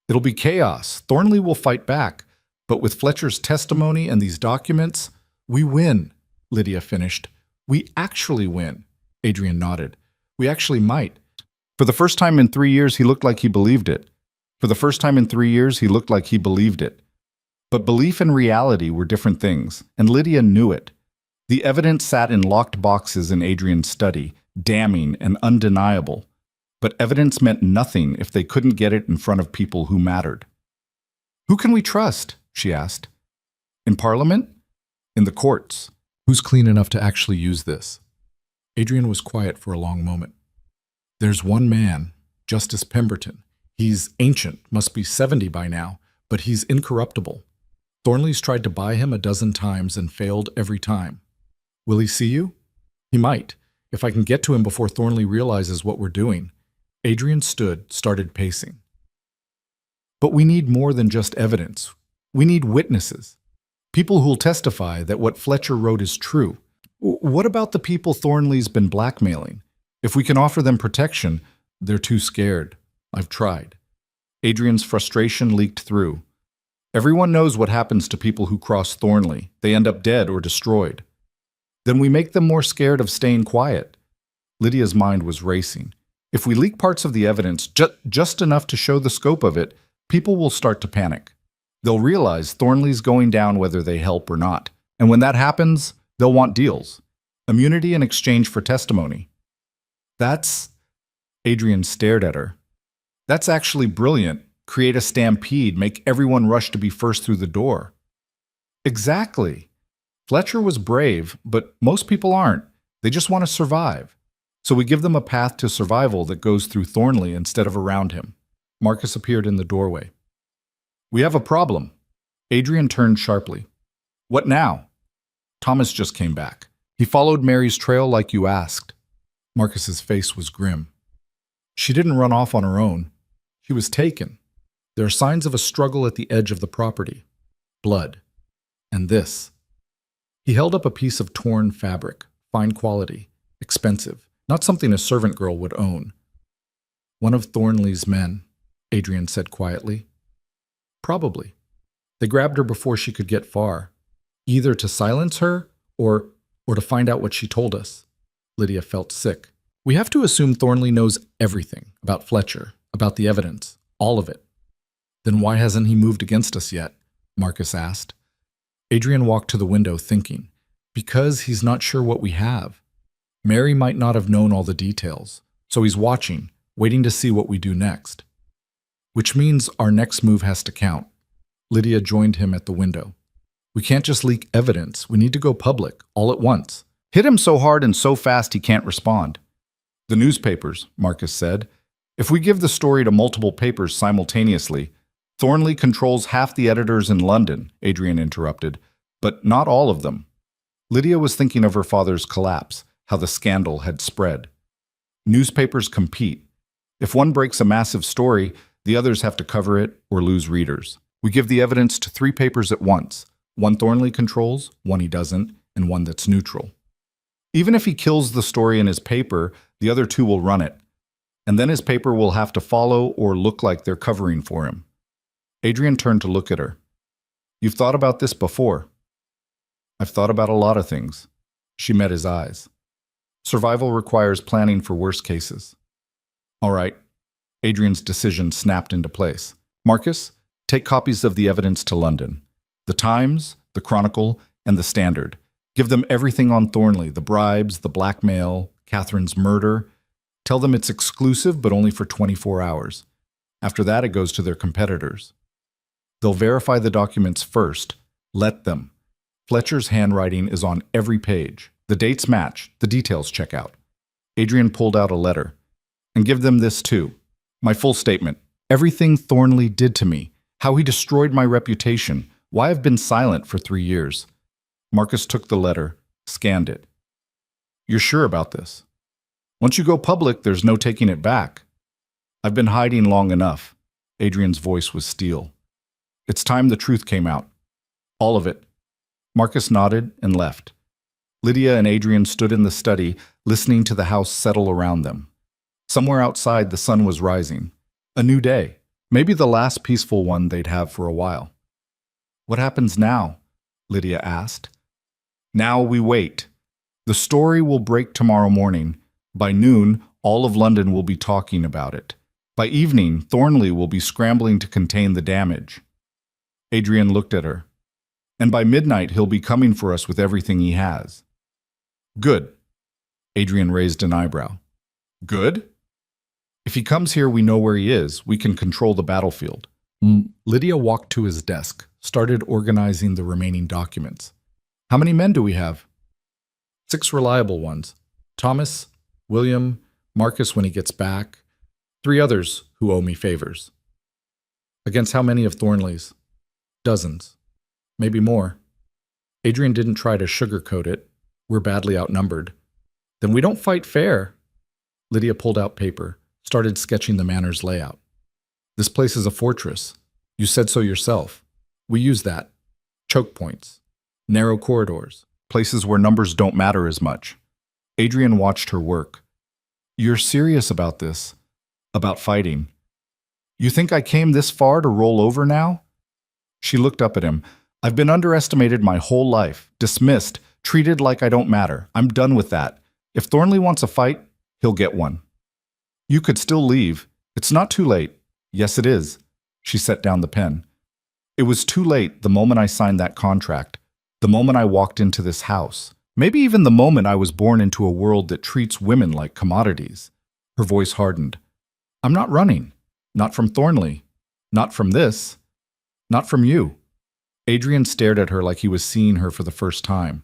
S1: It'll be chaos. Thornley will fight back. But with Fletcher's testimony and these documents, we win, Lydia finished. We actually win. Adrian nodded. We actually might. For the first time in 3 years, he looked like he believed it. For the first time in 3 years, he looked like he believed it. But belief and reality were different things, and Lydia knew it. The evidence sat in locked boxes in Adrian's study, damning and undeniable. But evidence meant nothing if they couldn't get it in front of people who mattered. Who can we trust? She asked. In Parliament? In the courts. Who's clean enough to actually use this? Adrian was quiet for a long moment. There's one man, Justice Pemberton. He's ancient, must be 70 by now, but he's incorruptible. Thornley's tried to buy him 12 times and failed every time. Will he see you? He might, if I can get to him before Thornley realizes what we're doing. Adrian stood, started pacing. But we need more than just evidence. We need witnesses. People who'll testify that what Fletcher wrote is true. What about the people Thornley's been blackmailing? If we can offer them protection, they're too scared. I've tried. Adrian's frustration leaked through. Everyone knows what happens to people who cross Thornley. They end up dead or destroyed. Then we make them more scared of staying quiet. Lydia's mind was racing. If we leak parts of the evidence, just enough to show the scope of it, people will start to panic. They'll realize Thornley's going down whether they help or not. And when that happens, they'll want deals. Immunity in exchange for testimony. Adrian stared at her. That's actually brilliant. Create a stampede, make everyone rush to be first through the door. Exactly. Fletcher was brave, but most people aren't. They just want to survive. So we give them a path to survival that goes through Thornley instead of around him. Marcus appeared in the doorway. We have a problem. Adrian turned sharply. What now? Thomas just came back. He followed Mary's trail like you asked. Marcus's face was grim. She didn't run off on her own. She was taken. There are signs of a struggle at the edge of the property. Blood. And this. He held up a piece of torn fabric, fine quality, expensive, not something a servant girl would own. One of Thornley's men, Adrian said quietly. Probably. They grabbed her before she could get far, either to silence her or to find out what she told us. Lydia felt sick. We have to assume Thornley knows everything about Fletcher, about the evidence, all of it. Then why hasn't he moved against us yet? Marcus asked. Adrian walked to the window thinking, because he's not sure what we have. Mary might not have known all the details, so he's watching, waiting to see what we do next. Which means our next move has to count. Lydia joined him at the window. We can't just leak evidence. We need to go public, all at once. Hit him so hard and so fast he can't respond. The newspapers, Marcus said. If we give the story to multiple papers simultaneously, Thornley controls half the editors in London, Adrian interrupted, but not all of them. Lydia was thinking of her father's collapse, how the scandal had spread. Newspapers compete. If one breaks a massive story, the others have to cover it or lose readers. We give the evidence to 3 papers at once. One Thornley controls, one he doesn't, and one that's neutral. Even if he kills the story in his paper, the other 2 will run it. And then his paper will have to follow or look like they're covering for him. Adrian turned to look at her. You've thought about this before. I've thought about a lot of things. She met his eyes. Survival requires planning for worst cases. All right. Adrian's decision snapped into place. Marcus, take copies of the evidence to London. The Times, the Chronicle, and the Standard. Give them everything on Thornley, the bribes, the blackmail, Catherine's murder. Tell them it's exclusive, but only for 24 hours. After that, it goes to their competitors. They'll verify the documents first. Let them. Fletcher's handwriting is on every page. The dates match. The details check out. Adrian pulled out a letter. And give them this too. My full statement. Everything Thornley did to me. How he destroyed my reputation. Why I've been silent for 3 years. Marcus took the letter, scanned it. You're sure about this? Once you go public, there's no taking it back. I've been hiding long enough. Adrian's voice was steel. It's time the truth came out. All of it. Marcus nodded and left. Lydia and Adrian stood in the study, listening to the house settle around them. Somewhere outside, the sun was rising. A new day. Maybe the last peaceful one they'd have for a while. What happens now? Lydia asked. Now we wait. The story will break tomorrow morning. By noon, all of London will be talking about it. By evening, Thornley will be scrambling to contain the damage. Adrian looked at her. And by midnight, he'll be coming for us with everything he has. Good. Adrian raised an eyebrow. Good? If he comes here, we know where he is. We can control the battlefield. Lydia walked to his desk, started organizing the remaining documents. How many men do we have? 6 reliable ones. Thomas, William, Marcus when he gets back. 3 others who owe me favors. Against how many of Thornley's? Dozens. Maybe more. Adrian didn't try to sugarcoat it. We're badly outnumbered. Then we don't fight fair. Lydia pulled out paper, started sketching the manor's layout. This place is a fortress. You said so yourself. We use that. Choke points. Narrow corridors. Places where numbers don't matter as much. Adrian watched her work. You're serious about this? About fighting? You think I came this far to roll over now? She looked up at him. I've been underestimated my whole life, dismissed, treated like I don't matter. I'm done with that. If Thornley wants a fight, he'll get one. You could still leave. It's not too late. Yes, it is. She set down the pen. It was too late the moment I signed that contract, the moment I walked into this house, maybe even the moment I was born into a world that treats women like commodities. Her voice hardened. I'm not running. Not from Thornley. Not from this. Not from you. Adrian stared at her like he was seeing her for the first time.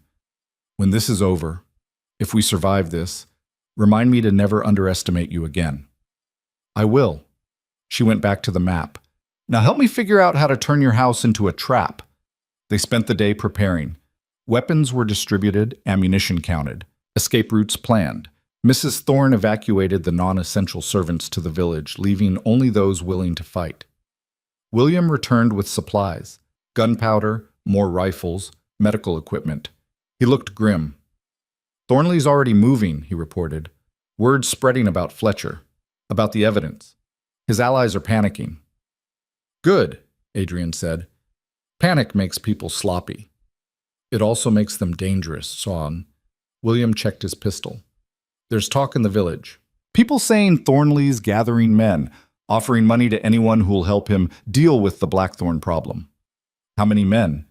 S1: When this is over, if we survive this, remind me to never underestimate you again. I will. She went back to the map. Now help me figure out how to turn your house into a trap. They spent the day preparing. Weapons were distributed, ammunition counted, escape routes planned. Mrs. Thorne evacuated the non-essential servants to the village, leaving only those willing to fight. William returned with supplies, gunpowder, more rifles, medical equipment. He looked grim. Thornley's already moving, he reported. Word spreading about Fletcher, about the evidence. His allies are panicking. Good, Adrian said. Panic makes people sloppy. It also makes them dangerous, Son. William checked his pistol. There's talk in the village. People saying Thornley's gathering men, offering money to anyone who'll help him deal with the Blackthorn problem. How many men?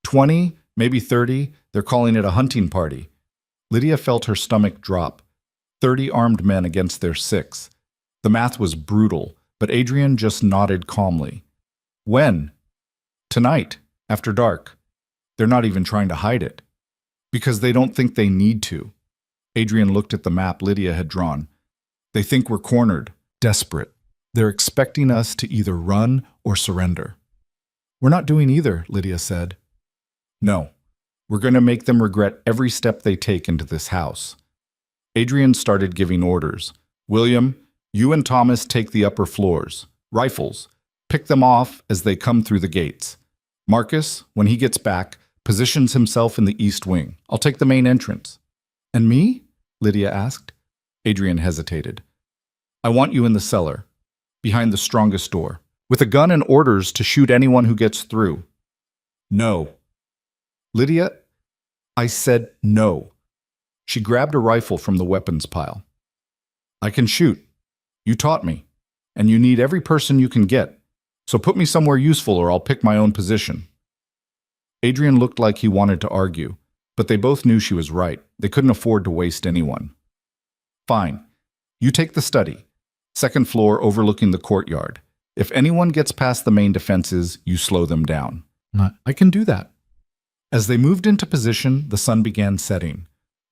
S1: 20, maybe 30. They're calling it a hunting party. Lydia felt her stomach drop. 30 armed men against their 6. The math was brutal, but Adrian just nodded calmly. When? Tonight, after dark. They're not even trying to hide it. Because they don't think they need to. Adrian looked at the map Lydia had drawn. They think we're cornered, desperate. They're expecting us to either run or surrender. We're not doing either, Lydia said. No, we're going to make them regret every step they take into this house. Adrian started giving orders. William, you and Thomas take the upper floors. Rifles. Pick them off as they come through the gates. Marcus, when he gets back, positions himself in the east wing. I'll take the main entrance. And me? Lydia asked. Adrian hesitated. I want you in the cellar, behind the strongest door, with a gun and orders to shoot anyone who gets through. No. Lydia, I said no. She grabbed a rifle from the weapons pile. I can shoot. You taught me. And you need every person you can get. So put me somewhere useful or I'll pick my own position. Adrian looked like he wanted to argue, but they both knew she was right. They couldn't afford to waste anyone. Fine. You take the study. Second floor overlooking the courtyard. If anyone gets past the main defenses, you slow them down. I can do that. As they moved into position, the sun began setting.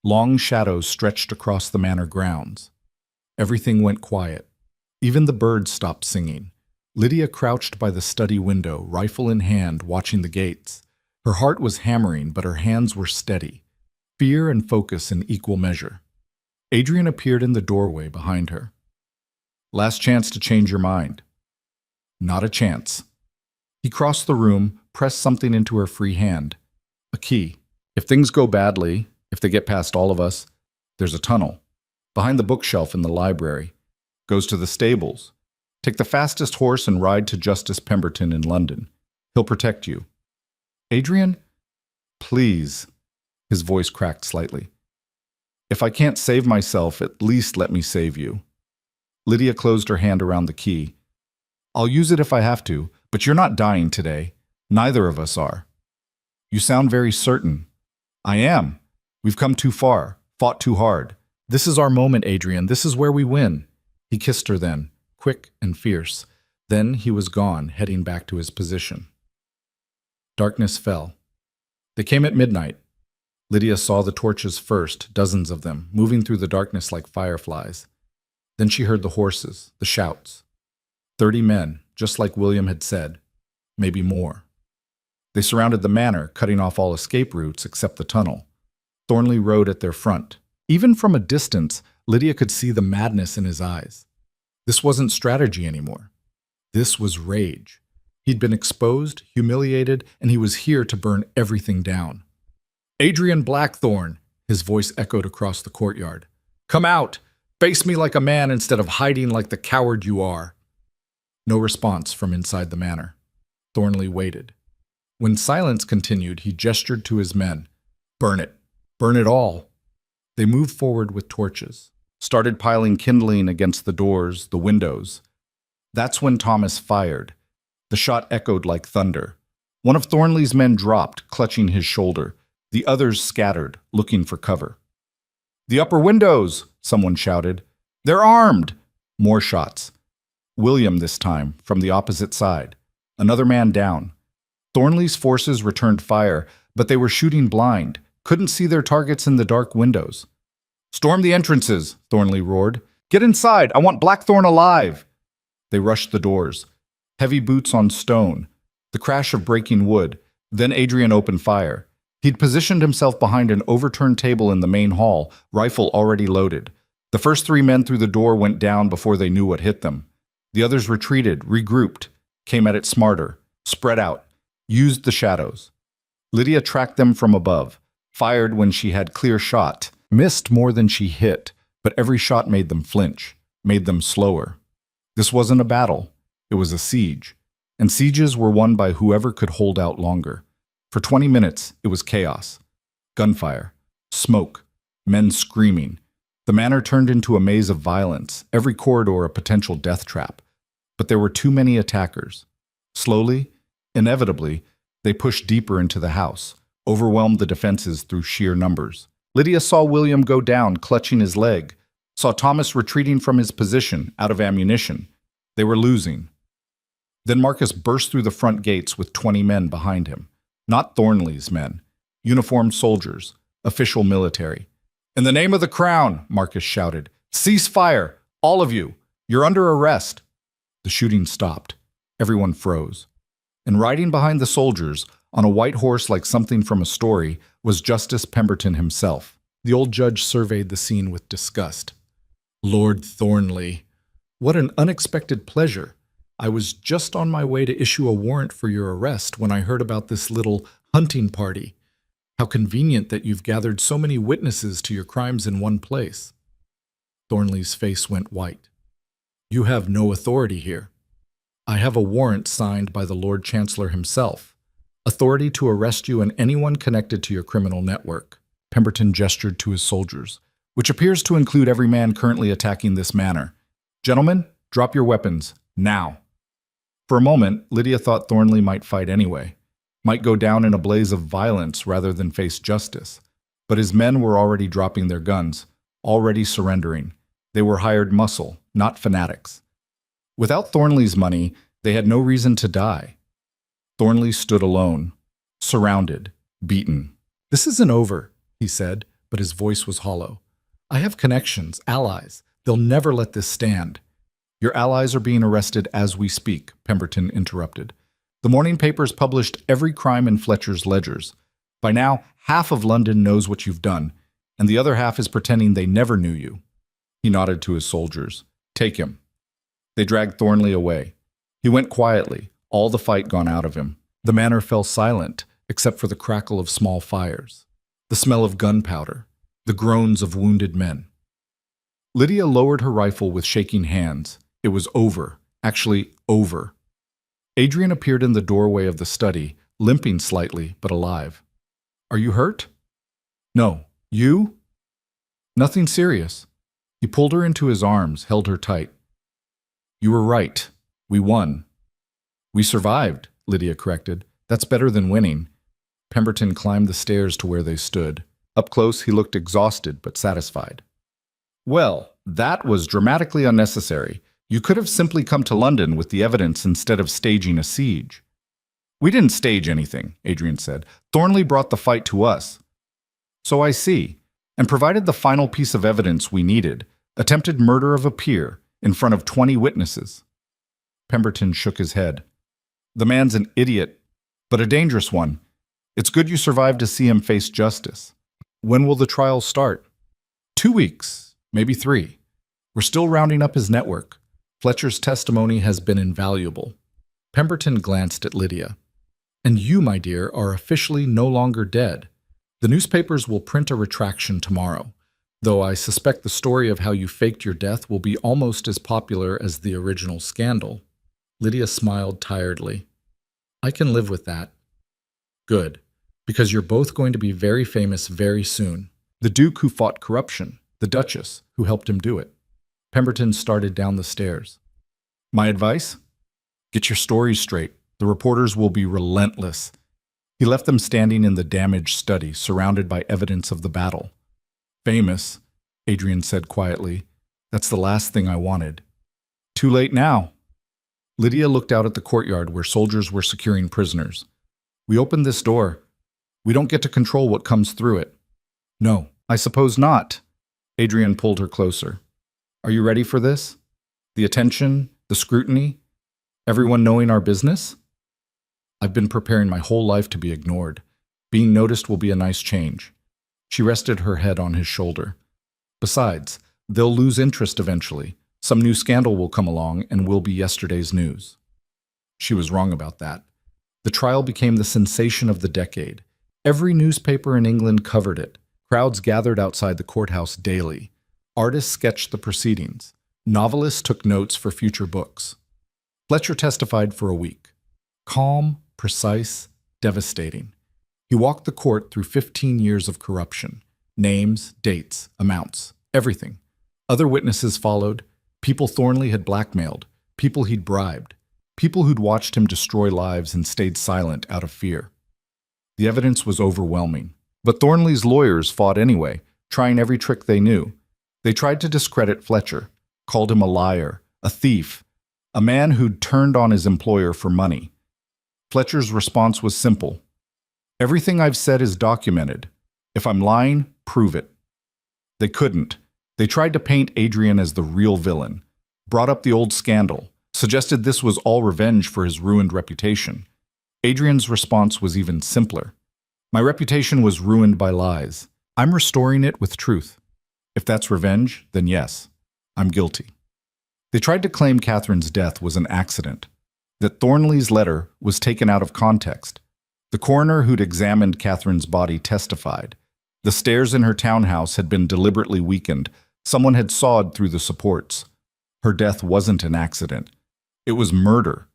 S1: Long shadows stretched across the manor grounds. Everything went quiet. Even the birds stopped singing. Lydia crouched by the study window, rifle in hand, watching the gates. Her heart was hammering, but her hands were steady. Fear and focus in equal measure. Adrian appeared in the doorway behind her. Last chance to change your mind. Not a chance. He crossed the room, pressed something into her free hand. A key. If things go badly, if they get past all of us, there's a tunnel. Behind the bookshelf in the library. Goes to the stables. Take the fastest horse and ride to Justice Pemberton in London. He'll protect you. Adrian? Please. His voice cracked slightly. If I can't save myself, at least let me save you. Lydia closed her hand around the key. I'll use it if I have to, but you're not dying today. Neither of us are. You sound very certain. I am. We've come too far, fought too hard. This is our moment, Adrian. This is where we win. He kissed her then, quick and fierce. Then he was gone, heading back to his position. Darkness fell. They came at midnight. Lydia saw the torches first, dozens of them, moving through the darkness like fireflies. Then she heard the horses, the shouts. 30 men, just like William had said, maybe more. They surrounded the manor, cutting off all escape routes except the tunnel. Thornley rode at their front. Even from a distance, Lydia could see the madness in his eyes. This wasn't strategy anymore. This was rage. He'd been exposed, humiliated, and he was here to burn everything down. Adrian Blackthorne, his voice echoed across the courtyard. Come out! Face me like a man instead of hiding like the coward you are. No response from inside the manor. Thornley waited. When silence continued, he gestured to his men. Burn it. Burn it all. They moved forward with torches, started piling kindling against the doors, the windows. That's when Thomas fired. The shot echoed like thunder. One of Thornley's men dropped, clutching his shoulder. The others scattered, looking for cover. The upper windows, someone shouted. They're armed! More shots. William this time, from the opposite side. Another man down. Thornley's forces returned fire, but they were shooting blind, couldn't see their targets in the dark windows. Storm the entrances, Thornley roared. Get inside, I want Blackthorne alive! They rushed the doors. Heavy boots on stone, the crash of breaking wood. Then Adrian opened fire. He'd positioned himself behind an overturned table in the main hall, rifle already loaded. The first 3 men through the door went down before they knew what hit them. The others retreated, regrouped, came at it smarter, spread out, used the shadows. Lydia tracked them from above, fired when she had clear shot, missed more than she hit, but every shot made them flinch, made them slower. This wasn't a battle, it was a siege, and sieges were won by whoever could hold out longer. For 20 minutes, it was chaos. Gunfire, smoke, men screaming. The manor turned into a maze of violence, every corridor a potential death trap. But there were too many attackers. Slowly, inevitably, they pushed deeper into the house, overwhelmed the defenses through sheer numbers. Lydia saw William go down, clutching his leg. saw Thomas retreating from his position, out of ammunition. They were losing. Then Marcus burst through the front gates with 20 men behind him. Not Thornley's men. Uniformed soldiers. Official military. "In the name of the crown," Marcus shouted. "Cease fire! All of you! You're under arrest!" The shooting stopped. Everyone froze. And riding behind the soldiers, on a white horse like something from a story, was Justice Pemberton himself. The old judge surveyed the scene with disgust. "Lord Thornley, what an unexpected pleasure. I was just on my way to issue a warrant for your arrest when I heard about this little hunting party. How convenient that you've gathered so many witnesses to your crimes in one place." Thornley's face went white. "You have no authority here. I have a warrant signed by the Lord Chancellor himself. Authority to arrest you and anyone connected to your criminal network." Pemberton gestured to his soldiers, "which appears to include every man currently attacking this manor. Gentlemen, drop your weapons, now." For a moment, Lydia thought Thornley might fight anyway, might go down in a blaze of violence rather than face justice. But his men were already dropping their guns, already surrendering. They were hired muscle, not fanatics. Without Thornley's money, they had no reason to die. Thornley stood alone, surrounded, beaten. "This isn't over," he said, but his voice was hollow. "I have connections, allies. They'll never let this stand." "Your allies are being arrested as we speak," Pemberton interrupted. "The morning papers published every crime in Fletcher's ledgers. By now, half of London knows what you've done, and the other half is pretending they never knew you." He nodded to his soldiers. "Take him." They dragged Thornley away. He went quietly, all the fight gone out of him. The manor fell silent, except for the crackle of small fires, the smell of gunpowder, the groans of wounded men. Lydia lowered her rifle with shaking hands. It was over, actually over. Adrian appeared in the doorway of the study, limping slightly, but alive. "Are you hurt?" "No. You?" "Nothing serious." He pulled her into his arms, held her tight. "You were right. We won." "We survived," Lydia corrected. "That's better than winning." Pemberton climbed the stairs to where they stood. Up close, he looked exhausted but satisfied. "Well, that was dramatically unnecessary. You could have simply come to London with the evidence instead of staging a siege." "We didn't stage anything," Adrian said. "Thornley brought the fight to us." "So I see, and provided the final piece of evidence we needed, attempted murder of a peer in front of 20 witnesses." Pemberton shook his head. "The man's an idiot, but a dangerous one. It's good you survived to see him face justice." "When will the trial start?" 2 weeks, maybe 3. We're still rounding up his network. Fletcher's testimony has been invaluable." Pemberton glanced at Lydia. "And you, my dear, are officially no longer dead. The newspapers will print a retraction tomorrow, though I suspect the story of how you faked your death will be almost as popular as the original scandal." Lydia smiled tiredly. "I can live with that." "Good, because you're both going to be very famous very soon. The Duke who fought corruption, the Duchess who helped him do it." Pemberton started down the stairs. "My advice? Get your stories straight. The reporters will be relentless." He left them standing in the damaged study, surrounded by evidence of the battle. "Famous," Adrian said quietly. "That's the last thing I wanted." "Too late now." Lydia looked out at the courtyard where soldiers were securing prisoners. "We opened this door. We don't get to control what comes through it." "No, I suppose not." Adrian pulled her closer. "Are you ready for this? The attention, the scrutiny, everyone knowing our business?" "I've been preparing my whole life to be ignored. Being noticed will be a nice change." She rested her head on his shoulder. "Besides, they'll lose interest eventually. Some new scandal will come along and we'll be yesterday's news." She was wrong about that. The trial became the sensation of the decade. Every newspaper in England covered it. Crowds gathered outside the courthouse daily. Artists sketched the proceedings. Novelists took notes for future books. Fletcher testified for a week. Calm, precise, devastating. He walked the court through 15 years of corruption. Names, dates, amounts, everything. Other witnesses followed. People Thornley had blackmailed. People he'd bribed. People who'd watched him destroy lives and stayed silent out of fear. The evidence was overwhelming. But Thornley's lawyers fought anyway, trying every trick they knew. They tried to discredit Fletcher, called him a liar, a thief, a man who'd turned on his employer for money. Fletcher's response was simple. Everything I've said is documented. If I'm lying, prove it. They couldn't. They tried to paint Adrian as the real villain, brought up the old scandal, suggested this was all revenge for his ruined reputation. Adrian's response was even simpler. My reputation was ruined by lies. I'm restoring it with truth. If that's revenge, then yes, I'm guilty. They tried to claim Catherine's death was an accident, that Thornley's letter was taken out of context. The coroner who'd examined Catherine's body testified. The stairs in her townhouse had been deliberately weakened. Someone had sawed through the supports. Her death wasn't an accident. It was murder.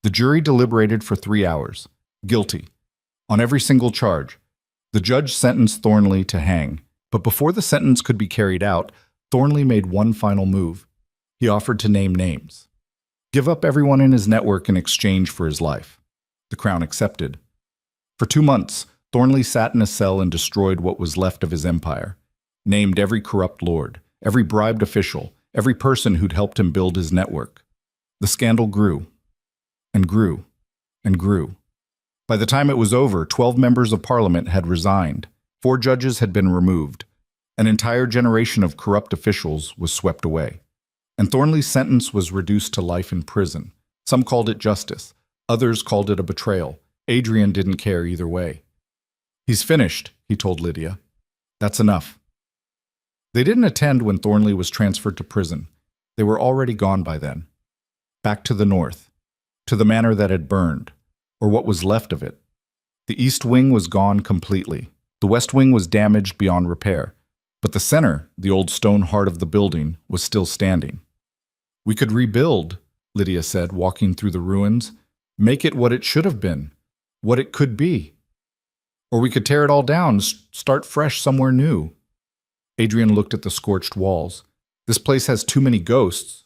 S1: The jury deliberated for 3 hours. Guilty. On every single charge. The judge sentenced Thornley to hang. But before the sentence could be carried out, Thornley made one final move. He offered to name names. Give up everyone in his network in exchange for his life. The Crown accepted. For 2 months, Thornley sat in a cell and destroyed what was left of his empire. Named every corrupt lord, every bribed official, every person who'd helped him build his network. The scandal grew, and grew, and grew. By the time it was over, 12 members of Parliament had resigned. 4 judges had been removed. An entire generation of corrupt officials was swept away. And Thornley's sentence was reduced to life in prison. Some called it justice. Others called it a betrayal. Adrian didn't care either way. He's finished, he told Lydia. That's enough. They didn't attend when Thornley was transferred to prison. They were already gone by then. Back to the north, to the manor that had burned, or what was left of it. The east wing was gone completely. The west wing was damaged beyond repair. But the center, the old stone heart of the building, was still standing. We could rebuild, Lydia said, walking through the ruins. Make it what it should have been, what it could be. Or we could tear it all down, start fresh somewhere new. Adrian looked at the scorched walls. This place has too many ghosts.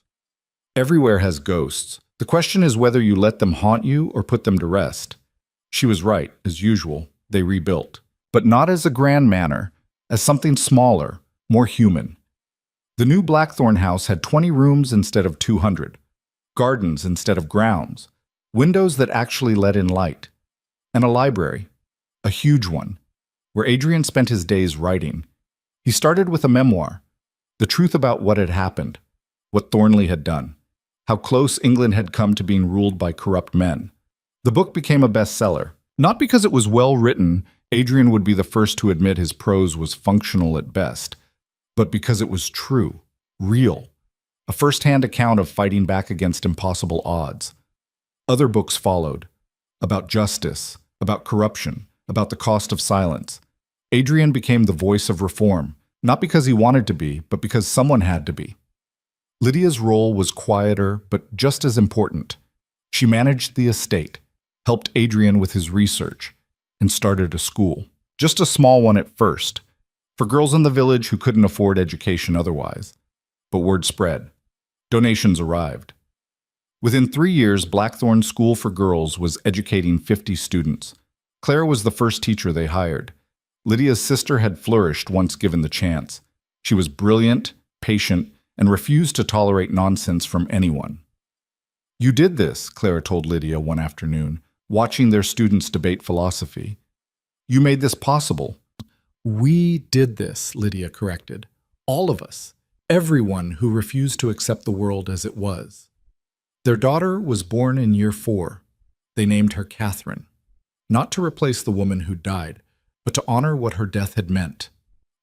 S1: Everywhere has ghosts. The question is whether you let them haunt you or put them to rest. She was right, as usual. They rebuilt. But not as a grand manor, as something smaller, more human. The new Blackthorn house had 20 rooms instead of 200, gardens instead of grounds, windows that actually let in light, and a library, a huge one, where Adrian spent his days writing. He started with a memoir, the truth about what had happened, what Thornley had done, how close England had come to being ruled by corrupt men. The book became a bestseller, not because it was well written. Adrian would be the first to admit his prose was functional at best, but because it was true, real, a first-hand account of fighting back against impossible odds. Other books followed, about justice, about corruption, about the cost of silence. Adrian became the voice of reform, not because he wanted to be, but because someone had to be. Lydia's role was quieter, but just as important. She managed the estate, helped Adrian with his research, and started a school. Just a small one at first, for girls in the village who couldn't afford education otherwise. But word spread. Donations arrived. Within 3 years, Blackthorn School for Girls was educating 50 students. Clara was the first teacher they hired. Lydia's sister had flourished once given the chance. She was brilliant, patient, and refused to tolerate nonsense from anyone. You did this, Clara told Lydia one afternoon, watching their students debate philosophy. You made this possible. We did this, Lydia corrected. All of us. Everyone who refused to accept the world as it was. Their daughter was born in year 4. They named her Catherine, not to replace the woman who died, but to honor what her death had meant,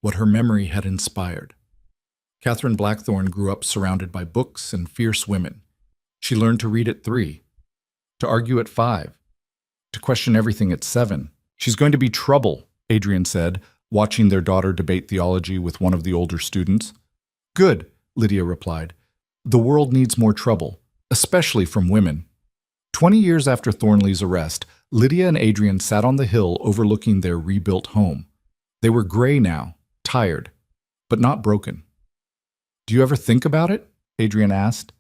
S1: what her memory had inspired. Catherine Blackthorn grew up surrounded by books and fierce women. She learned to read at 3, to argue at 5, to question everything at 7. She's going to be trouble, Adrian said, watching their daughter debate theology with one of the older students. Good, Lydia replied. The world needs more trouble, especially from women. 20 years after Thornley's arrest, Lydia and Adrian sat on the hill overlooking their rebuilt home. They were gray now, tired, but not broken. Do you ever think about it? Adrian asked.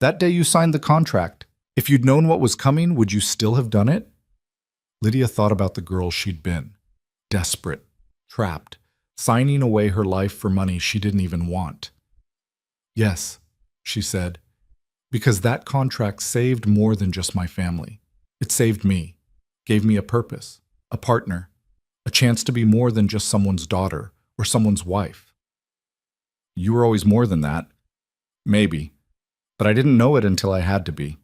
S1: That day you signed the contract. If you'd known what was coming, would you still have done it? Lydia thought about the girl she'd been. Desperate, trapped, signing away her life for money she didn't even want. Yes, she said, because that contract saved more than just my family. It saved me, gave me a purpose, a partner, a chance to be more than just someone's daughter or someone's wife. You were always more than that. Maybe. But I didn't know it until I had to be.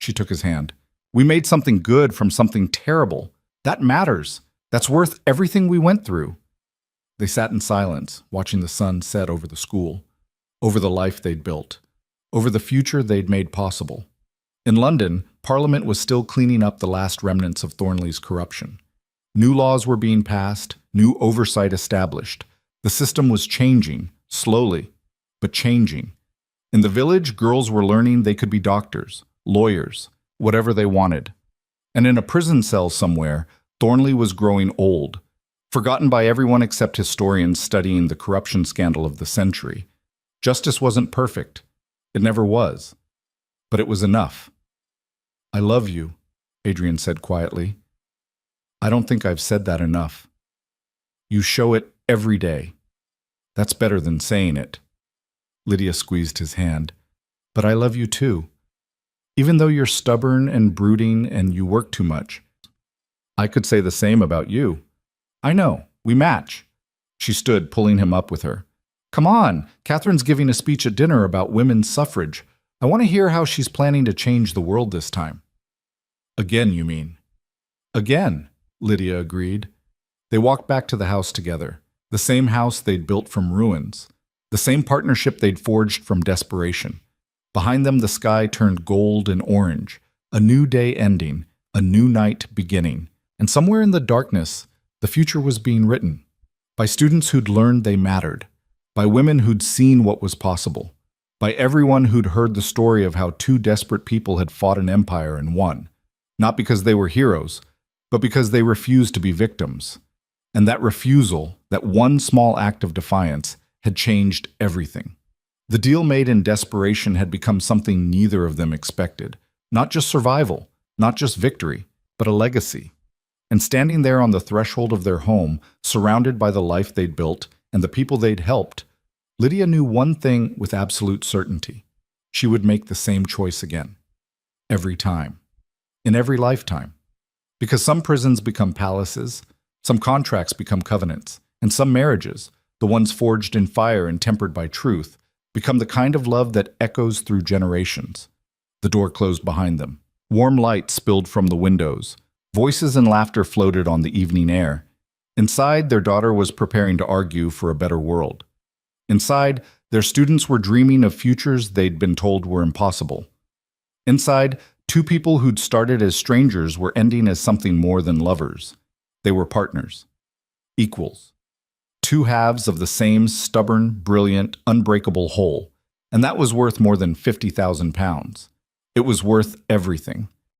S1: She took his hand. We made something good from something terrible. That matters. That's worth everything we went through. They sat in silence, watching the sun set over the school, over the life they'd built, over the future they'd made possible. In London, Parliament was still cleaning up the last remnants of Thornley's corruption. New laws were being passed, new oversight established. The system was changing, slowly, but changing. In the village, girls were learning they could be doctors, lawyers, whatever they wanted. And in a prison cell somewhere, Thornley was growing old, forgotten by everyone except historians studying the corruption scandal of the century. Justice wasn't perfect. It never was. But it was enough. I love you, Adrian said quietly. I don't think I've said that enough. You show it every day. That's better than saying it. Lydia squeezed his hand. But I love you too. Even though you're stubborn and brooding and you work too much. I could say the same about you. I know, we match. She stood, pulling him up with her. Come on, Catherine's giving a speech at dinner about women's suffrage. I want to hear how she's planning to change the world this time. Again, you mean? Again, Lydia agreed. They walked back to the house together, the same house they'd built from ruins, the same partnership they'd forged from desperation. Behind them, the sky turned gold and orange, a new day ending, a new night beginning. And somewhere in the darkness, the future was being written, by students who'd learned they mattered, by women who'd seen what was possible, by everyone who'd heard the story of how two desperate people had fought an empire and won, not because they were heroes, but because they refused to be victims. And that refusal, that one small act of defiance, had changed everything. The deal made in desperation had become something neither of them expected, not just survival, not just victory, but a legacy. And standing there on the threshold of their home, surrounded by the life they'd built and the people they'd helped, Lydia knew one thing with absolute certainty. She would make the same choice again. Every time. In every lifetime. Because some prisons become palaces, some contracts become covenants, and some marriages, the ones forged in fire and tempered by truth, become the kind of love that echoes through generations. The door closed behind them. Warm light spilled from the windows. Voices and laughter floated on the evening air. Inside, their daughter was preparing to argue for a better world. Inside, their students were dreaming of futures they'd been told were impossible. Inside, two people who'd started as strangers were ending as something more than lovers. They were partners. Equals. Two halves of the same stubborn, brilliant, unbreakable whole. And that was worth more than £50,000. It was worth everything.